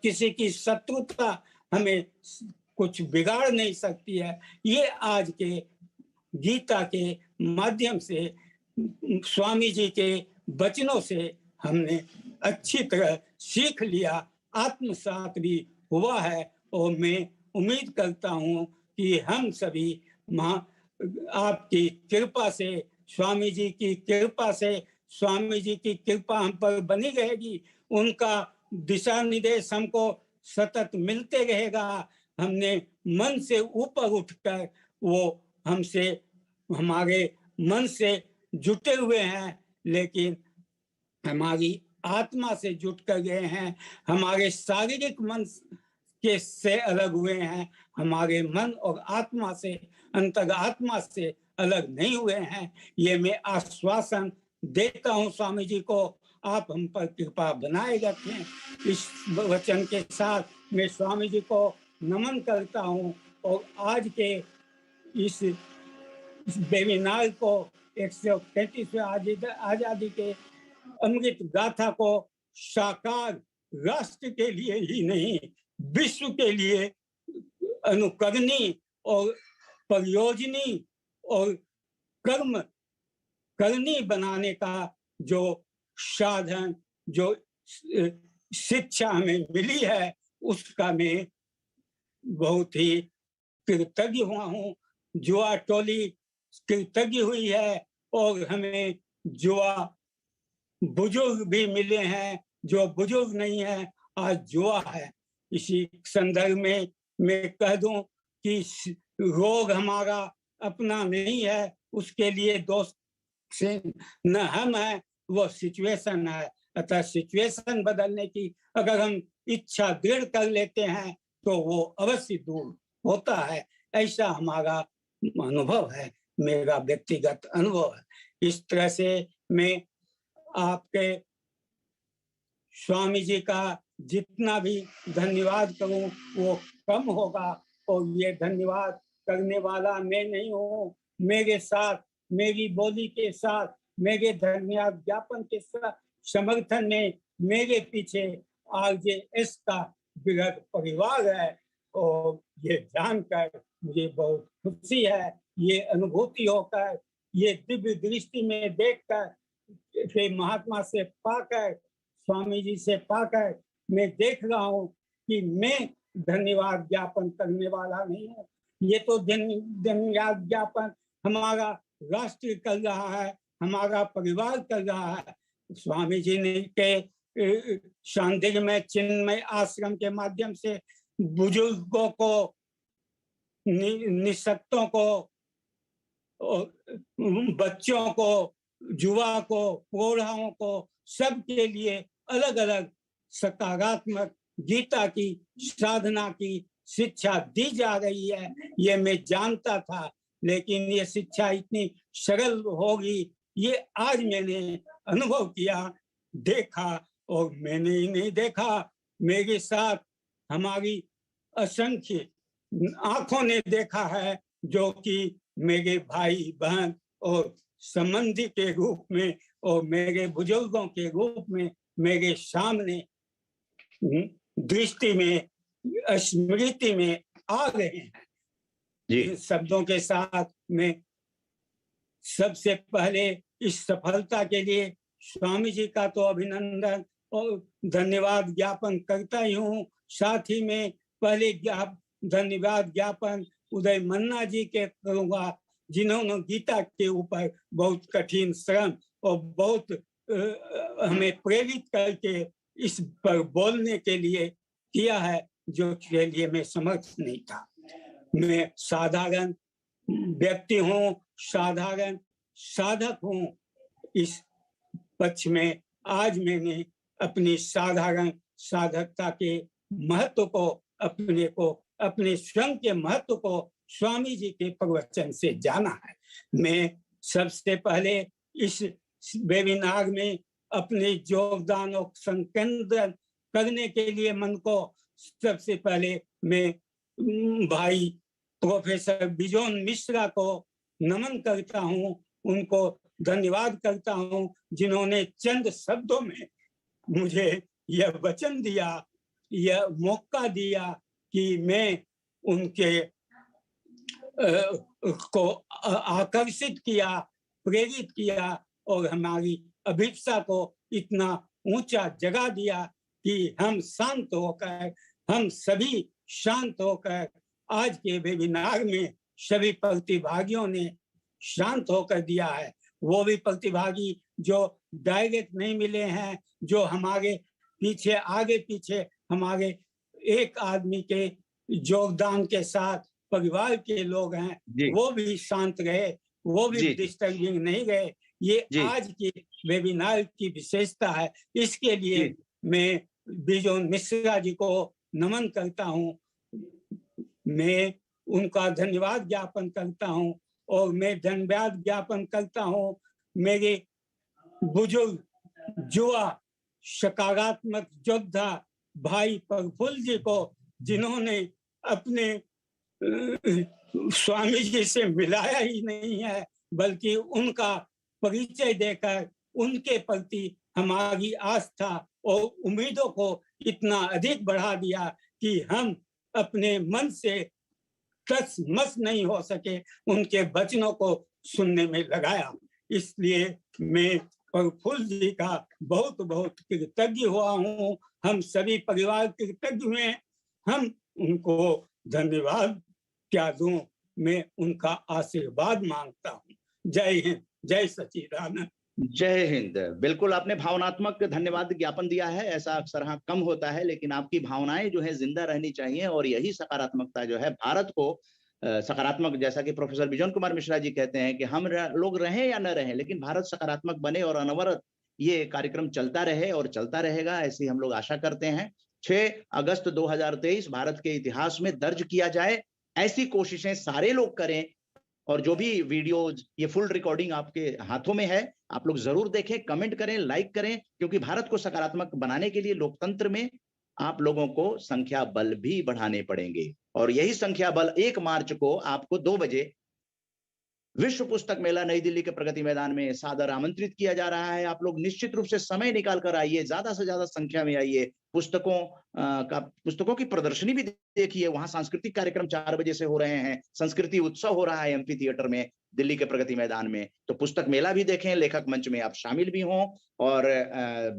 किसी की शत्रुता हमें कुछ बिगाड़ नहीं सकती है। ये आज के गीता के माध्यम से, स्वामी जी के वचनों से हमने अच्छी तरह सीख लिया, आत्मसात भी हुआ है। और मैं उम्मीद करता हूँ कि हम सभी आपकी कृपा से, स्वामी जी की कृपा से, स्वामी जी की कृपा हम पर बनी रहेगी, उनका दिशा निर्देश हमको सतत मिलते रहेगा। हमने मन से ऊपर उठकर वो हमसे, हमारे मन से जुटे हुए हैं, लेकिन हमारी आत्मा से जुट कर गए हैं, हमारे शारीरिक मन के से अलग हुए हैं, हमारे मन और आत्मा से, अंतर आत्मा से अलग नहीं हुए हैं। ये मैं आश्वासन देता हूं स्वामी जी को, आप हम पर कृपा बनाए रखें। इस वचन के साथ मैं स्वामी जी को नमन करता हूं और आज के इस वेबिनार को 133वें आजादी के अमृत गाथा को साकार राष्ट्र के लिए ही नहीं, विश्व के लिए अनुकरणीय और प्रयोजनीय और कर्म करनी बनाने का जो साधन, जो शिक्षा हमें मिली है, उसका मैं बहुत ही कृतज्ञ हुआ हूँ। जुआ टोली कृतज्ञ हुई है और हमें जुआ बुजुर्ग भी मिले हैं, जो बुजुर्ग नहीं है आज जुआ है। इसी संदर्भ में मैं कह दूं कि रोग हमारा अपना नहीं है, उसके लिए दोष से न हम है, वो सिचुएशन है। अतः सिचुएशन बदलने की अगर हम इच्छा दृढ़ कर लेते हैं तो वो अवश्य दूर होता है। ऐसा हमारा अनुभव है, मेरा व्यक्तिगत अनुभव है। इस तरह से मैं आपके स्वामी जी का जितना भी धन्यवाद करूं वो कम होगा, और ये धन्यवाद करने वाला मैं नहीं हूँ। मेरे साथ, मेरी बोली के साथ, मेरे धन्यवाद ज्ञापन के साथ समर्थन में मेरे पीछे RJS का बृहद परिवार है, और ये जानकर मुझे बहुत खुशी है। ये अनुभूति होकर, ये दिव्य दृष्टि में देखकर, फिर महात्मा से पाकर, स्वामी जी से पाकर मैं देख रहा हूँ कि मैं धन्यवाद ज्ञापन करने वाला नहीं हूँ। ये तो धन्यवाद ज्ञापन हमारा राष्ट्र कर रहा है, हमारा परिवार कर रहा है। स्वामी जी ने के शांतिग में चिन्मय आश्रम के माध्यम से बुजुर्गों को, निःशक्तों को, बच्चों को, युवा को, प्रौढ़ाओं को, सबके लिए अलग अलग सकारात्मक गीता की साधना की शिक्षा दी जा रही है। ये मैं जानता था, लेकिन ये शिक्षा इतनी सरल होगी ये आज मैंने अनुभव किया, देखा। और मैंने ही नहीं देखा, मेरे साथ हमारी असंख्य आंखों ने देखा है, जो कि मेरे भाई बहन और संबंधी के रूप में और मेरे बुजुर्गों के रूप में मेरे सामने दृष्टि में, स्मृति में आ गए हैं। इन शब्दों के साथ मैं सबसे पहले इस सफलता के लिए स्वामी जी का तो अभिनंदन और धन्यवाद ज्ञापन करता ही हूँ। साथ ही में पहले धन्यवाद ज्ञापन उदय मन्ना जी के करूँगा, जिन्होंने गीता के ऊपर बहुत कठिन श्रम और बहुत हमें प्रेरित करके इस पर बोलने के लिए किया है, जो के लिए मैं समर्थ नहीं था। मैं साधारण व्यक्ति हूँ, साधारण साधक हूँ। इस पक्ष में आज मैंने अपनी साधारण साधकता के महत्व को, अपने स्वयं के महत्व को स्वामी जी के प्रवचन से जाना है। मैं सबसे पहले इस वेबिनार में अपने योगदान और संकेंद्रण करने के लिए मन को सबसे पहले मैं भाई प्रोफेसर बिजोन मिश्रा को नमन करता हूँ, उनको धन्यवाद करता हूँ, जिन्होंने चंद शब्दों में मुझे यह वचन दिया, यह मौका दिया कि मैं उनके को आकर्षित किया, प्रेरित किया और हमारी अभिप्सा को इतना ऊंचा जगा दिया कि हम शांत होकर, हम सभी शांत होकर आज के वेबिनार में सभी प्रतिभागियों ने शांत होकर दिया है। वो भी प्रतिभागी जो डायरेक्ट नहीं मिले हैं, जो हमारे पीछे आगे पीछे हमारे एक आदमी के योगदान के साथ परिवार के लोग हैं, वो भी शांत रहे, वो भी डिस्टर्बिंग नहीं गए। ये आज की वेबिनार की विशेषता है। इसके लिए मैं बिजोन मिश्रा जी को नमन करता हूँ, मैं उनका धन्यवाद ज्ञापन करता हूँ और मैं धन्यवाद ज्ञापन करता हूँ मेरे बुजुर्ग युवा सकारात्मक योद्धा भाई प्रफुल्ल जी को, जिन्होंने अपने स्वामी जी से मिलाया ही नहीं है बल्कि उनका परिचय देकर उनके प्रति हमारी आस्था और उम्मीदों को इतना अधिक बढ़ा दिया कि हम अपने मन से टस मस नहीं हो सके उनके वचनों को सुनने में लगाया। इसलिए मैं प्रफुल्ल जी का बहुत बहुत कृतज्ञ हुआ हूँ। हम सभी परिवार कृतज्ञ हुए। हम उनको धन्यवाद क्या दूं, मैं उनका आशीर्वाद मांगता हूँ। जय हिंद, जय सच्चिदानंद। जय हिंद। बिल्कुल आपने भावनात्मक धन्यवाद ज्ञापन दिया है, ऐसा अक्सर हाँ कम होता है, लेकिन आपकी भावनाएं जो है जिंदा रहनी चाहिए और यही सकारात्मकता जो है भारत को सकारात्मक, जैसा कि प्रोफेसर बिजोन कुमार मिश्रा जी कहते हैं कि हम लोग रहें या न रहें लेकिन भारत सकारात्मक बने और अनवरत ये कार्यक्रम चलता रहे और चलता रहेगा, ऐसी हम लोग आशा करते हैं। 6 अगस्त 2023 भारत के इतिहास में दर्ज किया जाए, ऐसी कोशिशें सारे लोग करें। और जो भी वीडियोज, ये फुल रिकॉर्डिंग आपके हाथों में है, आप लोग जरूर देखें, कमेंट करें, लाइक करें, क्योंकि भारत को सकारात्मक बनाने के लिए लोकतंत्र में आप लोगों को संख्या बल भी बढ़ाने पड़ेंगे। और यही संख्या बल 1 मार्च को आपको 2 बजे विश्व पुस्तक मेला नई दिल्ली के प्रगति मैदान में सादर आमंत्रित किया जा रहा है। आप लोग निश्चित रूप से समय निकाल कर आइए, ज्यादा से ज्यादा संख्या में आइए, पुस्तकों की प्रदर्शनी भी देखिए। वहां सांस्कृतिक कार्यक्रम 4 बजे से हो रहे हैं, संस्कृति उत्सव हो रहा है एमपी थिएटर में दिल्ली के प्रगति मैदान में। तो पुस्तक मेला भी देखें, लेखक मंच में आप शामिल भी हों और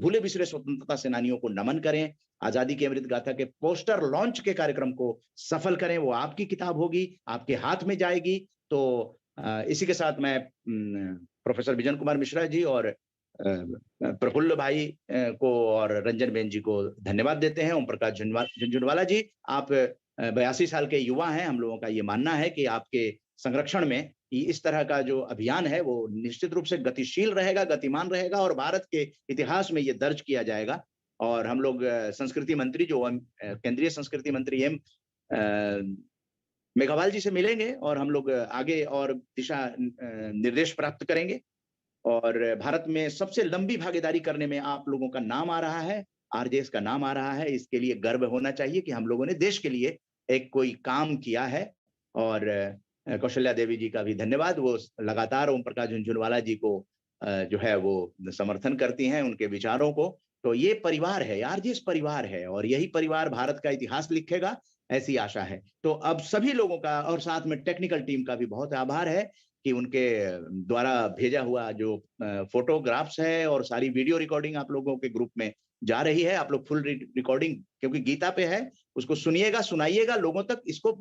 भूले बिसरे स्वतंत्रता सेनानियों को नमन करें। आजादी की अमृत गाथा के पोस्टर लॉन्च के कार्यक्रम को सफल करें, वो आपकी किताब होगी, आपके हाथ में जाएगी। तो इसी के साथ मैं प्रोफेसर बिजन कुमार मिश्रा जी और प्रफुल्ल भाई को और रंजन बेन जी को धन्यवाद देते हैं। ओम प्रकाश झुंझुनवाला जी, आप 82 साल के युवा हैं। हम लोगों का ये मानना है कि आपके संरक्षण में इस तरह का जो अभियान है वो निश्चित रूप से गतिशील रहेगा, गतिमान रहेगा और भारत के इतिहास में ये दर्ज किया जाएगा। और हम लोग संस्कृति मंत्री जो केंद्रीय संस्कृति मंत्री एम मेघवाल जी से मिलेंगे और हम लोग आगे और दिशा निर्देश प्राप्त करेंगे। और भारत में सबसे लंबी भागीदारी करने में आप लोगों का नाम आ रहा है, आरजेएस का नाम आ रहा है। इसके लिए गर्व होना चाहिए कि हम लोगों ने देश के लिए एक कोई काम किया है। और कौशल्या देवी जी का भी धन्यवाद, वो लगातार ओम प्रकाश झुंझुनवाला जी को जो है वो समर्थन करती हैं, उनके विचारों को। तो ये परिवार है, आरजेएस परिवार है और यही परिवार भारत का इतिहास लिखेगा, ऐसी आशा है। तो अब सभी लोगों का और साथ में टेक्निकल टीम का भी बहुत आभार है कि उनके द्वारा भेजा हुआ जो फोटोग्राफ्स है और सारी वीडियो रिकॉर्डिंग आप लोगों के ग्रुप में जा रही है। आप लोग फुल रिकॉर्डिंग, क्योंकि गीता पे है, उसको सुनिएगा, सुनाइएगा लोगों तक। इसको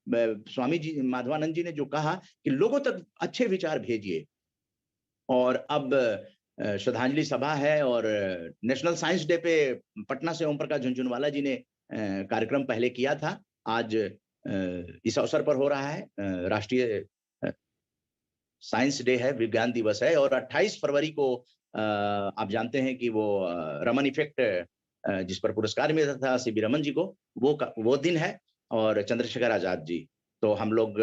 स्वामी जी माधवानंद जी ने जो कहा कि लोगों तक अच्छे विचार भेजिए। और अब श्रद्धांजलि सभा है और नेशनल साइंस डे पे पटना से ओम प्रकाश झुंझुनवाला जी ने कार्यक्रम पहले किया था। आज इस अवसर पर हो रहा है, राष्ट्रीय साइंस डे है, विज्ञान दिवस है। और 28 फरवरी को आप जानते हैं कि वो रमन इफेक्ट जिस पर पुरस्कार मिला था सीबी रमन जी को, वो दिन है। और चंद्रशेखर आजाद जी, तो हम लोग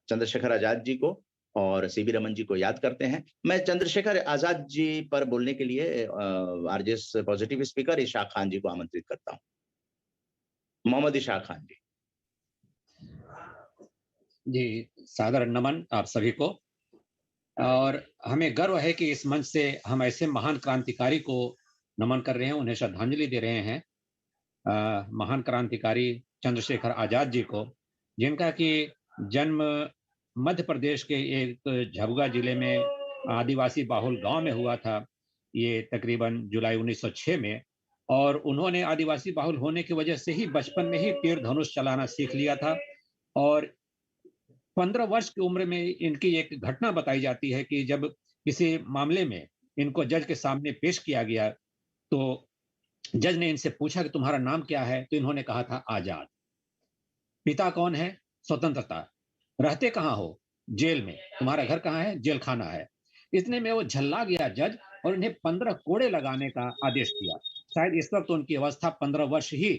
चंद्रशेखर आजाद जी को और सीबी रमन जी को याद करते हैं। मैं चंद्रशेखर आजाद जी पर बोलने के लिए RJS positive speaker Ishaq Khan ji को आमंत्रित करता हूँ। मोहम्मद इशाक खान जी। जी, सादर नमन आप सभी को। और हमें गर्व है कि इस मंच से हम ऐसे महान क्रांतिकारी को नमन कर रहे हैं, उन्हें श्रद्धांजलि दे रहे हैं। महान क्रांतिकारी चंद्रशेखर आजाद जी को, जिनका कि जन्म मध्य प्रदेश के एक झबुआ जिले में आदिवासी बाहुल गांव में हुआ था, ये तकरीबन जुलाई 1906 में। और उन्होंने आदिवासी बाहुल होने की वजह से ही बचपन में ही तीर धनुष चलाना सीख लिया था। और 15 वर्ष की उम्र में इनकी एक घटना बताई जाती है कि जब किसी मामले में इनको जज के सामने पेश किया गया तो जज ने इनसे पूछा कि तुम्हारा नाम क्या है, तो इन्होंने कहा था आजाद। पिता कौन है? स्वतंत्रता। रहते कहाँ हो? जेल में। तुम्हारा घर कहाँ है? जेल खाना है। इतने में वो झल्ला गया जज और इन्हें 15 कोड़े लगाने का आदेश दिया। शायद इस वक्त उनकी अवस्था 15 वर्ष ही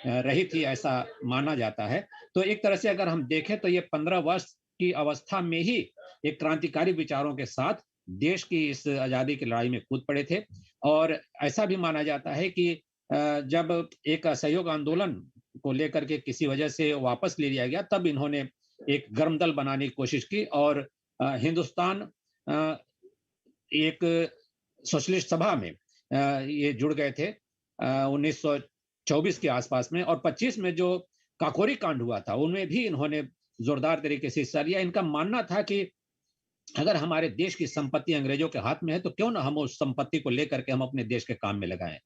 रही थी, ऐसा माना जाता है। तो एक तरह से अगर हम देखें तो ये 15 वर्ष की अवस्था में ही एक क्रांतिकारी विचारों के साथ देश की इस आजादी की लड़ाई में कूद पड़े थे। और ऐसा भी माना जाता है कि जब एक असहयोग आंदोलन को लेकर के किसी वजह से वापस ले लिया गया, तब इन्होंने एक गर्म दल बनाने की कोशिश की और हिंदुस्तान एक सोशलिस्ट सभा में ये जुड़ गए थे 1924 के आसपास में। और 25 में जो काकोरी कांड हुआ था उनमें भी इन्होंने जोरदार तरीके से हिस्सा लिया। इनका मानना था कि अगर हमारे देश की संपत्ति अंग्रेजों के हाथ में है तो क्यों ना हम उस संपत्ति को लेकर के हम अपने देश के काम में लगाएं।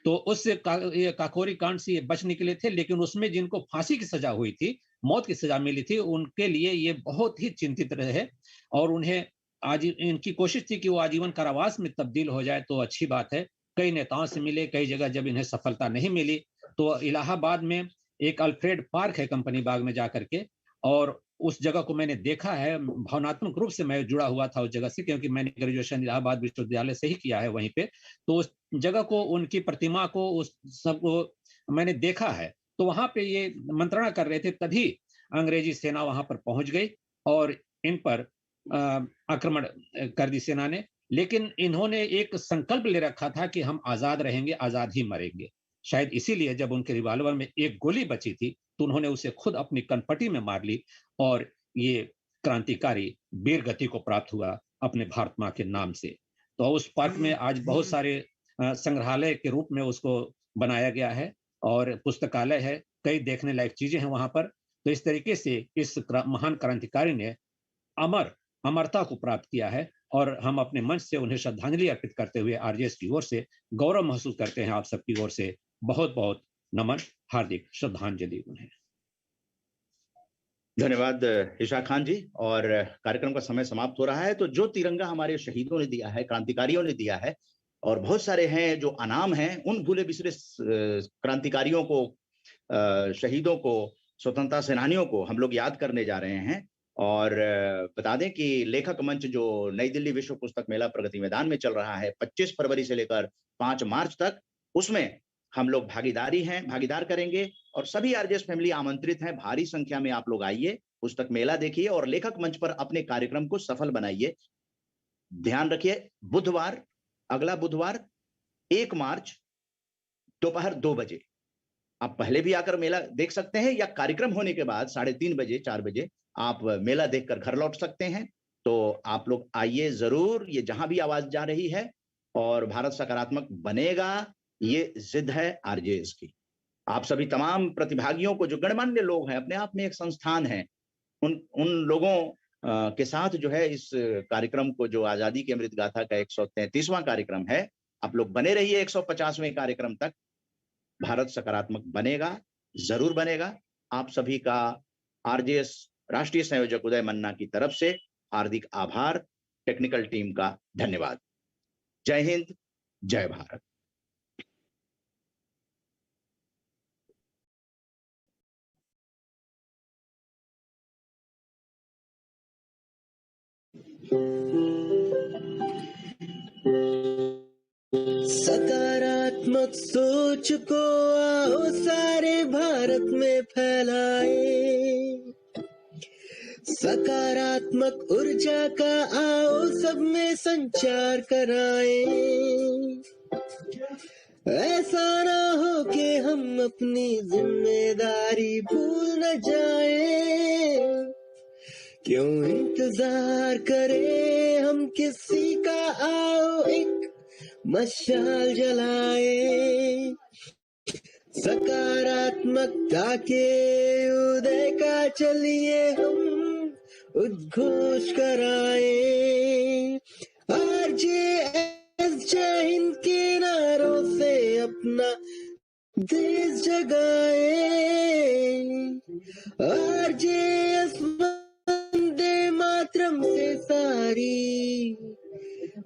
तो उस काकोरी कांड से ये बच निकले थे, लेकिन उसमें जिनको फांसी की सजा हुई थी, मौत की सजा मिली थी, उनके लिए ये बहुत ही चिंतित रहे और उन्हें आज इनकी कोशिश थी कि वो आजीवन कारावास में तब्दील हो जाए तो अच्छी बात है। कई नेताओं से मिले, कई जगह जब इन्हें सफलता नहीं मिली तो इलाहाबाद में एक अल्फ्रेड पार्क है कंपनी बाग में जाकर के, और उस जगह को मैंने देखा है, भावनात्मक रूप से मैं जुड़ा हुआ था उस जगह से, क्योंकि मैंने ग्रेजुएशन इलाहाबाद विश्वविद्यालय से ही किया है वहीं पे। तो उस जगह को, उनकी प्रतिमा को, उस सबको मैंने देखा है। तो वहां पे ये मंत्रणा कर रहे थे, तभी अंग्रेजी सेना वहां पर पहुंच गई और इन पर आक्रमण कर दी सेना ने। लेकिन इन्होंने एक संकल्प ले रखा था कि हम आजाद रहेंगे, आजाद ही मरेंगे। शायद इसीलिए जब उनके रिवॉल्वर में एक गोली बची थी तो उन्होंने उसे खुद अपनी कनपटी में मार ली और ये क्रांतिकारी वीर गति को प्राप्त हुआ अपने भारत माँ के नाम से। तो उस पार्क में आज बहुत सारे संग्रहालय के रूप में उसको बनाया गया है और पुस्तकालय है, कई देखने लायक चीजें हैं वहां पर। तो इस तरीके से इस महान क्रांतिकारी ने अमरता को प्राप्त किया है और हम अपने मंच से उन्हें श्रद्धांजलि अर्पित करते हुए आरजेएस की ओर से गौरव महसूस करते हैं। आप सबकी ओर से बहुत बहुत नमन, हार्दिक श्रद्धांजलि उन्हें। धन्यवाद इशा खान जी। और कार्यक्रम का समय समाप्त हो रहा है। तो जो तिरंगा हमारे शहीदों ने दिया है, क्रांतिकारियों ने दिया है, और बहुत सारे हैं जो अनाम हैं, उन भूले बिसरे क्रांतिकारियों को, शहीदों को, स्वतंत्रता सेनानियों को हम लोग याद करने जा रहे हैं। और बता दें कि लेखक मंच जो नई दिल्ली विश्व पुस्तक मेला प्रगति मैदान में चल रहा है 25 फरवरी से लेकर 5 मार्च तक, उसमें हम लोग भागीदार करेंगे और सभी आरजेएस फैमिली आमंत्रित हैं। भारी संख्या में आप लोग आइए, पुस्तक मेला देखिए और लेखक मंच पर अपने कार्यक्रम को सफल बनाइए। ध्यान रखिए, अगला बुधवार 1 मार्च दोपहर 2 बजे आप पहले भी आकर मेला देख सकते हैं, या कार्यक्रम होने के बाद 3:30 बजे 4 बजे आप मेला देखकर घर लौट सकते हैं। तो आप लोग आइए जरूर, ये जहां भी आवाज जा रही है। और भारत सकारात्मक बनेगा, ये जिद है आरजेएस की। आप सभी तमाम प्रतिभागियों को, जो गणमान्य लोग हैं, अपने आप में एक संस्थान है, उन लोगों के साथ जो है इस कार्यक्रम को, जो आजादी की अमृत गाथा का 133वां कार्यक्रम है, आप लोग बने रहिए 150वें कार्यक्रम तक। भारत सकारात्मक बनेगा, जरूर बनेगा। आप सभी का आरजेएस राष्ट्रीय संयोजक उदय मन्ना की तरफ से हार्दिक आभार, टेक्निकल टीम का धन्यवाद। जय हिंद, जय भारत। सकारात्मक सोच को आओ सारे भारत में फैलाए, सकारात्मक ऊर्जा का आओ सब में संचार कराए। ऐसा ना हो कि हम अपनी जिम्मेदारी भूल न जाए। क्यों इंतजार करें हम किसी का, आओ एक मशाल जलाए। सकारात्मकता के उदय का चलिए हम उद्घोष कराए। आरजेएस जय हिंद के नारों से अपना देश जगाए। आरजेएस वंदे मातरम से सारी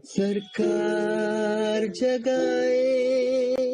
सरकार जगाए।